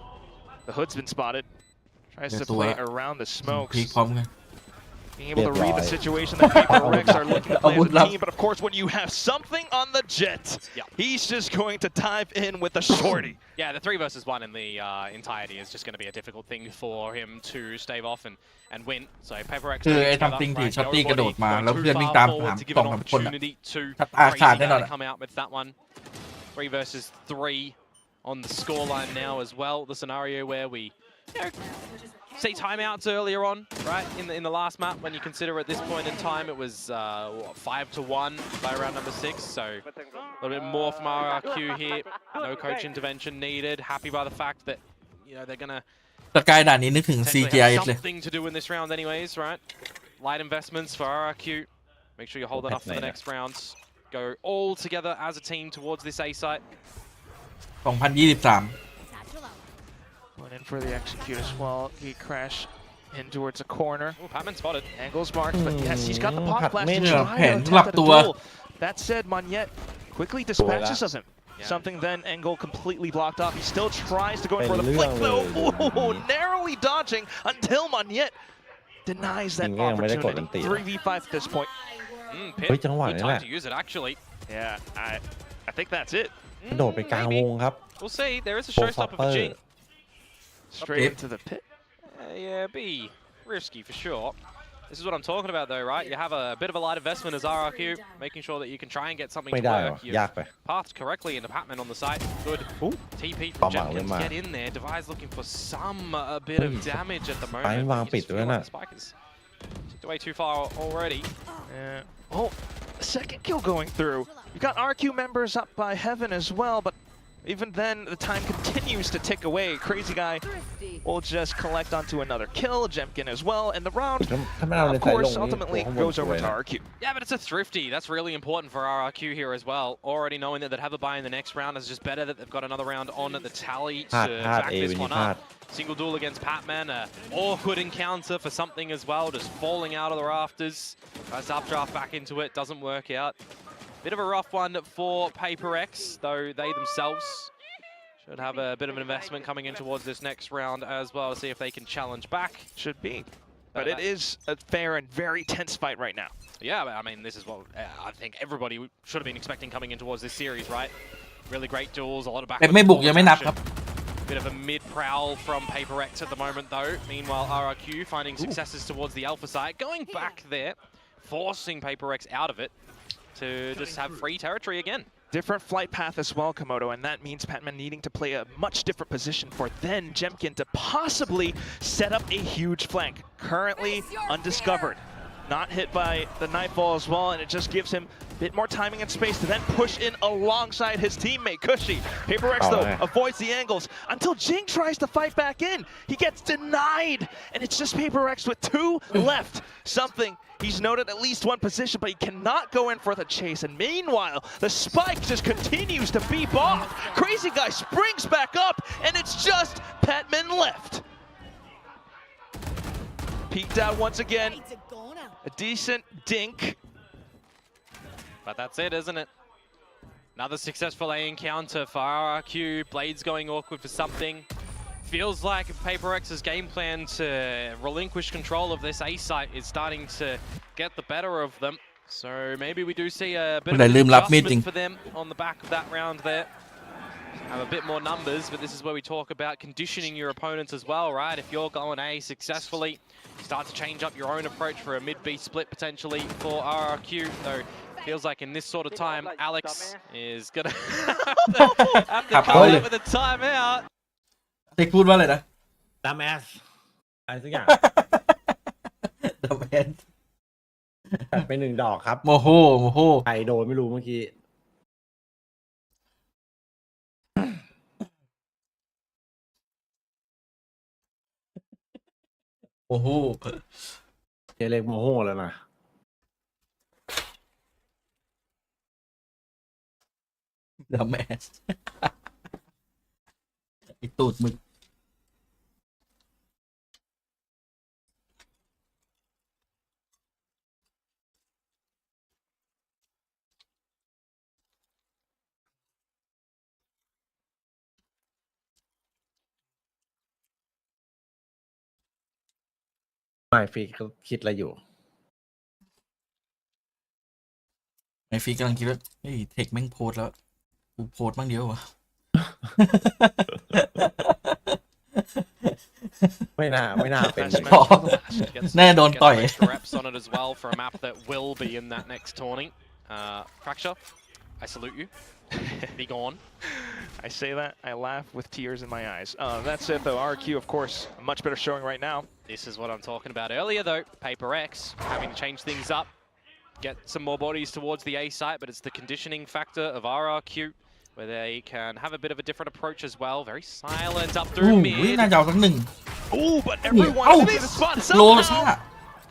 The hood's been spotted. Tries to That's the play way. around the พี smokes. พร้อมกัน Being able to read the Right. situation that PRX are looking to play as a Love. team, but of course when you have something on the jet, Yeah. he's just going to dive in with a shorty. Yeah, the 3 versus 1 in the entirety is just going to be a difficult thing for him to stave off and win. So PRX คือไอ้ something ที่ช็อตตี้กระโดดมาแล้วเพื่อนวิ่งตามหาสองสามคนอะ ถ้าตาขาดแน่นอนอะ come out with that one. 3 versus 3 on the scoreline now as well. The scenario where we see timeouts earlier on, right? In the last map, when you consider at this point in time, it was 5-1 by round number 6. So a little bit more from RRQ here. No coach intervention needed. Happy by the fact that they're gonna สกายด่านนี้นึกถึง potentially CGI have เลย something to do in this round, anyways, right? Light investments for RRQ. Make sure you hold that up for the next rounds. Go all together as a team towards this A site. 2023 Went in for the execute as well. He crashed in towards a corner. Oh, Patman spotted. Angles marked, but yes, he's got the pop Pat flash to Min. try Pen to หลับ attempt ตัว a duel. That said, Monette quickly dispatches of him. Yeah. Something then Engel completely blocked off. He still tries to go in for the Pen flick though. lang. Ooh, narrowly dodging until Monette denies that จริงๆยังไม่ได้กดอันติ opportunity. 3v5 at this point. Pit. เฮ้ยจังหวะ Good นี้แห time ละ to use it, actually. Yeah, I think that's it. กระโดดไปกลางวงครับ We'll see. There is a Full showstopper for flopper. Jing. Straight Pip. into the pit. Yeah, be risky for sure. This is what I'm talking about, though, right? You have a bit of a light investment as RRQ, making sure that you can try and get something ไม่ to ได้ work. ว่ะ You've ยากไป pathed correctly into Patman on the side. Good. TP from Bummer, Jenkins. man. Get in there. Device looking for some bit of damage at the moment. Spine vàng You just bịt feel nữa like nè. the spike is ticked away too far already. Yeah. Oh, second kill going through. You got RQ members up by Heaven as well, but even then, the time continues to tick away. Crazy guy will just collect onto another kill. Jemkin as well, and the round, ถ้าไม่เอาใน of สายลง course, นี่ ultimately ตัวข้างบน goes สว over ย to นะ RQ. Yeah, but it's a thrifty. That's really important for RRQ here as well. Already knowing that they'd have a buy in the next round is just better that they've got another round on at the tally to พลาด back เอ this วินนี่ one พลาด up. Single duel against Patman, a awkward encounter for something as well, just falling out of the rafters. Tries to updraft back into it, doesn't work out. Bit of a rough one for PRX, though they themselves should have a bit of an investment coming in towards this next round as well to see if they can challenge back. Should be. But it is a fair and very tense fight right now. Yeah, but I mean, this is what I think everybody should have been expecting coming in towards this series, right? Really great duels, a lot of back. แต่ไม่บุกยังไม่นับครับ Bit of a mid prowl from PRX at the moment, though. Meanwhile, RRQ finding successes towards the alpha site, going back there, forcing PRX out of it to just have free territory again. Different flight path as well, Komodo, and that means Patman needing to play a much different position for then Jemkin to possibly set up a huge flank. Currently undiscovered. Not hit by the nightfall as well, and it just gives him a bit more timing and space to then push in alongside his teammate, Cushy. PRX, though, avoids the angles until Jing tries to fight back in. He gets denied, and it's just PRX with 2 left. Something he's noted at least one position, but he cannot go in for the chase. And meanwhile, the spike just continues to beep off. Crazy guy springs back up, and it's just Patman left. Peeked out once again. A decent dink. But that's it, isn't it? Another successful A encounter for RRQ. Blades going awkward for something. Feels like PRX's game plan to relinquish control of this A site is starting to get the better of them. So maybe we do see a bit of an adjustment for them on the back of that round there. Have a bit more numbers, but this is where we talk about conditioning your opponents as well, right? If you're going A successfully, start to change up your own approach for a mid-B split potentially for RRQ. Though feels like in this sort of time, Alex is gonna have to come out with a timeout. เด็กพูดว่าอะไรนะ ดามแอสอะไรสักอย่าง ดัมแมน ตัดไป1 ดอกครับ โมโหโมโห ใครโดนไม่รู้เมื่อกี้ โอ้โห เจเล็กโมโหแล้วนะ ดัมแมน ไอตูดมึง ไม่ฟีเขาคิดอะไรอยู่ ไอฟีกำลังคิดว่าเฮ้ยเทคแม่งโพสแล้วกูโพสบ้างเดียววะ ไม่น่าเป็น Best อ๋อ match. Gets- แน่โดน gets ต่อย extra reps on it as well for a map that will be in that next tourney. Fracture, I salute you. Be gone. I say that, I laugh with tears in my eyes. That's it though. RRQ, of course, a much better showing right now. This is what I'm talking about earlier though. PRX having to change things up, get some more bodies towards the A site, but it's the conditioning factor of RRQ where they can have a bit of a different approach as well. Very silent up โอ้ through ย mid. น่าจะเอาสักหนึ่ง Oh, but everyone Ow! in the spot โลซ่า somehow.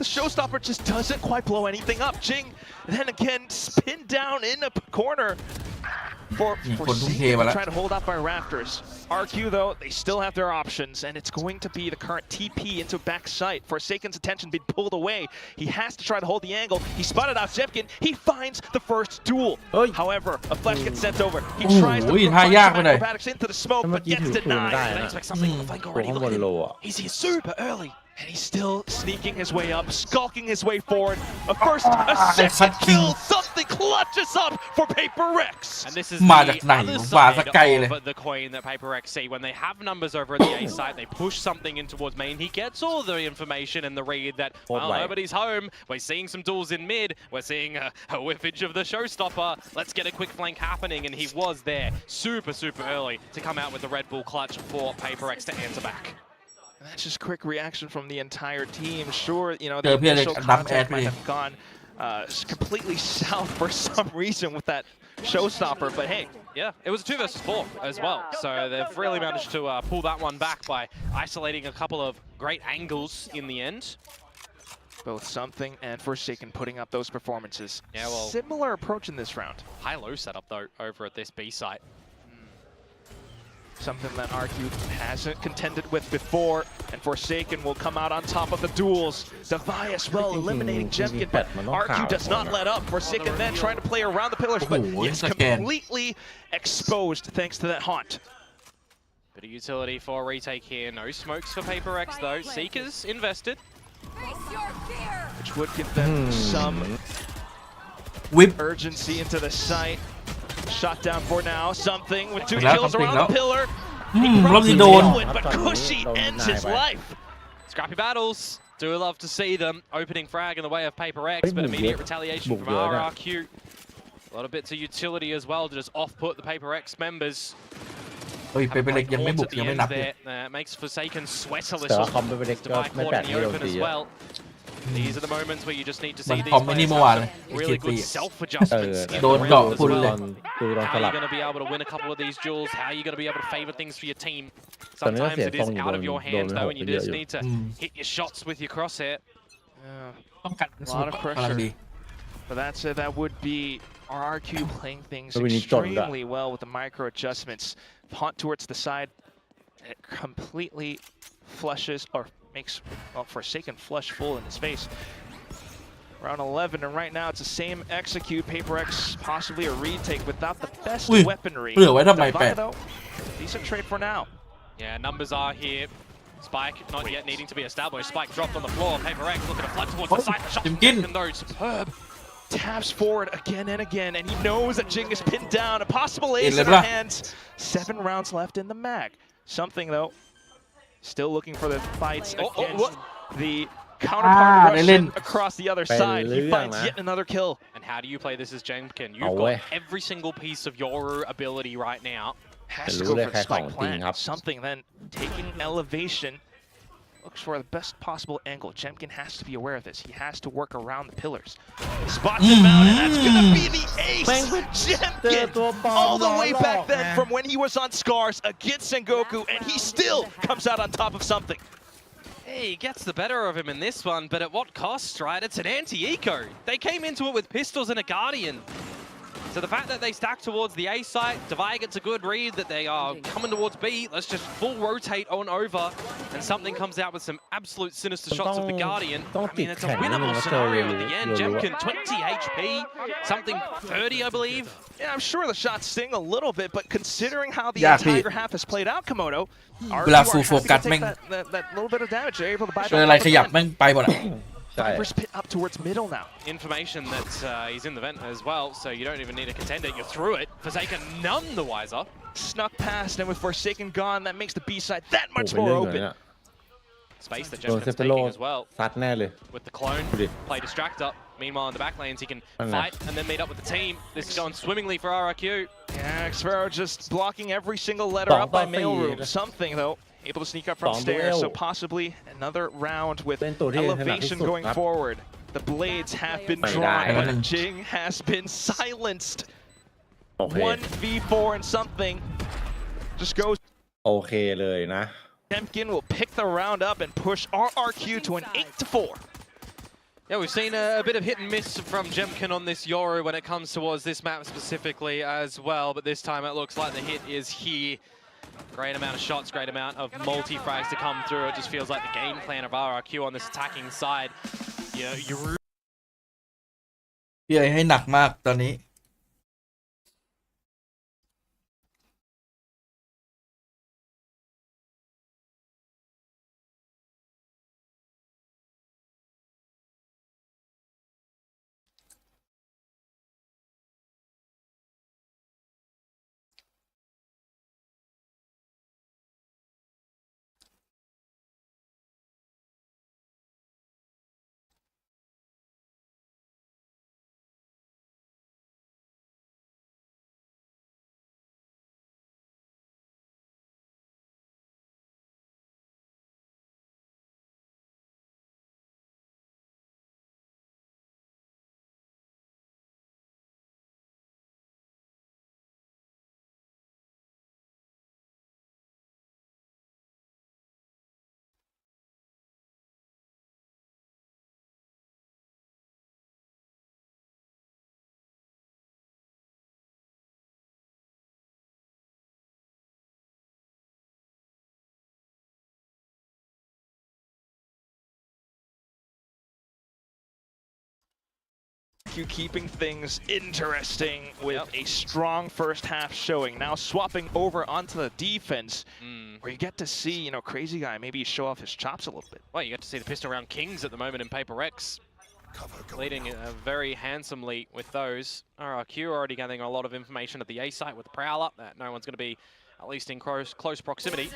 The showstopper just doesn't quite blow anything up. Jing, then again, spin down in a corner for Seeking, trying to hold up by Raptors. RQ, though, they still have their options, and it's going to be the current TP into backside. Forsaken's attention being pulled away. He has to try to hold the angle. He spotted out Zemkin. He finds the first duel. However, a flash gets sent over. He tries to find some acrobatics into the smoke, but gets denied. I expect something of like ตัว already ข้างบน looking. โลอ่ะ He's here super early. And he's still sneaking his way up, skulking his way forward. A first, a cut second king. kill, something clutches up for PRX. And this is มา the จากไหน other มา side สักไกลเลย of the coin that PRX see. When they have numbers over at the A site, they push something in towards main. He gets all the information and the read that, well, Right. nobody's home. We're seeing some duels in mid. We're seeing a whiffage of the showstopper. Let's get a quick flank happening. And he was there super early to come out with the Red Bull clutch for PRX to answer back. And that's just quick reaction from the entire team. Sure, you know, Yeah, the PRX initial dump contact ad might me. have gone completely south for some reason with that showstopper, but hey, Yeah, it was a 2 versus 4 as well. So they've really managed to pull that one back by isolating a couple of great angles in the end. both Something and Forsaken putting up those performances. Yeah, well- Similar approach in this round. High-low setup though over at this B site. Something that RQ hasn't contended with before, and Forsaken will come out on top of the duels. Devi as well, eliminating Jemkin, but RQ does not let up. Forsaken then trying to play around the pillars, but Oh, it's it's again. completely exposed thanks to that haunt. Bit of utility for a retake here. No smokes for PRX though. Seekers invested. Which would give them some วิป urgency into the site. Shot down for now. Something with 2 Something kills something around the now. pillar. รอบนี้โดน But Cushy ends his life. Scrappy battles. Do love to see them. Opening frag in the way of PRX, but immediate retaliation from RRQ. A lot of bits of utility as well to just off-put the PRX members. เฮ้ยไปเล็กยังไม่บุก At the ยังไม่ end นับเลย there. Makes Forsaken sweat a แต่ว่า little. คอมไปเล็กก็ Divide ไม่ caught แปลก in ที่ the โดน open ตี as อะ well. These are the moments where you just need to see มัน these คอมไม่ players นี่เมื่อวาน have เลย some really good ตี self-adjustments in โด the น round เกาะ as คุณ ดู เล ต ย อนดูตอน How ส are ลั you บ going to be able to win a couple of these duels? How are you going to be able to favor things for your team? ตอนนี้ก็ Sometimes เสีย it ทร is งอยู่ out โด of น your โดน hands ห though, ก and ไป you เยอะ just อยู่ need to hit your shots with your crosshair. ป้องกัน A lot of กำลัง pressure. ดี But that's it. That would be RRQ playing things So we need Jordan back. extremely well with the micro adjustments. Haunt towards the side. It completely flushes or makes Forsaken flush full in his face. Round 11, and right now it's the same execute. PRX possibly a retake without the best Ui, weaponry. เหลือไว้ทำไม Devi, แปด though, decent trade for now. Yeah, numbers are here. Spike not yet needing to be established. Spike dropped on the floor. PRX looking to flood towards the side. The shot from Jimkin. Jimkin though, superb. Taps forward again and again, and he knows that Jing is pinned down. A possible ace in Lebra. our hands. 7 rounds left in the mag. Something though, still looking for the fights against the counterpart Russian across the other side. He finds yet another kill. And how do you play this as Jimkin? Oh, You've got wait. every single piece of your ability right now. Has to Hello go there, for the spike Kai plant. Kong. Something then taking elevation. Looks for the best possible angle. Jemkin has to be aware of this. He has to work around the pillars. Spots him out, and that's gonna be the ace. Jemkin, all the way back then from when he was on Scars against Sengoku, and he still comes out on top of something. Hey, he gets the better of him in this one, but at what cost, right? It's an anti-eco. They came into it with pistols and a Guardian. So the fact that they stack towards the A site, Devi gets a good read that they are coming towards B. Let's just full rotate on over, and something comes out with some absolute sinister shots of the Guardian. I mean, it's a winnable scenario at the end. Jemkin 20 HP, something 30, I believe. Yeah, I'm sure the shots sting a little bit, but considering how the ยากพี่ entire half has played out, Komodo, เวลา RRQ full are happy to focus take แม่ง that little bit of damage. They're able to buy เจออะไร back ขยับแม่งไปหมดอะ ใช่ Viper's pit up towards middle now. Information that he's in the vent as well, so you don't even need a contender. You're through it. Forsaken none the wiser. Snuck past, and with Forsaken gone, that makes the B side that โอ้ much เป็น more เรื่องเลย open. เนี่ย Space that โดน Jemkin's เซฟเฟโล taking as well ซัดแน่เลย with the clone. Pretty. Play distractor. Meanwhile, in the back lanes, he can I know. fight and then meet up with the team. This is going swimmingly for RRQ. Yeah, Xfero just blocking every single letter up by mailroom. Something though, able to sneak up from stairs, so possibly another round with เป็นตัวที่ถนัดที่ elevation สุด going ครับ forward. The blades have been ไม่ drawn, ได้ but Jing has been silenced. โอเค 1v4 and something just goes. โอเคเลยนะ Jemkin will pick the round up and push RRQ to an 8-4. Yeah, we've seen a bit of hit and miss from Jemkin on this Yoru when it comes towards this map specifically as well, but this time it looks like the hit is here. Great amount of shots, great amount of multi-frags to come through. It just feels like the game plan of RRQ on this attacking side. You พี่เอ๋ให้หนักมากตอนนี้Keeping things interesting with a strong first half showing. Now swapping over onto the defense, where you get to see, Crazy Guy maybe show off his chops a little bit. well, you get to see the pistol round kings at the moment in PRX, leading very handsomely with those. RRQ already gathering a lot of information at the A site with the Prowler that no one's going to be at least in close proximity.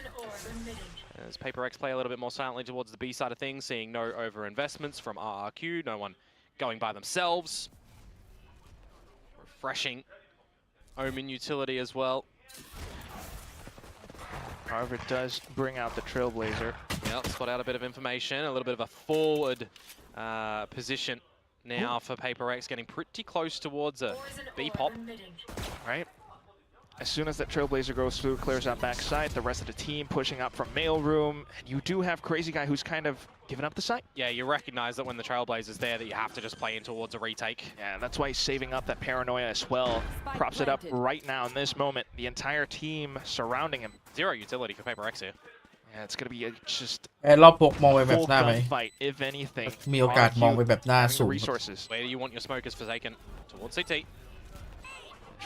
As PRX play a little bit more silently towards the B side of things, seeing no over investments from RRQ, no one going by themselves. Refreshing Omen utility as well. However, it does bring out the Trailblazer. Yeah, spot out a bit of information, a little bit of a forward position now for PRX, getting pretty close towards a B-pop. Right? As soon as that Trailblazer goes through, clears out backside, the rest of the team pushing up from mailroom, and you do have Crazy Guy who's kind of given up the site. Yeah, you recognize that when the Trailblazer's there that you have to just play in towards a retake. Yeah, that's why he's saving up that paranoia as well. Props it up right now in this moment. The entire team surrounding him. Zero utility for PRX here. Yeah, it's going to be just ไอ้รอบพกมองไปแบบ full หน้าไหม gunfight, if anything. มีโอกาสมองไปแบบหน้า Having สูง resources. Where do you want your smokers Forsaken? Towards CT.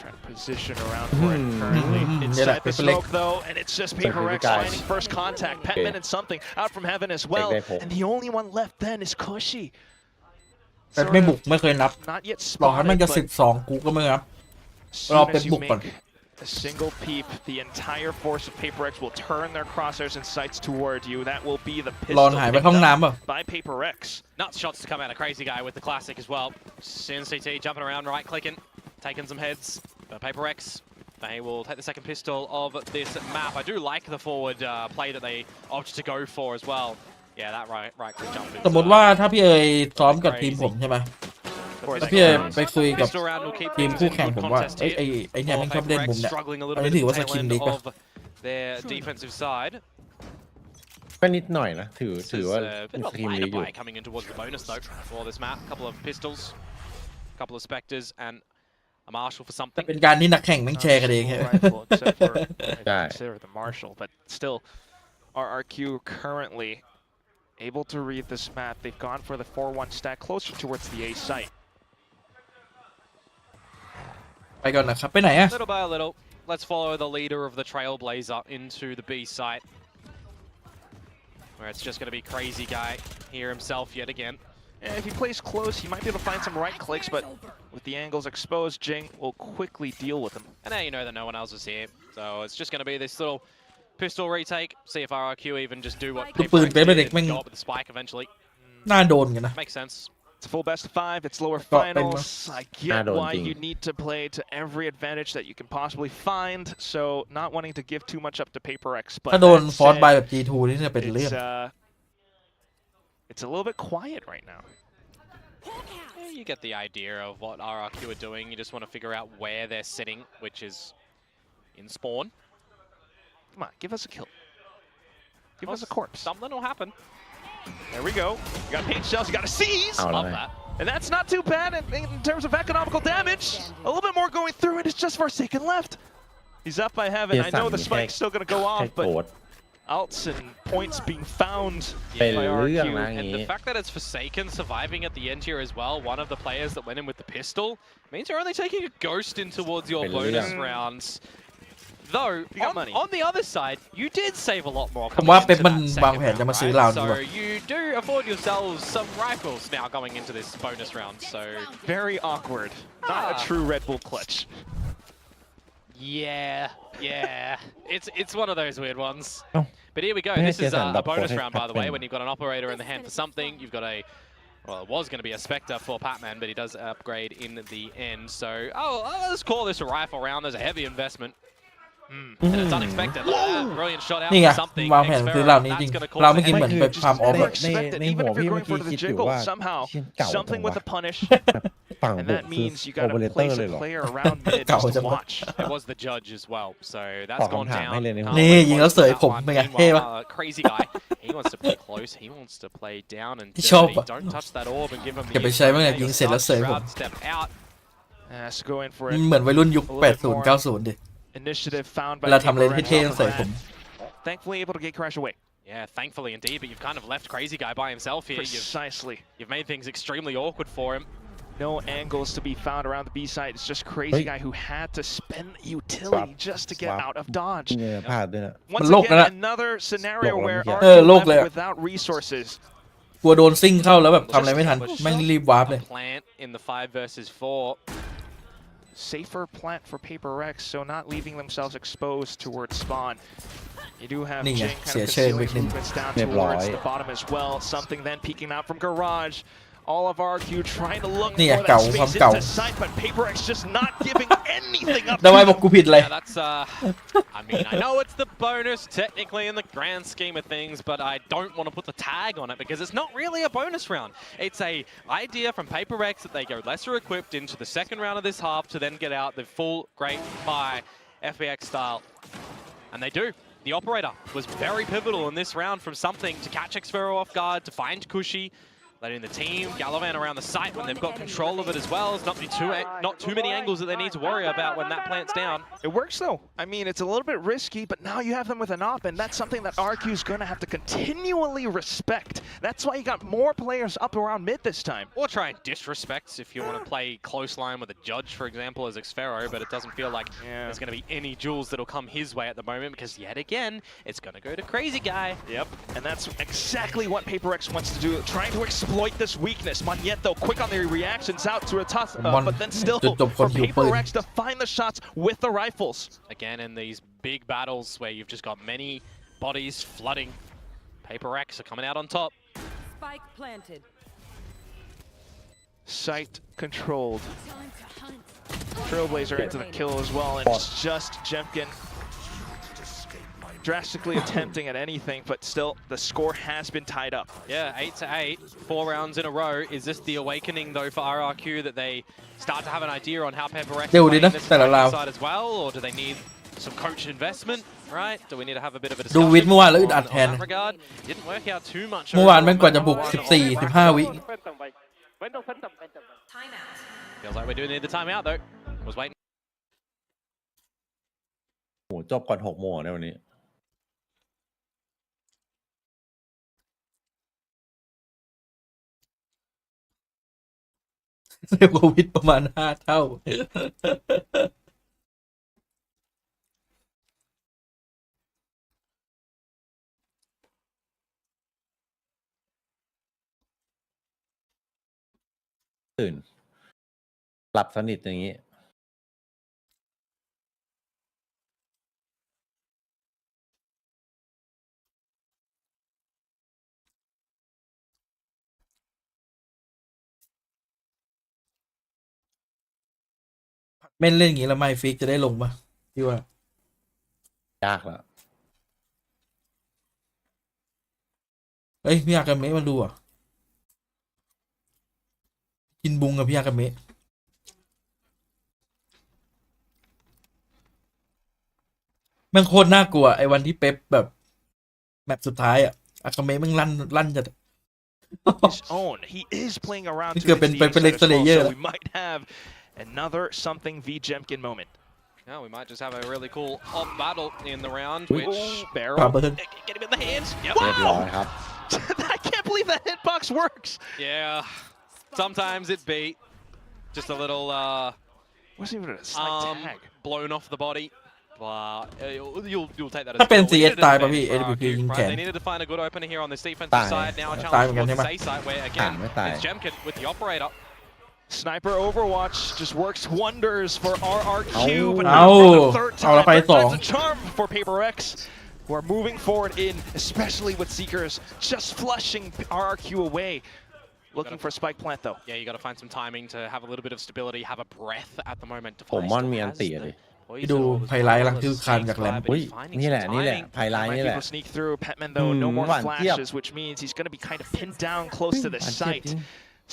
Trying to position around for it currently. Inside the smoke though, and it's just PRX finding first contact. Petman and something out from heaven as well. And the only one left then is Cushy. แต่ไม่บุกไม่เคยนับ Not yet บอกให้มัน spotted, จะ but 12กูก็ไม่นับ soon Well, as you book make one. a single peep, the entire force of PRX will turn their crosshairs and sights toward you. That will be the รอน pistol หายไป picked ห้อง up น้ำป่ะ by PRX. Nuts shots to come out of Crazy Guy with the classic as well. Sin CT jumping around, right clicking, taking some heads. But PRX, they will take the second pistol of this map. I do like the forward play that they opt to go for as well. Yeah, that right click jump is, สมมติว่าถ้าพี่เอ๋ยซ้อมกับทีมผมใช่ไหมแล้วพี่เอ๋ยไปคุยกับ pistol round will keep ทีม things คู่ in แข่ง good ผมว่า contest ไอ้ here. ไอ้เนี่ยแม่งชอบเล่นมุม PRX เนี่ย struggling a little อัน bit นี้ at ถือ the ว่าส tail กิน end ลิกป่ะ of their defensive side. ก็นิดหน่อยนะถือ There's ว่า a bit มี of ส a กิม line ลี of อยู่ play coming in towards the bonus though for this map. Couple of pistols, couple of specters, and a marshal for แต่ something. เป็นการที่นักแข่งแม่งแชร์กันเอง Not a single rifle except for Right. consider the marshal, but still, RRQ currently able to read this map. They've gone for the 4-1 stack closer towards the A site. ไปก่อนนะครับไปไหนอะ Little by little, let's follow the leader of the Trailblazer into the B site, where it's just going to be crazy guy here himself yet again. And if he plays close, he might be able to find some right clicks, but with the angles exposed, Jing will quickly deal with him. And now you know that no one else is here, so it's just going to be this little pistol retake. See if RRQ even just do what Cáiปืน PRX เป็น did เด็ก and แม่ง go up with the spike eventually. น่าโดนกันนะ Makes sense. It's a full best of 5. It's lower Got them. finals. I get don't why think. you need to play to every advantage that you can possibly find. So not wanting to give too much up to PRX, but ถ้าโดน that ฟอร์ส said, บายแบบ G2 นี่จะเป็นเรื่อง it's a little bit quiet right now. Yeah, you get the idea of what RRQ are doing. You just want to figure out where they're sitting, which is in spawn. Come on, give us a kill. Give us a corpse. Something will happen. There we go. You got paint shells. You got a seize. Oh, Love no. that. And that's not too bad in terms of economical damage. A little bit more going through, and it's just Forsaken left. He's up by heaven. I know the spike's still going to go แค่ off, โกร but ธ alts and points being found Hey, by Lou, RRQ. man. And the Yeah. fact that it's Forsaken surviving at the end here as well, one of the players that went in with the pistol, means you're only taking a ghost in towards your Hey, Lou, bonus yeah. rounds. Though, You got money. on the other side, you did save a lot more. ผมว่า coming เป็น into มัน that วาง second แผนจะมาซื้อ round, เรา right? ดีกว่า So you do afford yourselves some rifles now going into this bonus round. So Very awkward. Not a true Red Bull clutch. yeah, it's one of those weird ones. Oh. But here we go. Yeah, This is yeah, a that bonus boy round, by the way. Pac-Man. When you've got an operator in the hand for something, you've got a. Well, it was going to be a Spectre for Pac-Man, but he does upgrade in the end. So, let's call this a rifle round. There's a heavy investment. And it's unexpected. Look at that. Brilliant shot out นี่ไง for something. วางแผนซื้อเรานี้จริง That's gonna เรา cause ไม่ a คิดเหมือน heavy ไปฟาร์มออฟ Never อะ expected, ใน even หัว if พี่ you're เมื่ going อ for กี้ the คิดอยู่ jiggle ว่า somehow, เชี่ยเก่าจัง something with วะ the punish, ฝั่ง and ผม that คือ means you โอ got เปอเร to เตอร์ place เลย a เหรอ player around mid Cậu just to chẳng- watch. It was the judge as well, so that's Bảo gone không thảm down. hay lên đi Can't không? Nè, wait nhìn close nó sợi to that khủng one. mày à, Meanwhile, hay crazy guy, he wants to play close. He wants to play down and Cái shop dirty. à? Don't touch that orb and give him เก็บ the ไปใช้บ้าง info. เนี่ย Now ยิง your เสร็จแล้วเสยผม Shroud step out. Has to go in for it. เหมือนวัยรุ่นยุค A little bit more 80 90 ดิ Initiative found เว by ลาทำอะไร PRX เท่ๆ off ต้อง of ใส่ that. ผม Thankfully able to get Crash away. Yeah, thankfully indeed, but you've kind of left Crazy Guy by himself here. Precisely. You've made things extremely awkward for him. No angles to be found around the B side. It's just Crazy Hey. Guy who had to spend utility Swap. just to get Swap. out of dodge. เนี่ยพลาดด้วยนะ Once Lộn again, ra. another scenario Lộn where ra. RRQ Lộn left ra. without resources. กลัวโดนซิ่งเข้าแล้วแบบทำอะไรไม่ทันแม่งรีบวาร์ปเลย A plant in the 5 versus 4. Safer plant for PRX, so not leaving themselves exposed towards spawn. You do have Nè, Jing kind xỉa of chơi concealing với Ninh. movements down Đẹp towards lỗi. the bottom as well. Something then peeking out from garage. All of RRQ trying to look Nè, for that cậu, space không into cậu. sight, but PRX just not giving anything up ทำไม to บอก them. กูผิดเลย Yeah, that's, I mean, I know it's the bonus technically in the grand scheme of things, but I don't want to put the tag on it because it's not really a bonus round. It's a idea from PRX that they go lesser equipped into the second round of this half to then get out the full Great Pie FBX style. And they do. The operator was very pivotal in this round from something to catch Xfero off guard, to find Cushy, letting the team Galavan around the site when they've got control of it as well. There's not too many angles that they need to worry about when that plant's down. It works though. I mean, it's a little bit risky, but now you have them with an op, and that's something that RQ is going to have to continually respect. That's why you got more players up around mid this time. Or try and disrespect if you want to play close line with a judge, for example, as Xfero, but it doesn't feel like there's going to be any jewels that'll come his way at the moment because yet again, it's going to go to Crazy Guy. Yep, and that's exactly what PRX wants to do, trying to exploit this weakness. Magneto quick on their reactions out to a tough, but then still for PRX to find the shots with the rifles. Again, in these big battles where you've just got many bodies flooding, PRX are coming out on top. Spike planted. Sight controlled. Trailblazer into the kill as well, and it's just Jemkin drastically attempting at anything, but still the score has been tied up. Yeah, 8-8, 4 rounds in a row. Is this the awakening though for RRQ that they start to have an idea on how PRX Đều is đi playing đó, this tại là Lào. side as well, or do they need some coach investment, right? Do we need to have a bit of a ดู discussion วิทย์เมื่อวานแล้วอึดอัด on แทน that regard? Didn't work out too much. เมื่อวาน over แม่ง on กว่าจะ that บุก one. 14 15 วิ Feels like we do need the timeout though. Was waiting. โหจบก่อน6 โมงในวันนี้ เร็วกว่าวิทย์ประมาณ5 เท่า ตื่นหลับสนิทอย่างนี้ เม่นเล่นอย่างนี้แล้วไม่ฟิกจะได้ลงปะพี่ว่าย ากแล้ว เอ้ยพี่อากาเมะมาดูอ่ะกินบุงกับพี่อากาเมะแม่งโคตรน่ากลัวไอ้วันที่เป๊ปแบบแมปสุดท้ายอ่ะอากาเมะแม่งลั่นจัด His own. He is playing around This to could have the been exit as well, Slayer. so we might have another something V Jemkin moment. Now we might just have a really cool op battle in the round, Ooh. which Barrel. Barrel. Get him in the hands. Yep. เรียบร้อย Wow! ครับ I can't believe that hitbox works. yeah, sometimes it be just a little Wasn't even a slight tag. blown off the body. But you'll take that as ถ้าเป็น well. We CS needed an ตายป่ะ advantage พี่ for AWP RRQ, ยิง right? แขน They needed to find a good opener here on this defensive ตาย side. Now a ตายเห challenge มือนกัน towards ใช่ the ไหม A side where ตาย again ไม่ตาย it's Jemkin with the operator. Sniper Overwatch just works wonders for RRQ, but Ow. not for the third Ow, time. napay Third time's song. a charm for PRX, who are moving forward in, especially with Seekers just flushing RRQ away. Looking for spike plant though. Yeah, you got to find some timing to have a little bit of stability, have a breath at the moment. ผมมอนมีอันตีอะดิ ไปดูไฮไลท์หลังที่คานจากแรม อุ้ยนี่แหละนี่แหละไฮไลท์ Might นี่ be แหละ able to sneak through. Petman though, no more หวานเจี๊ยบ flashes, which means he's going to be kind of pinned down close to the หวานเจี๊ยบ site. จริง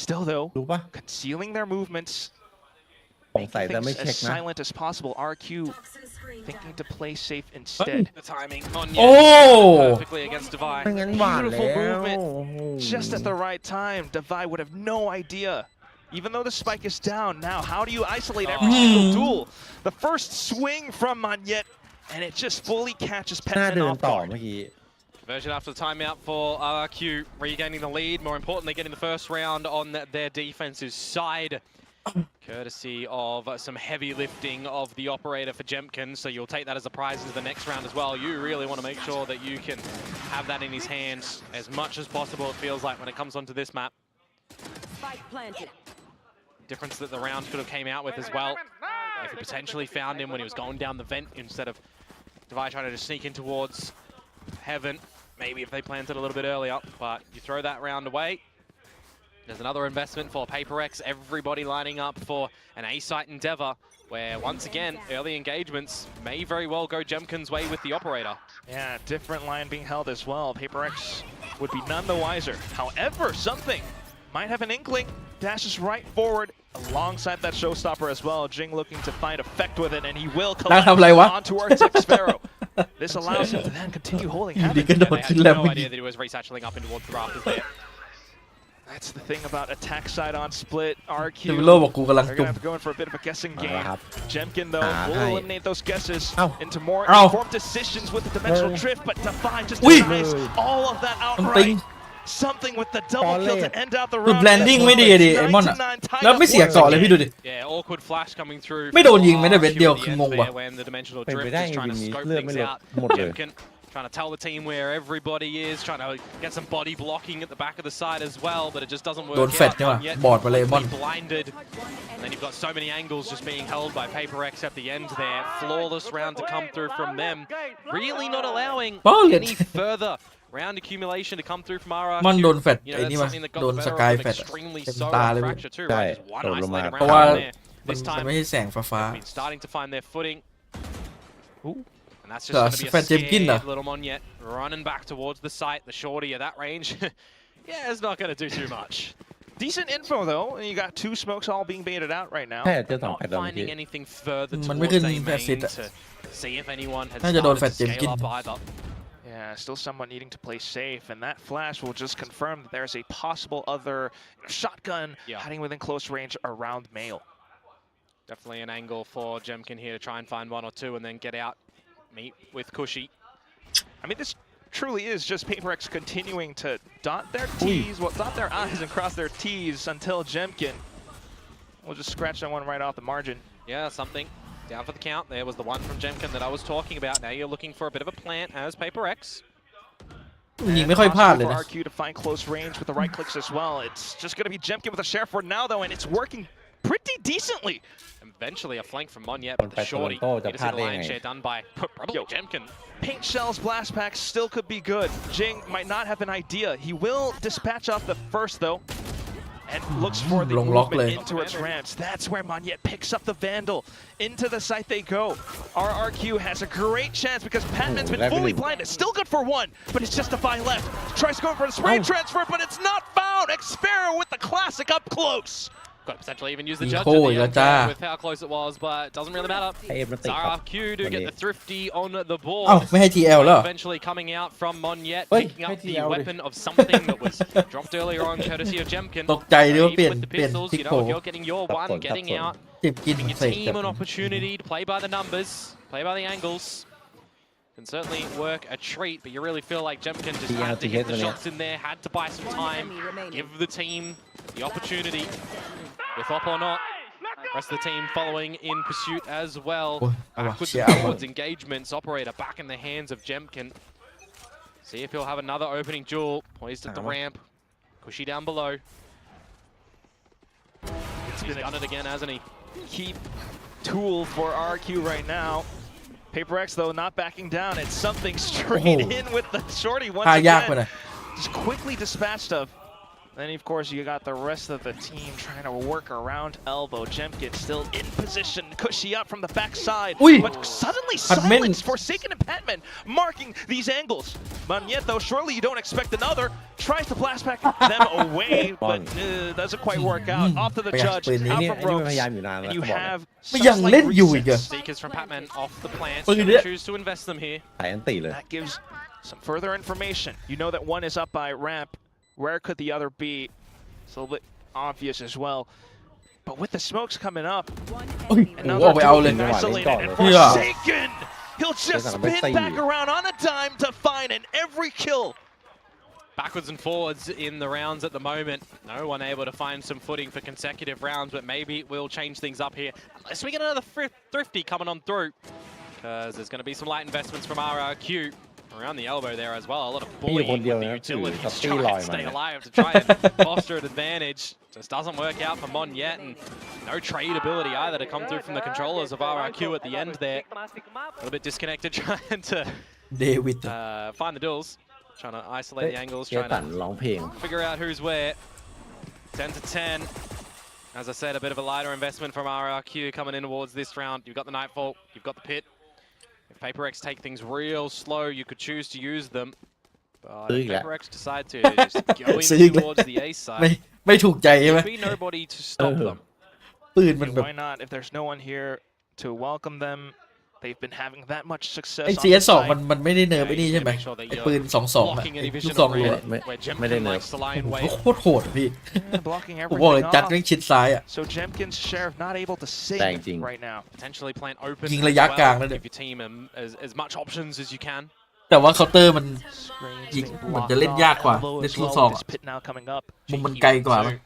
Still though, รู้ปะ concealing their movements, สงสัย making จะไม่ things เช็ค as นะ silent as possible. RQ thinking to play safe instead. The timing on Oh. perfectly against Divide. ไม่งั้นหวานแล้ว Beautiful movement. โอ้โห Just at the right time, Divide would have no idea. Even though the spike is down now, how do you isolate every single duel? The first swing from Monyet, and it just fully catches หน้า Petman เดิน off ต่อ guard. เมื่อกี้ Conversion after the timeout for RRQ, regaining the lead. More importantly, getting the first round on their defensive side. Courtesy of some heavy lifting of the operator for Jemkin, so you'll take that as a prize into the next round as well. You really want to make sure that you can have that in his hands as much as possible, it feels like, when it comes onto this map. Spike planted. Difference that the round could have came out with as well. If you potentially found him when he was going down the vent instead of Divide trying to just sneak in towards Heaven. Maybe if they planted a little bit earlier, but you throw that round away. There's another investment for PRX, everybody lining up for an A-site endeavor, where once again, early engagements may very well go Jemkin's way with the operator. Yeah, different line being held as well. PRX would be none the wiser. However, something might have an inkling, dashes right forward alongside that showstopper as well. Jing looking to find effect with it, and he will collect onto our Tech Sparrow. This allows him to then continue holding Heaven. You Yeah, they had no idea that he was resatcheling up in towards the rafters there. That's the thing about attack side on split. RQ, เดวิโลบอกกูกำลัง they're จุ่ going ม to have to go in for a bit of a guessing มาแล้ว game. ครับ Jemkin, though, will ให้ eliminate those guesses เอ้า into more เอ้า informed decisions with the dimensional drift, but Divide just อุ้ย denies all of that ต้องติง outright. Something with the double kill to end out the จุด round. แลนดิ้งไม่ดีดิไอ้มอนอ่ะ 99 แล้วไม่เสียเกาะเลยพี่ดูดิ Yeah, awkward flash coming through. ไม่โดนยิงไม่ได้ for เว็ดเดียว RRQ at the คือ end งงว่ะ there when the dimensional เป็นไป drift ได้ is ไง trying วิ to นนี้ scope เลือดไม่ things ลด out. หมดเลย Jemkin trying to tell the team where everybody is, trying to get some body blocking at the back of the side as well, but it just doesn't work โดนแฟด out. นี่ว่ะ Yet บอดไปเลยมอน blinded. And then you've got so many angles just being held by PRX at the end there. Flawless round to come through from them. Really not allowing Bullet. any further round accumulation to come through from RRQ. มอนโดนแฟด You know, ไอ้ that's นี่ว่ะ something that got โดน the ส better กาย of แฟ them ด extremely เต็ม so ตาเลย fracture too, ใช่ right? Just one โดนลงมา isolated เพราะ round ว่า down there. มัน This time, ไม่ใช่แสงฟ้า been starting to find their footing. And that's just So, going to be a Fat Jemkin, scared though. little Monyet running back towards the site. The shorty at that range, yeah, it's not going to do too much. Decent info though, and you got two smokes all being baited out right now. แค่เจอสอง Not แผ่นแล้วเมื่อ finding กี้ anything further มันไม่ towards ขึ้น A แฟดซิ main ตอะ to see if anyone has น่าจะโดน started แฟ to ดเจมกิน scale up either. Yeah, still someone needing to play safe, and that flash will just confirm that there's a possible other shotgun Yeah. hiding within close range around Mail. Definitely an angle for Jemkin here to try and find 1 or 2 and then get out, meet with Cushy. I mean, this truly is just PRX continuing to dot their T's, dot their I's and cross their T's until Jemkin will just scratch that one right off the margin. Yeah, something. Down for the count. There was the one from Jemkin that I was talking about. Now you're looking for a bit of a plant as PRX. ยิงไม่ค่อยพลาดเลย For นะ RRQ to find close range with the right clicks as well. It's just going to be Jemkin with a share for now, though, and it's working pretty decently. Eventually a flank from Mon Yet, but the shorty. Need to see the lion share done by probably Jemkin. Paint shells, blast packs still could be good. Jing might not have an idea. He will dispatch off the first, though, and looks for the movement into its ramps. That's where Monyet picks up the Vandal. Into the site they go. RRQ has a great chance because Patman's been fully blinded. Still good for 1, but it's just a 5 left. Tries going for the spray transfer, but it's not found. Xfero with the classic up close. Could potentially even use the judge at the end there with how close it was, but it doesn't really matter. RRQ do get the thrifty on the board. อ้าวไม่ให้ TL แล้ว Eventually coming out from Monyet, picking up the weapon of something that was dropped earlier on, courtesy of Jemkin. ตกใจด้วยว่าเปลี่ยน With the เปลี่ยน pistols, ทิก you โผ know, if you're getting your one, getting out, เจ็บกิน giving your เสก team an opportunity to play by the numbers, play by the angles. Can certainly work a treat, but you really feel like Jemkin just had to hit the shots in there, had to buy some time, give the team the opportunity. With op or not, rest of the team following in pursuit as well. Backwards and forwards engagements, operator back in the hands of Jemkin. See if he'll have another opening duel. Poised at the ramp. Cushy down below. He's done it again, hasn't he? Key tool for RRQ right now. PRX, though, not backing down. It's something straight in with the shorty once again. Just quickly dispatched of. Then, of course, you got the rest of the team trying to work around elbow. Jemkin still in position. Cushy up from the backside. But suddenly silence. Forsaken and Patman marking these angles. Monyet, though, surely you don't expect another. Tries to blast back them away, but doesn't quite work out. Off to the judge. Out from ropes. And you have Seekers from Patman off the plant. Choose to invest them here. That gives some further information. You know that one is up by ramp. Where could the other be? It's a little bit obvious as well. But with the smokes coming up, another dude isolated and forsaken! He'll just spin back around on a dime to find an every kill. Backwards and forwards in the rounds at the moment. No one able to find some footing for consecutive rounds, but maybe we'll change things up here. Unless we get another thrifty coming on through. Because there's going to be some light investments from RRQ. Around the elbow there as well. A lot of bullying with the utility to try and stay alive, to try and foster an advantage. Just doesn't work out for Mon yet, and no trade ability either to come through from the controllers of RRQ at the end there. A little bit disconnected, trying to find the duels. Trying to isolate the angles, trying to figure out who's where. 10 to 10. As I said, a bit of a lighter investment from RRQ coming in towards this round. You've got the Nightfall, you've got the Pit. If PRX take things real slow, you could choose to use them. But if PRX decide to just go in towards the A side, ไม่ถูกใจใช่ไหม there'll be nobody to stop them. ปืนมันแบบ Why not? If there's no one here to welcome them, they've been having that much success. ไอ้ CS2 มันไม่ได้เนิร์ฟไอ้นี่ใช่ไหมไอ้ปืน 22 อ่ะลูกซองรัวไม่ได้เนิร์ฟ โคตรโหดพี่ Blocking ผมบอกเลย everything จัด off. แม่งชิดซ้ายอ่ะ So Jemkin's sheriff not able to sing right now. Potentially plant open ยิง as ระยะกลาง well. แล้วเนี่ย Give your team as much options as you can. แต่ว่าเคาน์เตอร์มันยิงเหมือนจะเล่นยากกว่าในลูกซองอ่ะ Pit now coming up มุมมันไกลกว่ามั้ง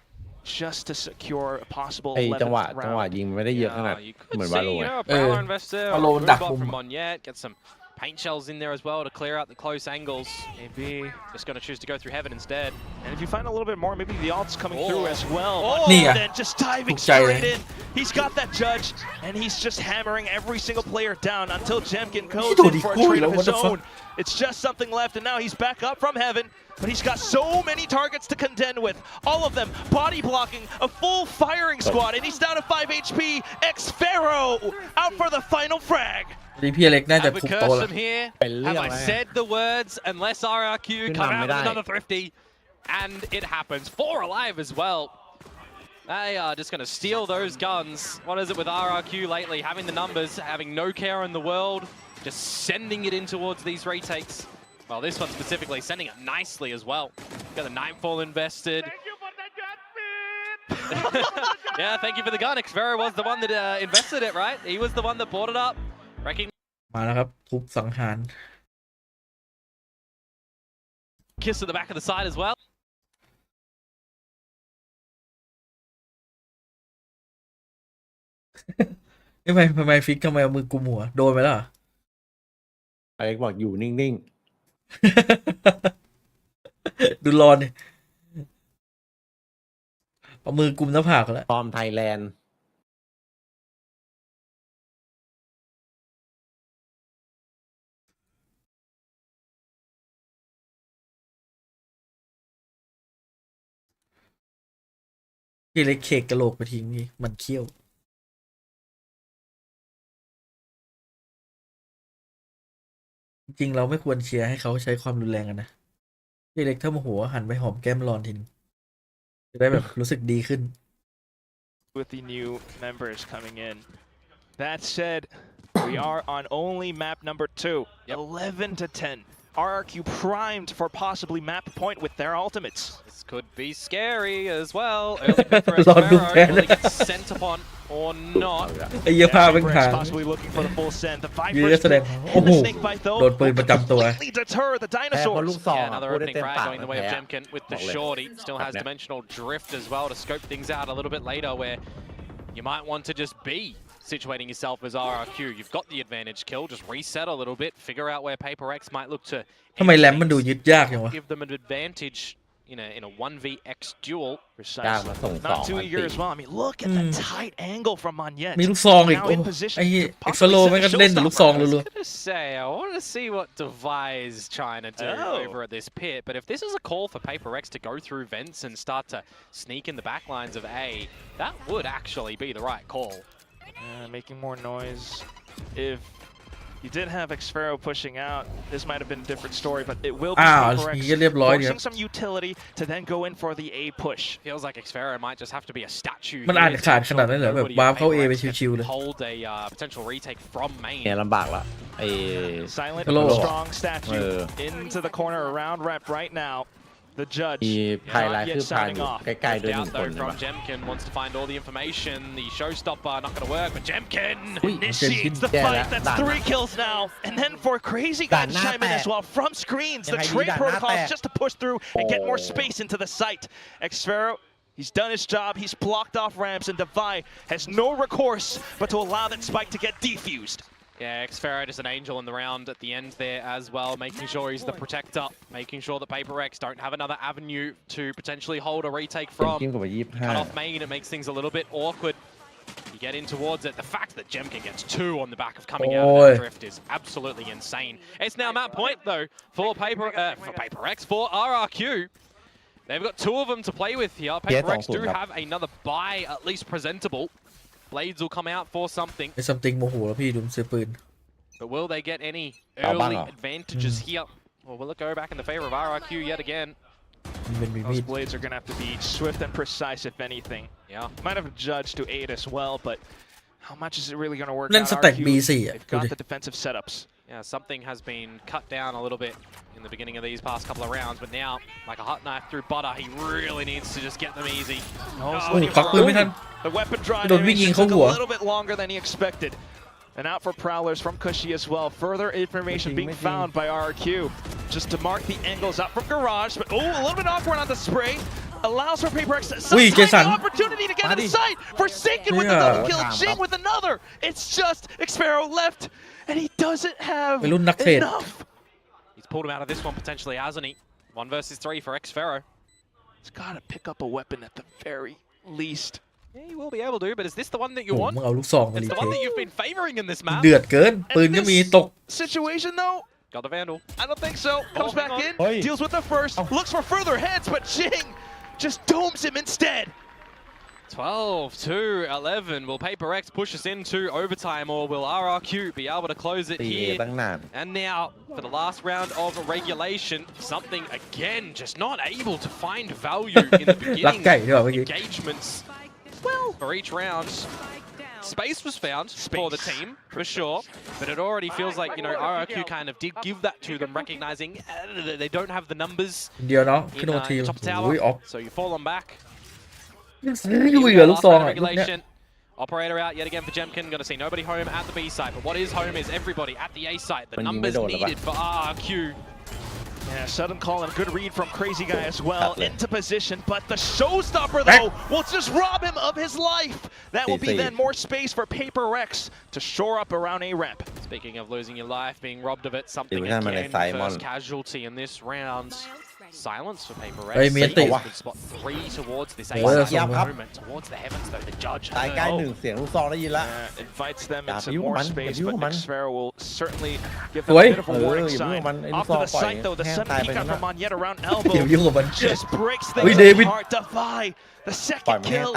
just to secure a possible ไอ้ 11th จังหวะ round. ยิงไม่ได้เยอะขนาด You เหมือน could วา see, โล you ไง know, a power investor, Valo move ดัก up มุม from Monyet, get some paint shells in there as well to clear out the close angles. Maybe. Just going to choose to go through heaven instead. And if you find a little bit more, maybe the alt's coming through as well. Yeah. And just diving ถูกใจเลย straight in. He's got that judge, and he's just hammering every single player down until Jemkin goes Dude, in for a cool, trade of what his the fuck? own. It's just something left, and now he's back up from heaven. But he's got so many targets to contend with. All of them body blocking, a full firing squad, and he's down to 5 HP. Xfero out for the final frag. ดีพี่เล็กน่าจะ Have a ถูกโต curse แล้ว from here. เป็นเรื่อง Have I แล้ว said the words? Unless RRQ come out with another thrifty. And it happens. 4 alive as well. They are just going to steal those guns. What is it with RRQ lately? Having the numbers, having no care in the world, just sending it in towards these retakes. Well, this one specifically, sending it nicely as well. Got the Nightfall invested. Yeah, thank you for the gun. Xvero was the one that invested it, right? He was the one that bought it up. มาแล้วครับทุบสังหาร Kiss at the back of the side as well. ทำไมฟิกทำไมเอามือกุมหัวโดนไปแล้วเหรอ ไอ้บอกอยู่นิ่ง ดูร้อนดิเอามือกุมหน้าผากแล้ว ๆฟอร์มไทยแลนด์ พี่เล็กเคกกระโหลกไปทิ้งนี่มันเขี้ยวจริงๆเราไม่ควรเชียร์ให้เขาใช้ความรุนแรงกันนะพี่เล็กถ้าโมโหหันไปหอมแก้มรอนทีนึงจะได้แบบรู้สึกดีขึ้น with the new members coming in. That said, we are on only map number 2. 11 to 10. RRQ primed for possibly map point with their ultimates. This could be scary as well. Early pick for รอดูแพ้ Xvero. Will he get sent upon or not? ไอ้เหี้ยผ้าเป็น PRX หาง possibly looking for the full send. The ยืน Viper's แสดงโอ้ and โห the Snake Bite though โดนปืนประจำตัว completely deter the แพ้เพราะลู dinosaurs. กซอง Yeah, อ่ะ another พูดได้ opening เต็ม frag ปาก going the way of Jemkin with the Not left. shorty. Still has Not left. dimensional drift as well to scope things out a little bit later where you might want to just be situating yourself as RRQ. You've got the advantage kill. Just reset a little bit. Figure out where PRX might look to ทำไมแรมมันดูยึดยากอย่างวะ give them an advantage in a 1vx duel. กล้ามาส่งสอง Not too eager as well. I mean, look at the tight angle from Monyet. มีลูกซองอีก Now โอ้ in position ไอ้ to เอ็กซ์ possibly โล set มัน a ก็เล่นแต่ลูกซอง showstopper. รัว Gonna say, I want to see what Devi's trying to do Oh. over at this pit. But if this is a call for PaperX to go through vents and start to sneak in the backlines of A, that would actually be the right call. Making more noise. If you did have Xfero pushing out, this might have been a different story, but it will be อ้าว PaperX เหี้ยเรียบร้อยเนี่ย forcing some utility to then go in for the A push. Feels like Xfero might just have to be a statue. มันอ่าน here to ขาด make ข sure นาด that นั้นเหรอแบบ nobody วาร์ at ปเข้า A ไป PaperX ชิวๆ can เลย hold a potential retake from main. เนี่ยลำบากละไอ้ Silent Hello. but strong statue into the corner around rep right now. The judge มีไฮไลท์ not คื yet อพานอ signing ยู่ off. ใกล้ๆด้วยหนึ่ Out งคน though ใช่ from ปะ Jemkin wants to find all the information. The showstopper not going to work, but Jemkin. Initiates the Yeah, fight. that- That's that- 3 kills now. And then for Crazy Guy to That chime in not as well from screens. The Yeah, trade that not protocols bad. just to push through and get more Oh. space into the site. Xfero, he's done his job. He's blocked off ramps, and Devi has no recourse but to allow that spike to get defused. Yeah, Xfero just an angel in the round at the end there as well, making sure he's the protector, making sure that PaperX don't have another avenue to potentially hold a retake เป็น from. กิ้งกว่า25 Cut off main, it makes things a little bit awkward. You get in towards it. The fact that Jemkin gets 2 on the back of coming out of that drift is absolutely insane. It's now map point though for PaperX, for RRQ. They've got 2 of them to play with here. PaperX do have another buy, at least presentable. Blades will come out for something. ไอ้ซัมติงโมโหแล้วพี่ดูซื้อปืน But will they get any Bang early up. advantages here? Or will it go back in the favor of RRQ yet again? มันเป็นมีมี Those ด blades are going to have to be swift and precise, if anything. Yeah. Might have a judge to aid as well, but how much is it really going to work เล่น out? สแต็ก RRQ, B4 อ่ะ they've ดู got ดิ the defensive setups. Yeah, something has been cut down a little bit in the beginning of these past couple of rounds, but now, like a hot knife through butter, he really needs to just get them easy. Oh, โอ้ควักปืนไม่ทัน The weapon drive โดนวิ่งยิง took เข้าหัว a little bit longer than he expected. And out for Prowlers from Cushy as well. Further information being found by RRQ. Just to mark the angles out from Garage. But oh, a little bit awkward on the spray. Allows for PaperX to Ui, some Jason. opportunity to get in Buddy. sight. Forsaken with Yeah. the double kill. Damn. Jing with another. It's just Xfero left. And he doesn't have วัยรุ่นนักเทรด enough. He's pulled him out of this one potentially, hasn't he? 1 versus 3 for Xfero. He's got to pick up a weapon at the very least. Yeah, he will be able to, but is this the one that you โอ้ want? มึงเอาลูกซองมา It's รี the เท one ค that you've been favoring in this map. เดือดเกิน ปืน And ก็มี this ตก situation though, Got the Vandal. I don't think so. Comes hang back on. in, Oi. deals with the first, looks for further heads, but Jing just domes him instead. 12-11. Will PaperX push us into overtime, or will RRQ be able to close it ตี here? ตั้งนาน And now, for the last round of regulation, something again just not able to find value in the รัก beginning ไก่ด้วยเมื่อกี้ engagements. Well, for each round, space was found for the team, for sure. But it already feels like, RRQ kind of did give that to them, recognizing that they don't have the numbers เดียวเนาะ ขึ้น in มาที top โอ้ย tower. ออก So you fall on back. ซื้ออยู่เหลือลูกซองอ่ะ regulation. Operator out yet again for Jemkin. Going to see nobody home at the B site, but what is home is everybody at the A site. The numbers needed for RRQ. Yeah, sudden call and a good read from Crazy Guy as well into position, but the showstopper though will just rob him of his life. That will be then more space for PRX to shore up around a ramp. Speaking of losing your life, being robbed of it, something again, first casualty in this round. Silence for PRX. Good spot 3 towards this A site moment, towards the heavens though, the judge. ตายใกล้หนึ่งเสียงลูกซองได้ยินละ Invites them into more space, but Xfero will certainly give them a bit of a warning sign. Off to the site though, the sudden peek out from on yet around elbow just breaks things apart. Defy the second kill,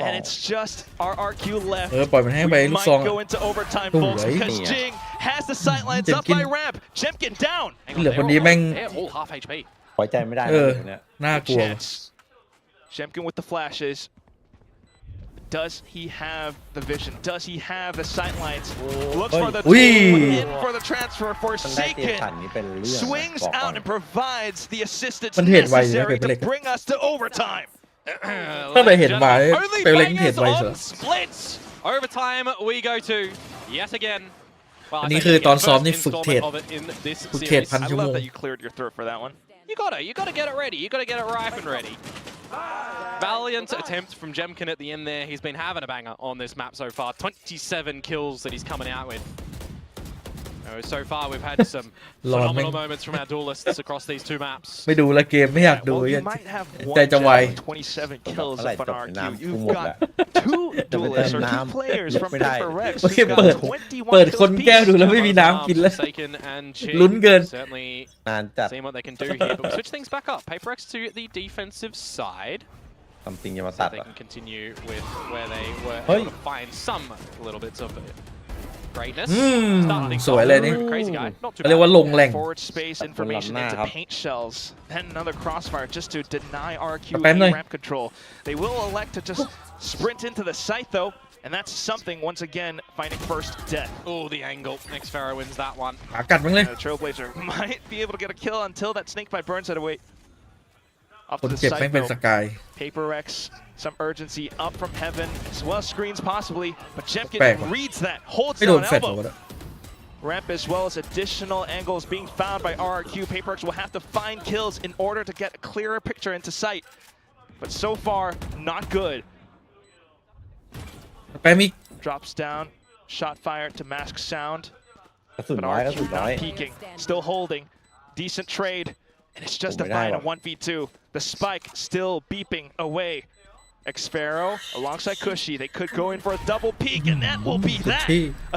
and it's just RRQ left. ปล่อยมันให้ไปลูกซอง Might go into overtime, folks, because Jing has the sightlines up by ramp. Jemkin down. เหลือคนนี้แม่ง all half HP. ไว้ใจไม่ได้เนี่ย น่ากลัว Jemkin with the flashes. Does he have the vision? Does he have the sightlines? Looks for the tool in for the transfer. Forsaken swings out and provides the assistance necessary to bring us to overtime. ถ้าไปเห็นมาไปเล็งเห็นไว้เถอะ Splits. Overtime we go to yet again. อันนี้คือตอนซ้อมนี่ฝึกเทรดพัน I ชั่วโม love ง that you cleared your throat for that one. You gotta get it ready. You gotta get it ripe and ready. Valiant attempt from Jemkin at the end there. He's been having a banger on this map so far. 27 kills that he's coming out with. So far we've had some phenomenal moments from our duelists across these 2 maps. ไม่ดูละเกมไม่อยากดู ใจจะวาย 27 kills up on RQ. You've got 2 duelists or 2 players from PRX. โอเคเปิดคนแก้วดูแล้วไม่มีน้ำกินแล้ว ลุ้นเกิน Certainly นานจัด seeing what they can do here. But we switch things back up. PRX to the defensive side. ทำจริงจะมาตัด They can continue with where they were Hey. able to find some little bits of greatness. สวยเลยนี่ Crazy guy. Not too เรียกว่า bad. ลงแหล่ง Forward space information into paint shells. Then another crossfire just to deny RQ ramp control. They will elect to just sprint into the site though, and that's something once again finding first death. Oh, the angle. Xfero wins that one. หากัดมั้งเลย Trailblazer might be able to get a kill until that snakebite burns it away. คน เจ็บแม่งเป็นสกาย PRX, some urgency up from heaven, as well as screens possibly, but Jemkin reads that, holds ไม่โด down นแฟดหรอ elbow. Ramp as well as additional angles being found by RRQ. PRX will have to find kills in order to get a clearer picture into sight, but so far, not good. ไปมิก Drops down, shot fire to mask sound, กระสุน but น้อยกระ RRQ สุนน้อย not peeking, still holding, decent trade, and it's just a fight, a 1v2. The spike still beeping away. Xfero alongside Cushy, they could go in for a double peek, and that will be that.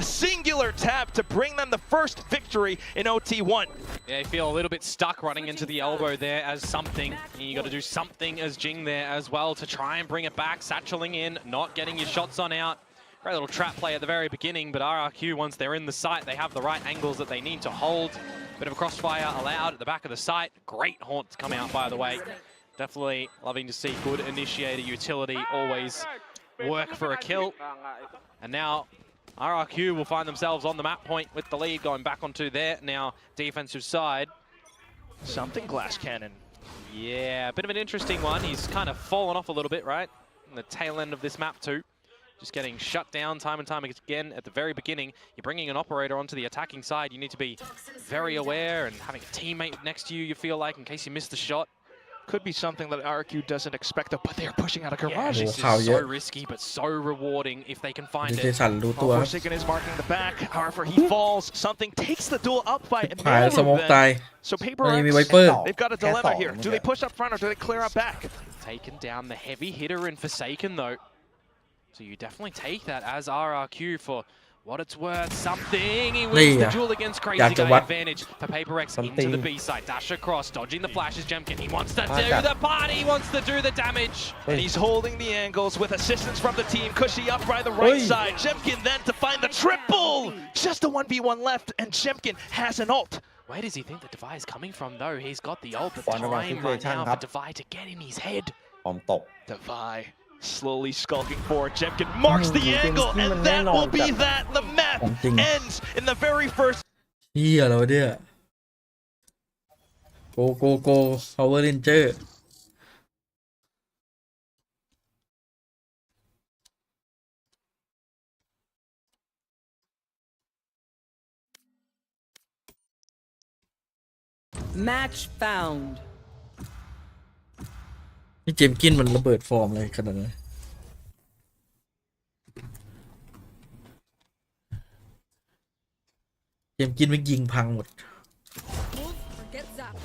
A singular tap to bring them the first victory in OT1. Yeah, you feel a little bit stuck running into the elbow there as something. You got to do something as Jing there as well to try and bring it back. Satcheling in, not getting your shots on out. Great little trap play at the very beginning, but RRQ, once they're in the site, they have the right angles that they need to hold. Bit of a crossfire allowed at the back of the site. Great haunt to come out, by the way. Definitely loving to see good initiator utility always work for a kill. And now RRQ will find themselves on the map point with the lead going back onto their now defensive side. Something glass cannon. Yeah, a bit of an interesting one. He's kind of fallen off a little bit, right? In the tail end of this map too. Just getting shut down time and time again at the very beginning. You're bringing an operator onto the attacking side. You need to be very aware and having a teammate next to you, you feel like, in case you miss the shot. Could be something that RRQ doesn't expect, but they're pushing out a garage. Yeah, this is so risky, but so rewarding if they can find it. Forsaken is marking the back. However, he falls. Something takes the duel up by So PRX, they've got a dilemma here. Do they push up front or do they clear out back? Taken down the heavy hitter in Forsaken, though. So you definitely take that as RRQ for what it's worth. Something. He wins the duel against Crazy Guy. Advantage for PRX into the B side. Dash across, dodging the flashes. Jemkin, he wants to do the party. He wants to do the damage. And he's holding the angles with assistance from the team. Cushy up by the right side. Jemkin then to find the triple. Just a 1v1 left, and Jemkin has an ult. Where does he think the Defy is coming from, though? He's got the ult, but time right now for Defy to get in his head. Defy slowly skulking forward. Jemkin marks the angle, and that will be that. The match ends in the very first. เฮียแล้วเนี่ยโก Power Ranger Match found. นี่เจมส์กินมันระเบิดฟอร์มเลยขนาดนั้นเจมส์กินมันยิงพังหมด Move or get zapped.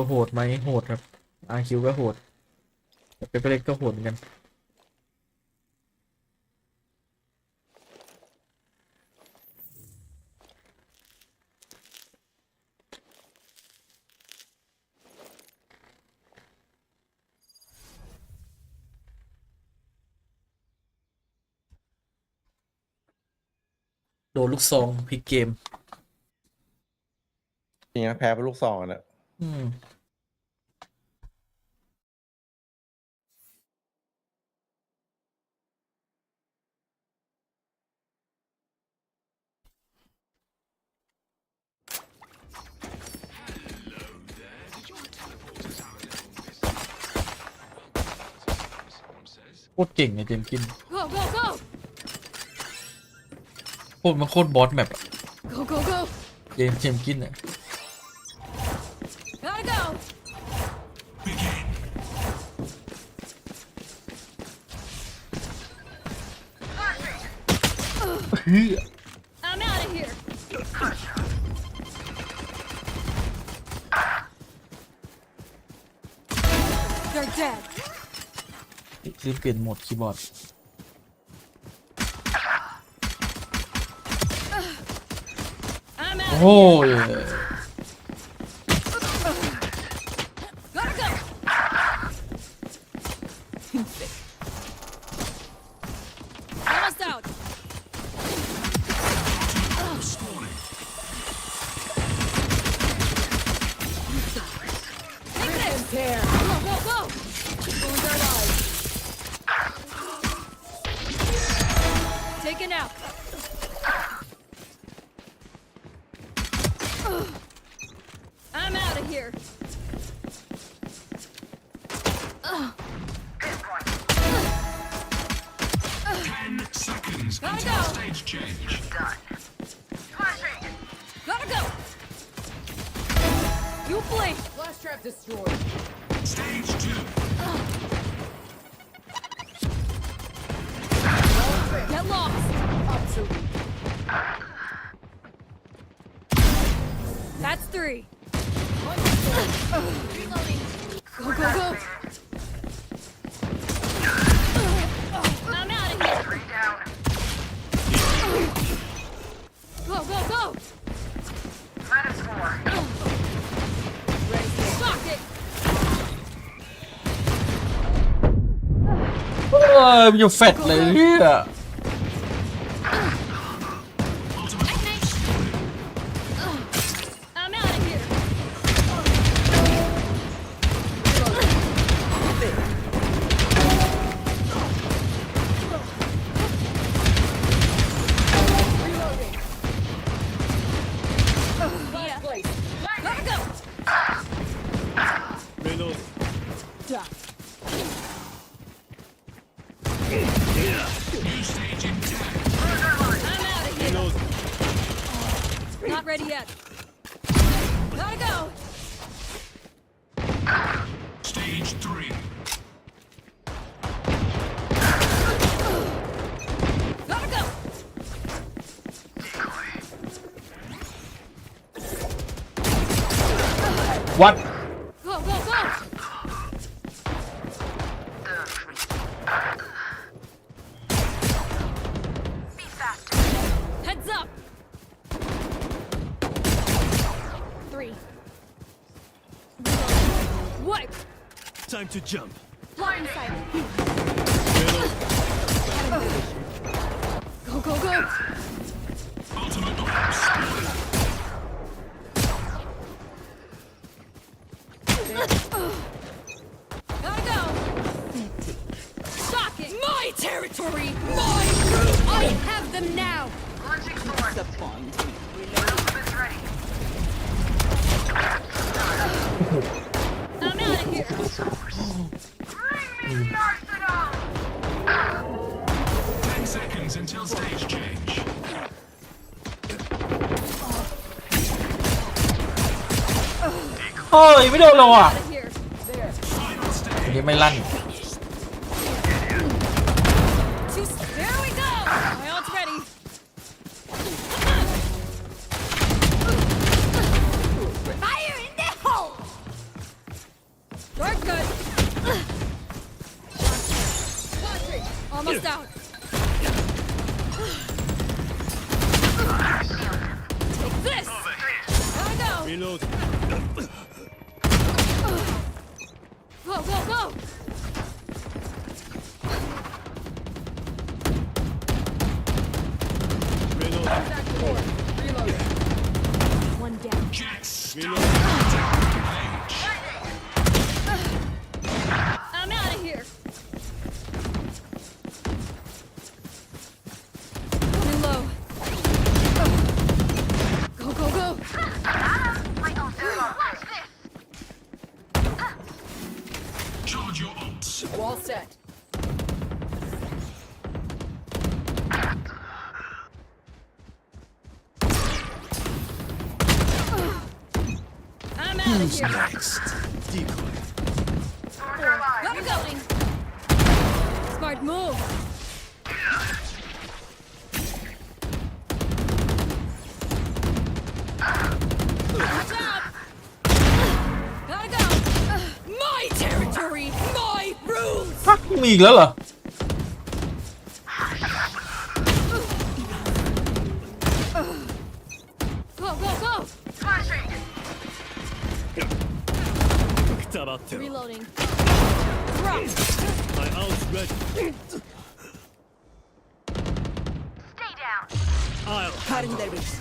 โหดไหมโหดครับ RQ ก็โหดแต่เปเปอร์เล็กก็โหดเหมือนกันโดนลูกซองพลิกเกม จริงนะแพ้เป็นลูกซองอ่ะเนี่ย อืมโคตรเก่งในเจมส์กิน Go, go, go! โคตรมันโคตรบอสแมปอะ Go, go, go! เจมส์กินอะ Gotta go! I'm out of here. They're dead. ลืมเปลี่ยนโหมดคีย์บอร์ด I'm โอ้ out. ย Gotta go. Almost out. Take this. Go, go, go. Ruins our lives. Taken out. I'm out of here. Gotta go. Gotta go. You blink. Flash trap destroyed. Get lost. That's 3. Go, go, go. I'm out of here. Go, go, go. Fuck it. มันอยู่แฟดเลยเนี่ย I'm out of here. Reloading. Gotta go. Done. I'm out of here. Not ready yet. Gotta go. Gotta go. What Go, go, go. Heads up. 3. Wipe. Time to jump. Blind sight. Go, go, go. Gotta go. Shocking. My territory. My group. I have them now. Disappoint. I'm out of here. โอ้ยไม่โดนเราอ่ะ Out of here. อันนี้ไม่ลั่น There we go. My ult's ready. Fire in the hole. Dark good. Almost out. Take this. Gotta go. Reload. Go, go, go. Reload. One down. Reload. I'm out of here. Running low. Go, go, go. Wall set. I'm out of here. Decoy. Gotta going. Smart move. Watch out. Gotta go. My territory, my rules. ฮะมีอีกแล้วเหรอ Go, go, go. Reloading. Drop. My ult's ready. Stay down. I'll Cutting their reach.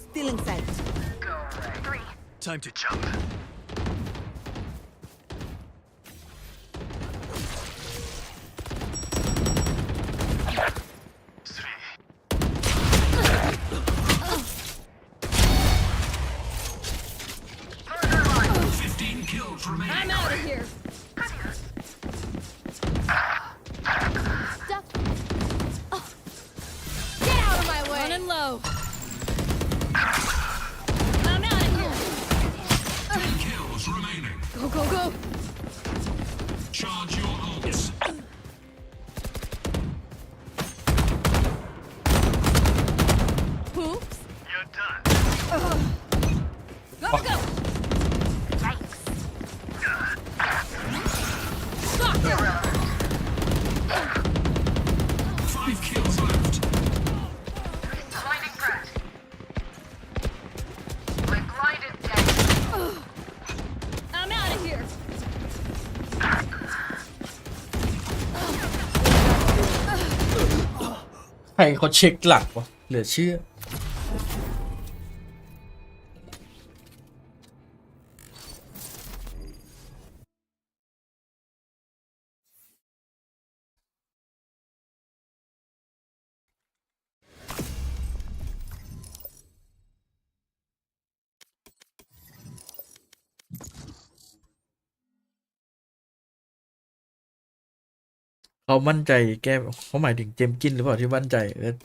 Still in sight. Three. time to jump. I'm out of here. Stuff. Oh. Get out of my way. Running low. I'm out of here. Kills remaining. Go, go, go. Charge your ults. Oops. You're done. Gotta go. Stalker. 5 kills left. Blinding threat. My blinded dead. I'm out of here. ใครเขาเช็คหลักวะเหลือเชื่อ เขามั่นใจแกเขาหมายถึงเจมส์กินหรือเปล่าที่มั่นใจเอิร์ธ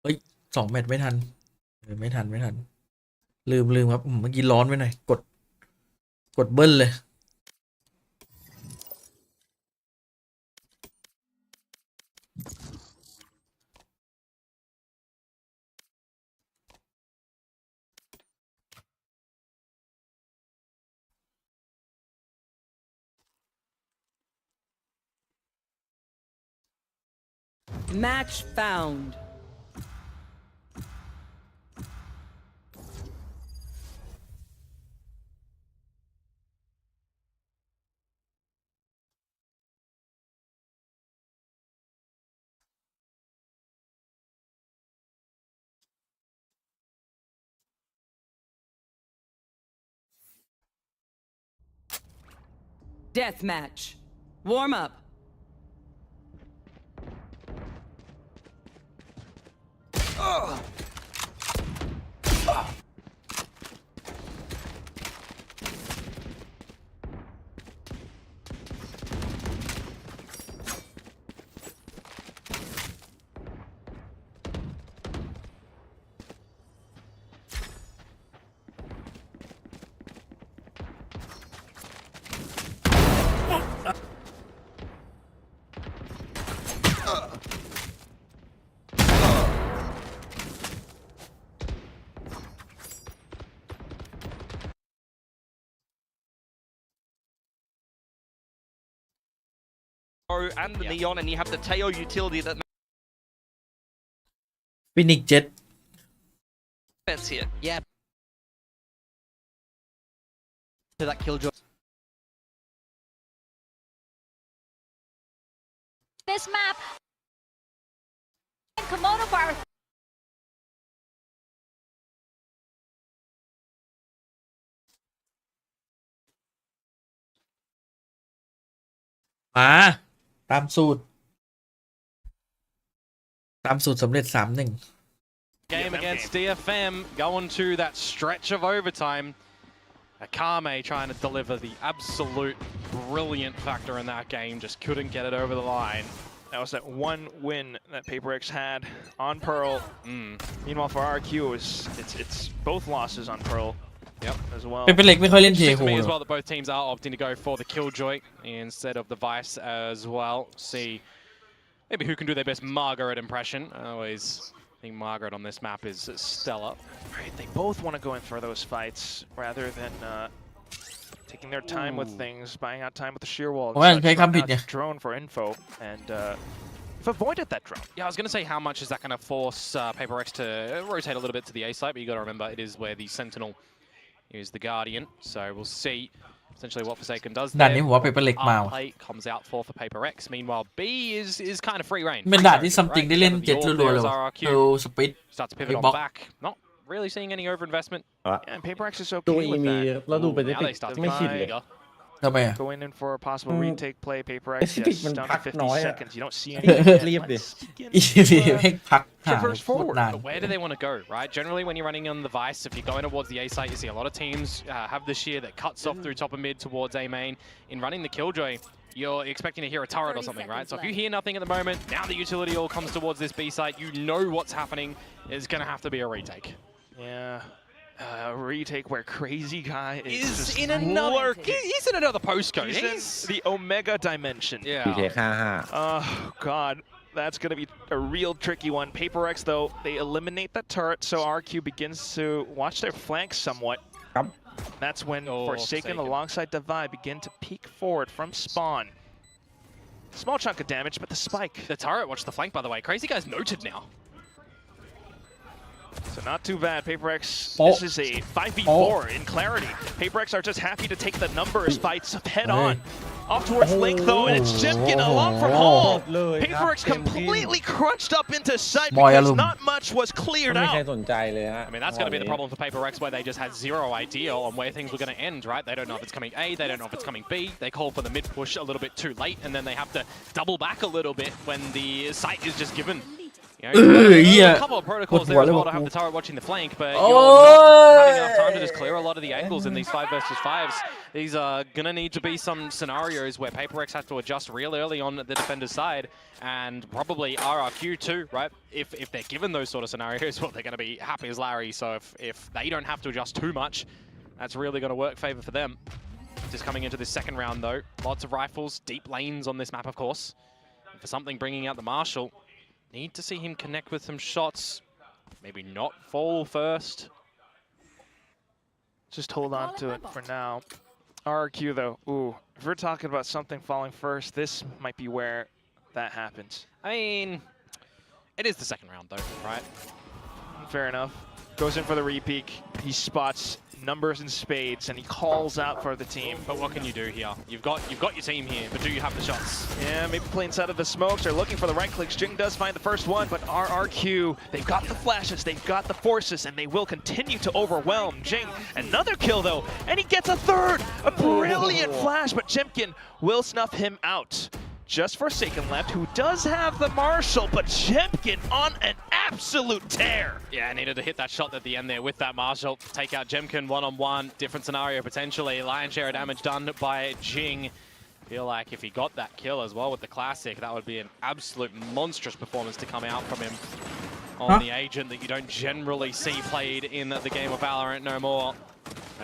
เฮ้ย2 แมตช์ไม่ทันไม่ทันลืมครับเมื่อกี้ร้อนไปหน่อยกดเบิ้ลเลย Match found. Death match. Warm up. And the Neon, and you have the Teo utility that Phoenix Jet fits here. Yeah. To that killjoy. This map. Kimono bar. มาตามสูตรสำเร็จ 3-1 Game against DFM going to that stretch of overtime. Akame trying to deliver the absolute brilliant factor in that game, just couldn't get it over the line. That was that one win that PRX had on Pearl. Meanwhile, for RRQ, it's both losses on Pearl. Yep. As well. เป็นเล็กไม่ค่อยเล่นเท Interesting โฮ to me ห as รอ well that both teams are opting to go for the Killjoy instead of the Vice as well. See maybe who can do their best Margaret impression. I always think Margaret on this map is stellar. Right, they both want to go in for those fights rather than taking their time with things, buying out time with the sheer wall. ผมว่าใช้คำผิดไง Drone for info, and we've avoided that drone. Yeah, I was going to say how much is that going to force PRX to rotate a little bit to the A site, but you got to remember it is where the Sentinel is the Guardian, so we'll see essentially what Forsaken does ด่าน there. นี้ผมว่าเปเปอร์เล็กมาว่ะ Play comes out for PRX. Meanwhile, B is kind of free reign. เป็นด่านที่ something ได้เล่นเจ็ตรัวๆเลยว่ะเออสปิด Start to pivot on Box. back. Not really seeing any overinvestment. And PRX is ดู okay อี with มี that. แล้วดูไปได้ Now ติ they start to ไม่ get ชินเลย bigger. ทำไมอ่ะ Going in for a possible retake play. PRX, Pacific yes, มัน down พั to ก 50 น้อยอะ seconds. You don't see any. รีบดิ อีพีแม่งพักหา Traverse โคตร forward. นาน But where do they want to go, right? Generally, when you're running on the Vice, if you're going towards the A site, you see a lot of teams have the shear that cuts off through top of mid towards A main. In running the Killjoy, you're expecting to hear a turret or something, right? So if you hear nothing at the moment, now the utility all comes towards this B site, you know what's happening. It's going to have to be a retake. Yeah. Retake where Crazy Guy is just in another. lurking. He's in another postcode. He's in the Omega dimension. พีเท Yeah. 5-5 Oh, God. That's going to be a real tricky one. PRX, though, they eliminate that turret, so RQ begins to watch their flanks somewhat. ครับ That's when Oh, Forsaken Forsaken. alongside Divide begin to peek forward from spawn. Small chunk of damage, but the spike. The turret, watch the flank, by the way. Crazy Guy's noted now. So not too bad. PRX, Oh. this is a 5v4 in clarity. PRX are just happy to take the numbers fights head on. Off towards Link, though, and it's Jimkin along from home. PRX completely crunched up into sight because not much was ไม่ cleared มีใคร out. สนใจเลยฮะ I mean, that's going to be the problem for PRX, where they just had zero idea on where things were going to end, right? They don't know if it's coming A, they don't know if it's coming B. They call for the mid push a little bit too late, and then they have to double back a little bit when the site is just given. You know, yeah. a couple of protocols there as well to have the turret watching the flank, but Oh. you're not having enough time to just clear a lot of the angles in these 5 versus 5s. These are going to need to be some scenarios where PRX has to adjust real early on the defender's side, and probably RRQ too, right? If they're given those sort of scenarios, well, they're going to be happy as Larry, so if they don't have to adjust too much, that's really going to work favor for them. Just coming into this second round, though, lots of rifles, deep lanes on this map, of course. And for something bringing out the Marshal, need to see him connect with some shots. Maybe not fall first. Just hold on to it for now. RRQ, though, ooh, if we're talking about something falling first, this might be where that happens. I mean, it is the second round, though, right? Fair enough. Goes in for the repeak. He spots numbers in spades, and he calls out for the team. But what can you do here? You've got your team here, but do you have the shots? Yeah, maybe play inside of the smokes. They're looking for the right click. Jing does find the first one, but RRQ, they've got the flashes, they've got the forces, and they will continue to overwhelm Jing. Another kill, though, and he gets a third! A brilliant flash, but Jimkin will snuff him out. Just Forsaken left, who does have the Marshal, but Jemkin on an absolute tear. Yeah, needed to hit that shot at the end there with that Marshal. Take out Jemkin one-on-one. Different scenario potentially. Lion share of damage done by Jing. Feel like if he got that kill as well with the Classic, that would be an absolute monstrous performance to come out from him on the agent that you don't generally see played in the game of Valorant no more.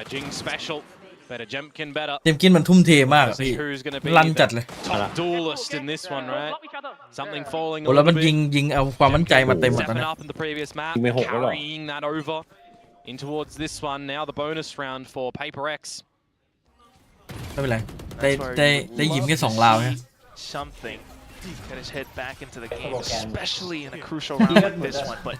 Jing special. Better Jemkin better. เจมกินมันทุ่มเทมากอะ See พี่ who's gonna be ลั่นจัดเลย the top duelist in this one, right? Something falling โอ้ a แล้วมัน little ยิ bit. งเอาความมั่นใจมาเต็มหมดตอน Stepping นี้ up in the previous map, ยิงไป6แล้วเหรอ carrying that over in towards this one. Now the bonus round for Paper X. ไม่เป็นไร That's ได้ where ได้ you would ได้ยิ้ม love แค่ to 2 ราวฮะ see something get his head back into the game, especially in a crucial round like this one. But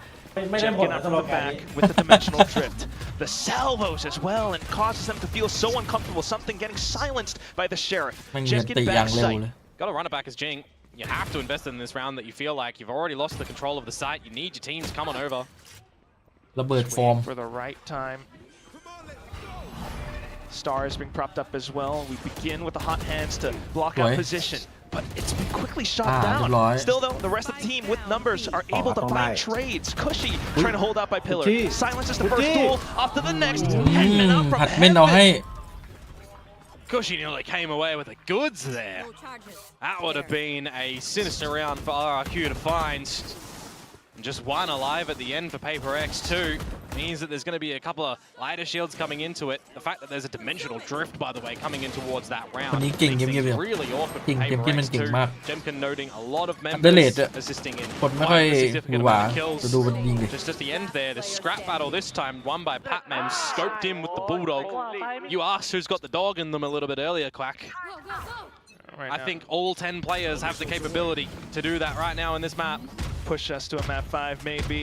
ไม่ได้หมด Jemkin นะ up สำ from หรับ the การ back with the dimensional drift, the salvos as well, and causes them to feel so uncomfortable. Something getting silenced by the sheriff. มันยิง Jemkin ตีอย่างเร็ว backside. เลย Got to run it back as Jing. You have to invest in this round that you feel like you've already lost the control of the site. You need your team to come on over. ระเบิด Just ฟอร์ม waiting for the right time. Stars being propped up as well. We begin with the hot hands to block out Right. position, but it's been quickly shot Ah, down. right. Still though, the rest of the team with numbers are able to find right. trades. Cushy trying to hold out by Pillar. Cushy. Silences the first Cushy. duel. Off to the next. อื Headman ม up from หัดเม่นเอาให้ heaven. Cushy nearly came away with the goods there. That would have been a sinister round for RRQ to find. And just one alive at the end for Paper X too. Means that there's going to be a couple of lighter shields coming into it. The fact that there's a dimensional drift, by the way, coming in towards that round. คนนี้เก่ง makes เงียบ things ๆ really awkward จริง for เจม Paper กินมัน X เก่ง too. มาก Jemkin noting a lot of เดเลต members อะ assisting in คนไม่ค่อย quite a ห significant วือหวา amount of kills. จะดูมันยิงดิ Just at the end there, the scrap battle this time won by Patman, scoped in with the Bulldog. You asked who's got the dog in them a little bit earlier, Quack. Right I now. think all 10 players have the capability to do that right now in this map. Push us to a map 5 maybe.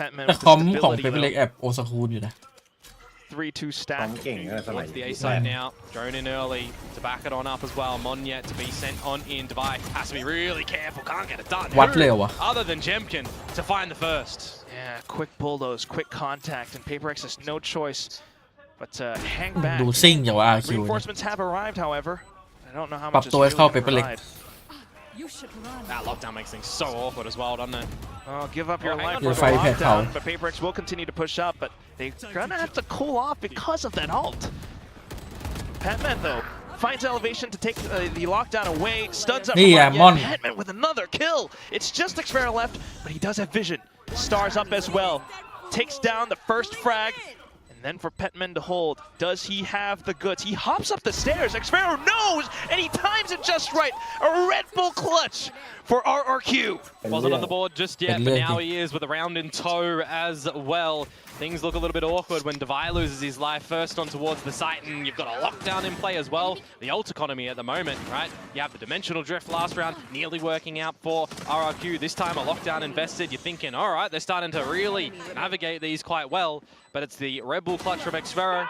Patman แต่ with คอม the ของเป stability เปอร์เล็ก though. แอบโอซาคูนอยู่นะ 3-2 ผม stack. เก่งนะสมัย Towards the A side now, drone in early to back it on up as well. Mon yet to be sent on in. Devi has to be really careful, can't get it done. วัดเลยเหรอ Who วะ other than Jemkin to find the first? Yeah, quick bulldoze, quick contact, and Paper X has no choice but to hang back. ดูซิ่งอย่างว่า RQ เนี่ย Reinforcements have arrived, however. I don't know how ปรับ much ตัว is ให้ really เข้า gonna Paper Lake provide. You should run. That lockdown makes things so awkward as well, doesn't it? Oh, give up your Oh, hang life on. for Yeah, the fight pet lockdown, foul. but Paper X will continue to push up, but they're gonna have to cool off because of that ult. Patman, though, finds elevation to take the lockdown away, stuns up Hey, from Mon. Patman with another kill. It's just Xpera left, but he does have vision. Stars up as well. Takes down the first frag. And then for Petman to hold, does he have the goods? He hops up the stairs. Xpera knows, and he times it just right. A Red Bull clutch for RRQ. Wasn't on the board just yet, but Brilliant. now he is with a round in tow as well. Things look a little bit awkward when Devi loses his life first on towards the site, and you've got a lockdown in play as well. The ult economy at the moment, right? You have the dimensional drift last round, nearly working out for RRQ. This time a lockdown invested. You're thinking, all right, they're starting to really navigate these quite well, but it's the Red Bull clutch from Xpera.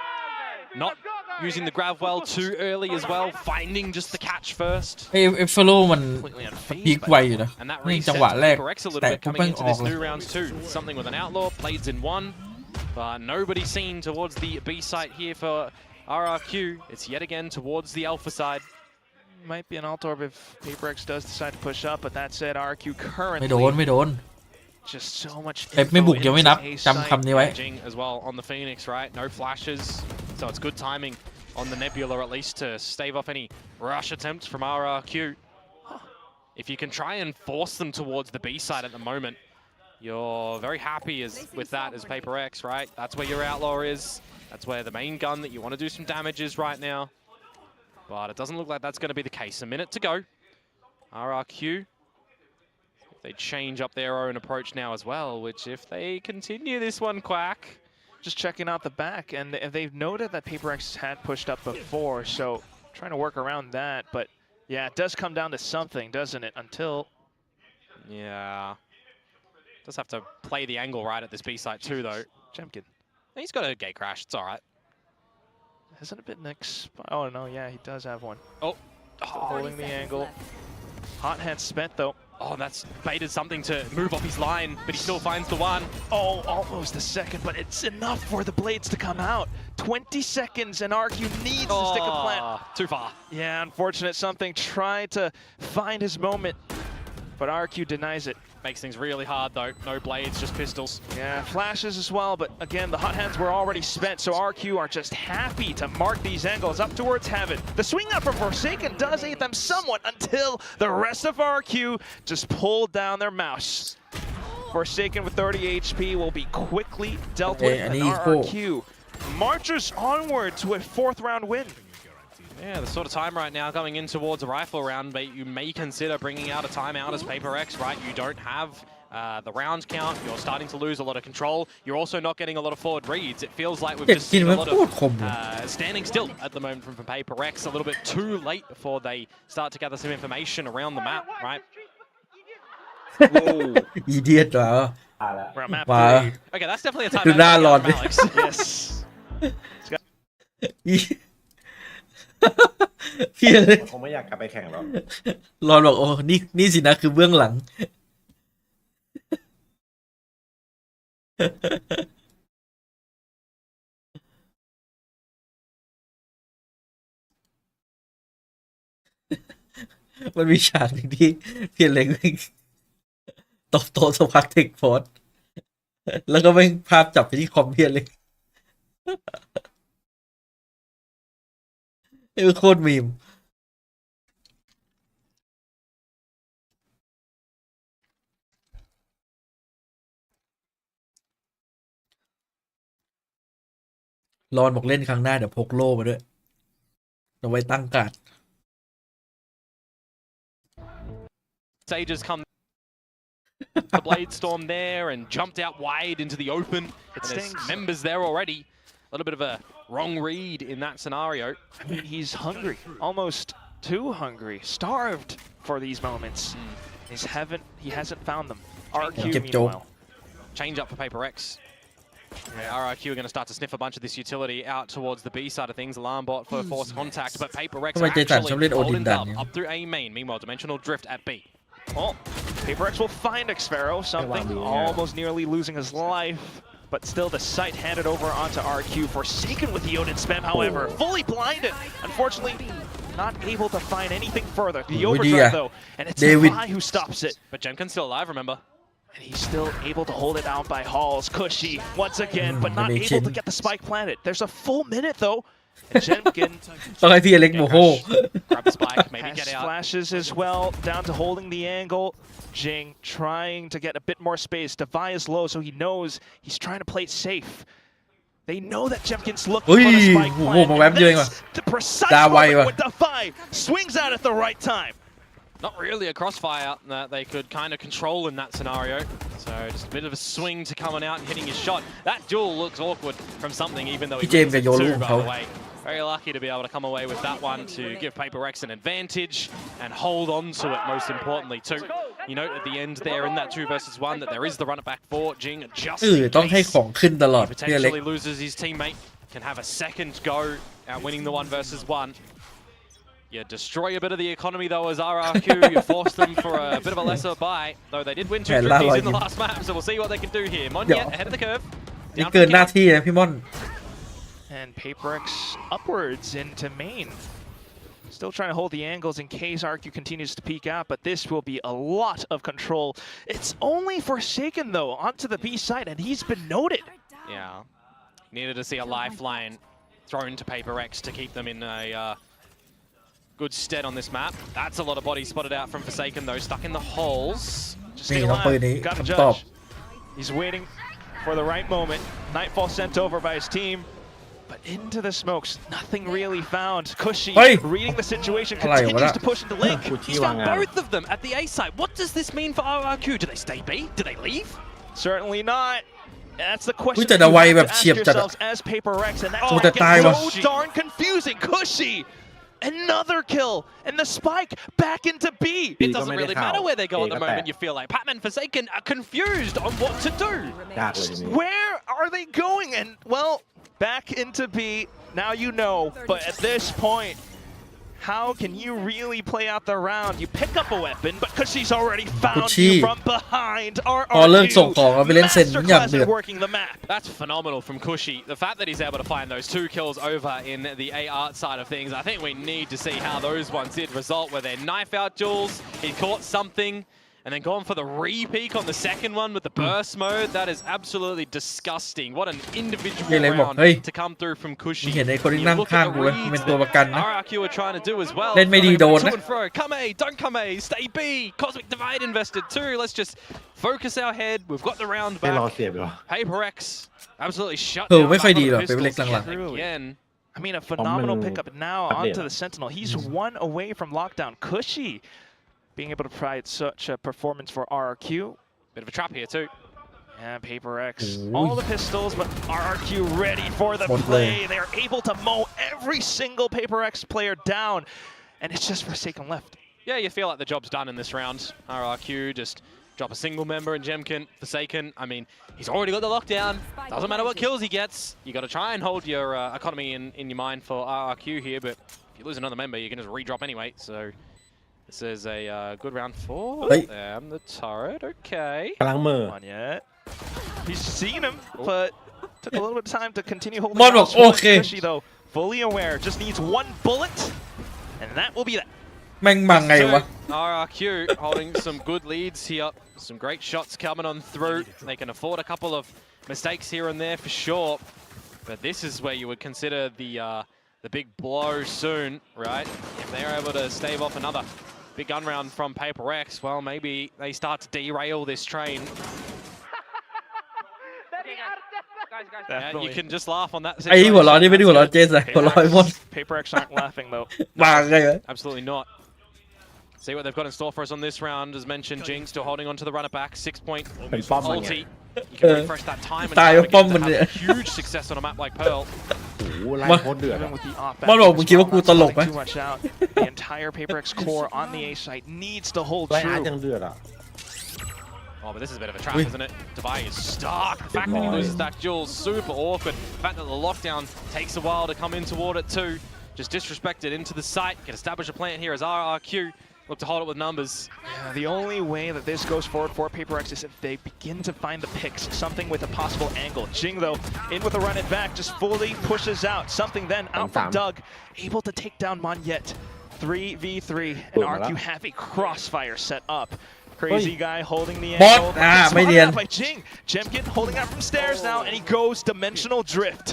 Not using the grab well too early as well, finding just the catch first. เอฟโลมัน Completely พี unfazed คไว by อยู่นะ And that นี่ resets จังหวะแรก Paper X a little แต่ bit ปุ๊บ coming แม่ง into ออก this เลย new round too. Something with an outlaw, blades in one. But nobody seen towards the B site here for RRQ. It's yet again towards the alpha side. Might be an alt orb if Paper X does decide to push up, but that said, RRQ ไม่โดน currently ไม่โดน just so much เอฟไม่บุก info ยังไม่ into นับ A จำ site. คำนี้ไว้ Jing as well on the Phoenix, right? No flashes. So it's good timing on the Nebula at least to stave off any rush attempts from RRQ. If you can try and force them towards the B side at the moment, you're very happy with that as Paper X, right? That's where your outlaw is. That's where the main gun that you want to do some damage is right now. But it doesn't look like that's going to be the case. A minute to go. RRQ, they change up their own approach now as well, which if they continue this one, Quack. Just checking out the back, and they've noted that Paper X had pushed up before, so trying to work around that. But yeah, it does come down to something, doesn't it? Until Yeah. Does have to play the angle right at this B site too, though. Jemkin. He's got a gate crash. It's all right. Hasn't it been oh no, yeah, he does have one. Oh. Still holding the angle. Hot hand spent though. Oh, that's baited something to move off his line, but he still finds the one. Oh, almost the second, but it's enough for the blades to come out. 20 seconds and RQ needs to stick a plant. Too far. Yeah, unfortunate something. Tried to find his moment, but RQ denies it. Makes things really hard though. No blades, just pistols. Yeah, flashes as well, but again, the hot hands were already spent, so RQ are just happy to mark these angles up towards heaven. The swing out from Forsaken does aid them somewhat until the rest of RQ just pulled down their mouse. Forsaken with 30 HP will be quickly dealt with, and RRQ marches onward to a 4th round win. Yeah, the sort of time right now going in towards a rifle round, but you may consider bringing out a timeout as PRX, right? You don't have the round count. You're starting to lose a lot of control. You're also not getting a lot of forward reads. It feels like we've just seen a lot of standing still at the moment from PRX. A little bit too late before they start to gather some information around the map, right? Idiot เหรอ We're on map Wow. 3. Okay, that's definitely a ดู timeout หน้าร้อน from Alex. Yes. พี่เลย ผมไม่อยากกลับไปแข่งแล้ว รอนบอกโอ้นี่สินะคือเบื้องหลัง มันมีฉากหนึ่งที่เพียรเล็กตบโต๊ะสักพักเทคโพสแล้วก็ไม่ภาพจับไปที่คอมเพียรเล็กโคตรมีมรอนบอกเล่นครั้งหน้าเดี๋ยวพกโล่มาด้วยเอาไว้ตั้งการ์ด Sages come the blade storm there and jumped out wide into the open. It And there's stings. members there already. A little bit of a wrong read in that scenario. I mean, he's hungry, almost too hungry, starved for these moments. He hasn't found them. RRQ meanwhile. Change up for PRX. Yeah, RRQ are going to start to sniff a bunch of this utility out towards the B side of things. Alarm bot for force contact, but PRX actually holding up through A main. Meanwhile, dimensional drift at B. Well, PRX will find Xfero, something almost nearly losing his life, but still the sight handed over onto RQ. Forsaken with the Odin spam, however, fully blinded. Unfortunately, not able to find anything further. The overdrive though, and it's Vi who stops it. But Jemkin's still alive, remember? And he's still able to hold it out by Halls. Cushy once again, but not able to get the spike planted. There's a full minute though. And Jemkin ต้องให้พี่อเล็กโมโห Grab the spike, maybe has get out. flashes as well, down to holding the angle. Jing trying to get a bit more space. Devi is low, so he knows he's trying to play it safe. They know that Jemkin's looking for the spike plant. And that's the precise moment when Devi swings out at the right time. Not really a crossfire that they could kind of control in that scenario. So just a bit of a swing to coming out and hitting his shot. That duel looks awkward from something, even though he wins it too, by the way. Very lucky to be able to come away with that one to give PRX an advantage and hold on to it, most importantly, too. You note at the end there in that 2 versus 1 that there is the run it back for Jing just in ต้องให้ของขึ้นตลอด case พี่อเล็ก potentially loses his teammate, can have a second go at winning the 1 versus 1. You destroy a bit of the economy though as RRQ. You force them for a bit of a lesser buy, though they did win 2 drifties in the last map, so we'll see what they can do here. Monyet ahead of the curve. นี่เกินหน้าที่นะพี่ม่อน And PRX upwards into main. Still trying to hold the angles in case RRQ continues to peek out, but this will be a lot of control. It's only Forsaken though onto the B side, and he's been noted. Yeah, needed to see a lifeline thrown to PRX to keep them in a good stead on this map. That's a lot of bodies spotted out from Forsaken though, stuck in the holes. Just stay alive. Got to judge. He's waiting for the right moment. Nightfall sent over by his team. But into the smokes, nothing really found. Cushy reading the situation, continues to push into Link. He's found both of them at the A site. What does this mean for RRQ? Do they stay B? Do they leave? Certainly not. That's the question แต่ you have to ask เฉียบจัด yourselves as PRX, and that's โอ้ why แต่ it ตาย gets ว่ะ so darn confusing. Cushy, another kill, and the spike back into B. It doesn't really matter where they go at the moment, you feel like. Patman Forsaken are confused on what to do. Where are they going? And, well, back into B. Now you know, but at this point, how can you really play out the round? You pick up a weapon, but Cushy's already found you from behind. Masterclass at working the map. That's phenomenal from Cushy. The fact that he's able to find those 2 kills over in the A art side of things, I think we need to see how those ones did result. Were they knife out duels? He caught something. and then going for the re-peek on the second one with the burst mode. That is absolutely disgusting. What an individual เลยบอก round เฮ้ย to come through from มึง Cushy. เห็นไอ้คนที่ You นั่ง look ข้าง at กู the ไหมมันเป็น reads ตัวประกัน that นะ RRQ are trying to do as well. เล่นไม่ดี They're โดน to นะ and fro. Come A, don't come A, stay B. Cosmic Divide invested too. Let's just focus our head. We've got the round ไม่รอ back. เสียบหรอ Paper X absolutely shut เออ down ไม่ค่อย back ดี on หร the อกเป็นเล็ก pistols หลัง again. I mean, a phenomenal Common pickup now update. onto the Sentinel. He's one away from lockdown. Cushy being able to provide such a performance for RRQ. Bit of a trap here too. And Paper X, Ooh. all the pistols, but RRQ ready for the One play. play. They are able to mow every single Paper X player down, and it's just Forsaken left. Yeah, you feel like the job's done in this round. RRQ just drop a single member in Jemkin, Forsaken. I mean, he's already got the lockdown. Doesn't matter what kills he gets. You got to try and hold your economy in your mind for RRQ here, but if you lose another member, you can just redrop anyway. So this is a good round for Hey. them. The turret, okay. กำลังเหม่อ On yet. He's seen him, but took a little bit of time to continue holding Mon downบอก this one. โอเค Cushy, though, fully aware, just needs one bullet, and that will be that. แม่งบังไงวะ RRQ holding some good leads here. Some great shots coming on through. They can afford a couple of mistakes here and there for sure. But this is where you would consider the big blow soon, right? If they're able to stave off another big gun round from Paper X, well, maybe they start to derail this train. Yeah, you can just laugh on that ไอ้หัวเร้อนนี่ไม่ได้หัวเร้อนเจสันหัวเร้อนไอ้มด Paper X aren't laughing, though. บังไงวะ Absolutely not. See what they've got in store for us on this round. As mentioned, Jing still holding on to the runner back. 6-point เป็นป้อมมันไง ulti. You can refresh that time and ตาย time เพราะป้อม again มัน to เนี่ย have huge success on a map like Pearl. โอ้โหไล่โคตรเดือด Even อะ with the off back, มันบอกมึงคิดว่ากูตลกไหม too much out. The entire Paper X core on the A site needs to hold ไล่อาร์ต true. ยังเดือดอ่ะ Oh, but this is a bit of a trap, Ui. isn't it? Divide is stuck. The fact that he boy. loses that duel is super awkward. The fact that the lockdown takes a while to come in toward it too. Just disrespected into the site. Can establish a plant here as RRQ look to hold it with numbers. Yeah, the only way that this goes forward for Paper X is if they begin to find the picks, something with a possible angle. Jing, though, in with a run it back, just fully pushes out. Something then out from Doug, able to take down Monyet. 3v3, and RQ have a crossfire set up. Crazy guy holding the angle.ไม่เนียน By Jing. Jemkin holding out from stairs now, and he goes Dimensional Drift.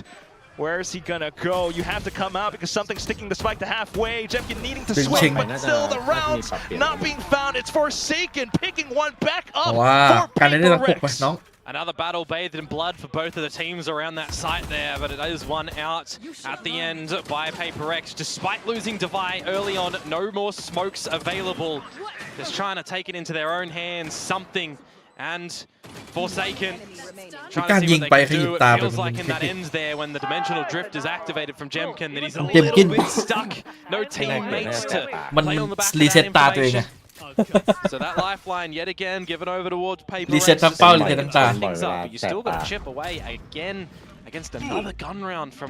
Where is he gonna go? You have to come out because something's sticking the spike to halfway. Jemkin needing to swing, but still the rounds not being found. It's Forsaken picking one back up ว่า for การเล่นได้ทั้งหก Paper ไป X. น้อง Another battle bathed in blood for both of the teams around that site there, but it is one out at the end by Paper X. Despite losing Divide early on, no more smokes available. Just trying to take it into their own hands, something. And Forsaken trying to see what they can do. It feels like in that ends there when the Dimensional Drift is activated from Jemkin that he's a little bit stuck. No teammates to มัน play on the back of รีเซ็ต that ตาตัวเองไง information. So that lifeline yet again given over towards Paper X. Reset ทั้งเป้า reset ทั้งตา Things up, but you still got to chip away again against another gun round from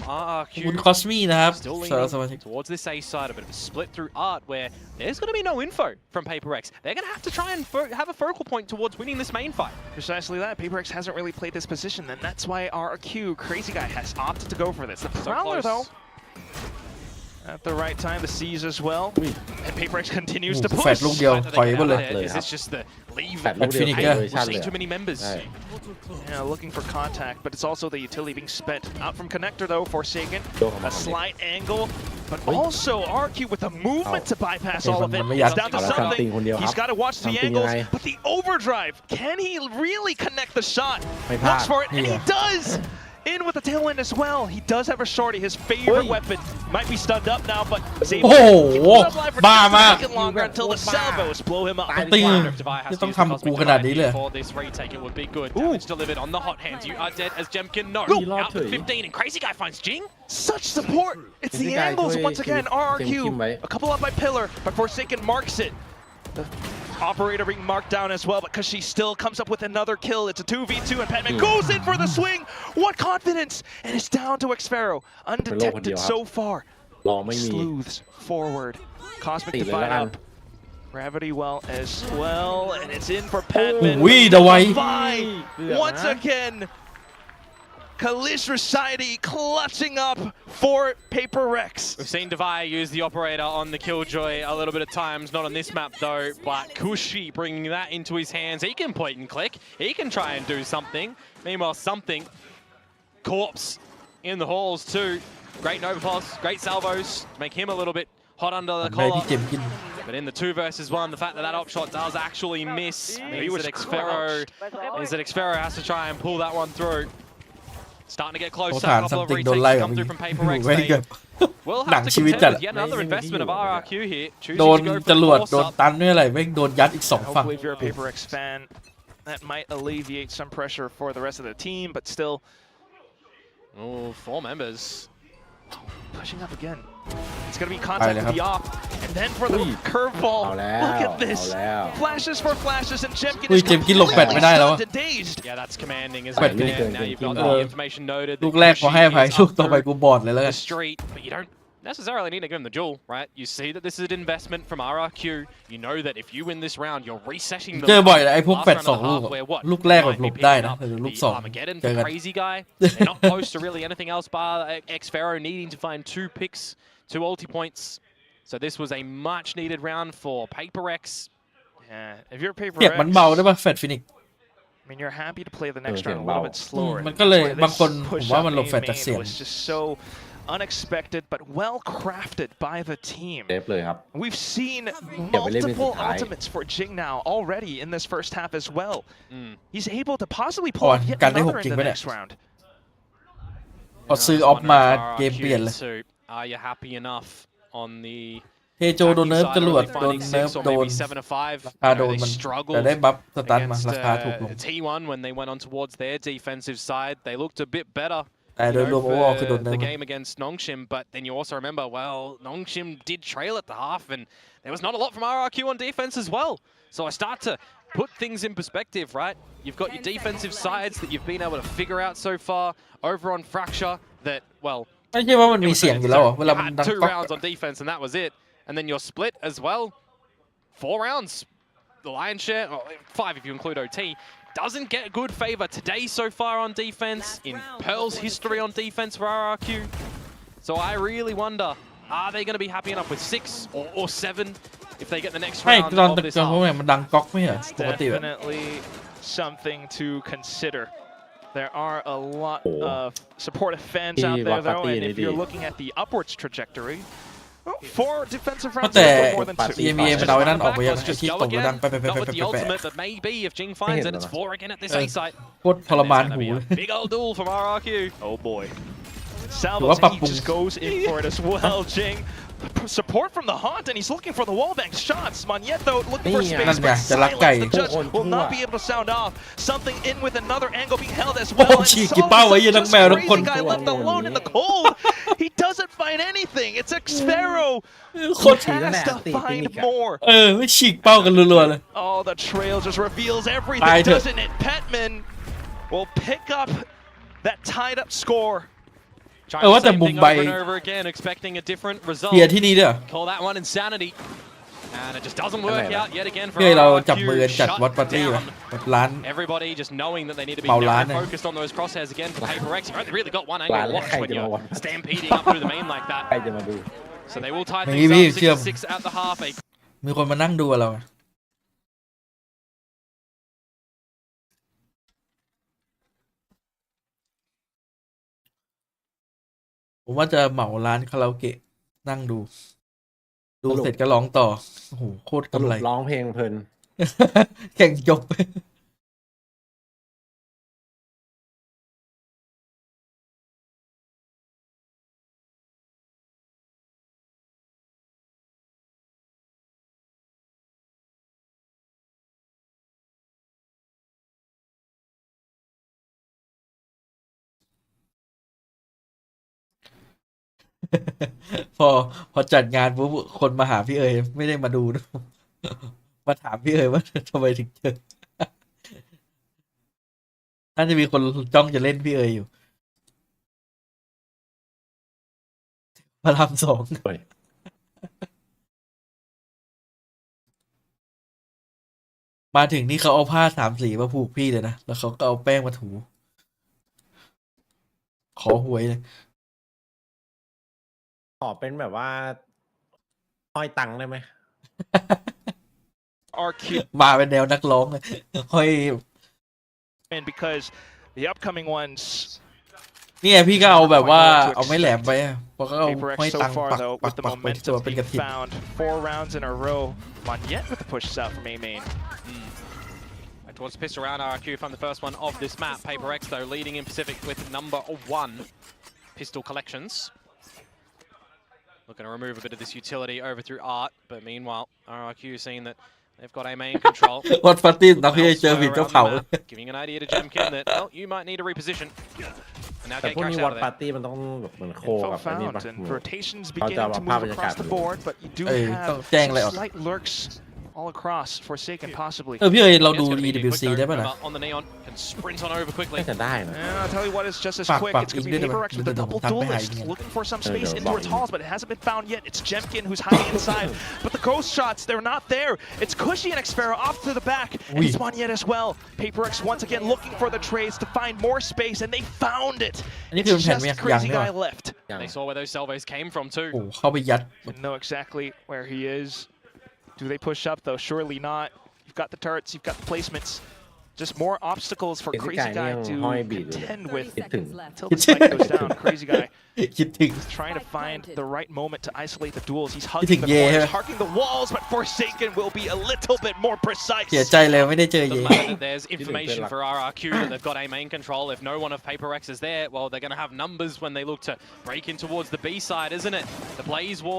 คุณ RRQ. คอสมี่นะครับ Still สำหรับสมาชิก leaning towards this A side, a bit of a split through Art where there's going to be no info from Paper X. They're going to have to try and have a focal point towards winning this main fight. Precisely that. Paper X hasn't really played this position, and that's why RRQ, Crazy Guy, has opted to go for this. The Prowler, though, at the right time, the C's as well. And Paper X continues to แฟ push. ดลูกเดียว Either they ถอย get หมด out เลย there, Is this just the leave? แฟดลูกเดียว Infinity ไทย อะ เวอร์ชัน We're เลย seeing too many members. ใช่ Yeah, looking for contact, but it's also the utility being spent out from connector though. Forsaken, a slight angle, but also RQ with a movement to bypass all of it. It's down to something. He's got to watch the angles, but the overdrive. Can he really connect the shot? Looks for it, and he does. In with the tailwind as well. He does have a shorty. His favorite weapon might be stunned up now, but is able to keep him alive for just a second longer until the salvos blow him up. ตึง Divide has จะ to ต้อง use the ทำกู Cosmic ขนาด Divide นี้เลย for this retake. It would be good. Damage delivered on the hot hands. You are dead as Jemkin. No, out for 15, and Crazy Guy finds Jing. Such support. It's the Crazy Guy anglesช่วย once again. RRQ, a couple up by Pillar, but Forsaken marks it. The operator being marked down as well, but because she still comes up with another kill. It's a 2v2, and Patman goes in for the swing. What confidence! And it's down to Xpharaoh, undetected so far. รอไม่มี Sleuths forward. Cosmic Tỷ lệ Divide là up. Gravity well as well, and it's in for Patman. Ui, Divide. Divide once again. Kalish Society clutching up for Paper Rex. We've seen Devaya use the operator on the Killjoy a little bit of times, not on this map though, but Kushi bringing that into his hands. He can point and click, he can try and do something. Meanwhile, something, Corpse in the halls too. Great Nova Pulse, great salvos to make him a little bit hot under the ได้ collar. ที่เจ็บกิน But in the 2 versus 1, the fact that that op shot does actually miss means that Xfero has to try and pull that one through. Starting to get close. เขา A ถาม couple of something โดน retakes ไล่ to กับ come มึง through from Paper Rex. ไม่เกิด We'll หนัง have to ชีวิต contend จัด with yet another investment of RRQ here. โด Choosing น to go จ for ร the วด force โดน up. ตันด้วยอะไรแม่งโดนยัดอีก2 ฝั่ง Hopefully, if you're a Paper Rex fan, that might alleviate some pressure for the rest of the team, but still. Oh, 4 members. Pushing up again. It's going to be contact with the op. And then for the curveball. Look at this. Flashes for flashes, and Jemkin is completely dazed. Yeah, that's commanding, isn't it? And now you've got the information noted. ลูกแรกพอให้อภัยลูกต่อไปกูบอดเลยแล้วกัน The street, but you don't necessarily need to give him the jewel, right? You see that this is an investment from RRQ. You know that if you win this round, you're resetting the เจอบ่อยนะไอ้พวก last แฟด round 2 of the ลูก half อะ where what? ลูกแรกแบบหลบได้นะ Might be แต่ลูก picking up 2 the Armageddon, เจอ the กัน crazy guy. They're not close to really anything else bar Xfero needing to find 2 picks, 2 ulti points. So this was a much needed round for Paper X. Yeah, if you're Paper เสียง Rex, มันเบาได้ป่ะแฟดฟินิก I mean, you're happy to play the next round a little bit slower. มันก็เลย That's why บางคน this ผม push ว่า up มันหลบ A แฟดจาก main เสียง was just so unexpected, but well crafted by the team. เซฟเลยครับ We've seen อย่าไปเล่นเป็นสุ multiple ดท้าย ultimates for Jing now already in this first half as well. He's able to possibly ก่ pull อน off yet การได้ another 6 จริ in ง the ปะเนี่ย next round. พอซื้อออฟมาเกมเปลี่ยนเลย Are you happy enough on the เทโจโดนเนิร์ฟจรวดโดนเนิร์ฟโดน ราคาโดนมันแต่ได้บัฟสตันมาราคาถูกลง T1 when they went on towards their defensive side, they looked a bit better. แต่โดยรวมโอเวอร์คือโดนเนิร์ The ฟ game against Nongshim, but then you also remember, well, Nongshim did trail at the half, and there was not a lot from RRQ on defense as well. So I start to put things in perspective, right? You've got your defensive sides that you've been able to figure out so far over on Fracture that, well, ไม่ใช่ว่ามันมีเสียงอยู่แล้วเหรอเวลา you มัน had ดัง 2 ก๊อก rounds on defense, and that was it. And then you're split as well. 4 rounds. The lion's share, well, 5 if you include OT, doesn't get good favor today so far on defense, in Pearl's history on defense for RRQ. So I really wonder, are they going to be happy enough with 6 or 7 if they get the next ไม่ round ตอน of ตึก this กลางเพราะ half? มันดังก๊อกไม่เหรอ It's ปกติแบบ definitely something to consider. There are a lot of supportive fans out there, though, and if you're looking at the upwards trajectory, 4 defensive rounds แต่ is more than 2. EMEA มันเอาไอ้นั่นออกไปยัง Let's ไอ้ just ที่ go ตกแล้วดัง again. ไป Not with the ultimate, but maybe if Jing finds it, it's 4 again at this A site. โคตรทรมาน It's หู gonna เลย be a big old duel from RRQ. Oh boy. ถือว่าปรับ Salvo ปรุง just goes in for it as well, Jing. Support from the Haunt, and he's looking for the wallbang shots. Manietto looking for space, but silence. The judge will not be able to sound off. Something in with another angle being held as well. And Solomon just crazy guy left alone in the cold. He doesn't find anything. It's Xfero. โคตร Has to find more. ไม่ฉีกเป้ากันรัวๆเลย Oh, the trail just reveals everything, ตายเถอะ doesn't it? Petman will pick up that tied up score. Trying the what the same thing Mumbai- over and over again, expecting a different result. เฮียที่นี่ด้วยเหรอ Call that one insanity. And it just doesn't work out yet again for เฮ้ยเราจับ RRQ. มือกันจัด Shut วัดปาร์ตี้ down. ไว้แบบร้าน Everybody just knowing that they need to be Màu lá very này. focused on those crosshairs again for Paper X. You've only really got one angle to watch when you're stampeding up through the main like ใคร that. จะมาดู So they will tie ไม่ things มี up เชื่อม 6-6 at the half. A มีคนมานั่งดูกับเรา ผมว่าจะเหมาร้านคาราโอเกะนั่งดู ดูเสร็จก็ร้องต่อ โอ้โห โคตร สรุ กำ ป ไร ร้องเพลงเพลิน แข่งจบ พอจัดงานปุ๊บคนมาหาพี่เอ๋ยไม่ได้มาดูนะ มาถามพี่เอ๋ยว่าทำไมถึงเจอ น่าจะมีคนจ้องจะเล่นพี่เอ๋ยอยู่ พระราม2 เฮ้ย มาถึงนี่เขาเอาผ้า3 สีมาผูกพี่เลยนะ แล้วเขาก็เอาแป้งมาถู ขอหวยเลย ขอเป็นแบบว่าห้อยตังค์ได้ไหม RQ มาเป็นแนวนักร้องเลยห้อย and because the upcoming ones เนี่ยพี่ก็เอาแบบว่าเอาไม้แหลมไปอะเพราะก็เอาห้อย PRX ตั so งค์ far ปัก though ปัก with the ปักไปตัว momentum เป็นกระ being ถิ่น found 4 rounds in a row. Monyet with the pushes out from A main. Right towards the pistol round, RRQ found the first one of this map. Paper X though leading in Pacific with number 1 pistol collections. Looking to remove a bit of this utility over through Art, but meanwhile RRQ seeing that they've got A main control. วัดปาร์ตี้นักที่เจอผิดก็เผา Giving an idea to Jemkin that well you might need to reposition. And now แต่ get พวก cracks นี้ out วัด of ปา there. ร์ตี้มันต้องแบบเหมือนโค Info กับอันนี้ found ปะ and rotations เขาจะ beginning เอา to ภาพ move บรรยากาศ across the ดู board, but you do ต้อง have แจ้งอะไรออก slight lurks all across Forsaken possibly. พี่เอ๋เราดู It's gonna be EWC quick, ได้ though. ป่ะนะ Over on the neon can sprint on over quickly. น่าจะได้นะ And I'll tell you what, it's just as Fuck, quick. fuck, It's going to you be did it. PRX with a You did it. double Fuck, duelist behind. looking for some There you space go, into its Bobby. halls, but it hasn't been found yet. It's Jemkin who's hiding inside. But the ghost shots, they're not there. It's Cushy and Xfera off to the back. And it's Monyet as well. PaperX once again looking for the trades to find more space, and they found it. อันนี้คือ It's แผ่นเมีย just ยัง Crazy เนี่ย Guy left. ยัง They saw where those salvos came from โอ้ too. เข้าไปยัด Didn't know exactly where he is. Do they push up though? Surely not. You've got the turrets, you've got the placements. Just more obstacles for Crazy Crazy Guy Guyยัง to ห้อยบีดอยู่เลย contend 30 with seconds left. until the spike goes down. Crazy Guy คิดถึง trying to find the right moment to isolate the duels. He's think hugging the yeah. corners, harking the walls, but Forsaken will be a little bit more precise. เสียใจเลยไม่ได้เจอเย่ Doesn't matter that there's information for RRQ that they've got A main control. If no one of Paper X is there, well, they're going to have numbers when they look to break in towards the B side, isn't it? The Blaze Wall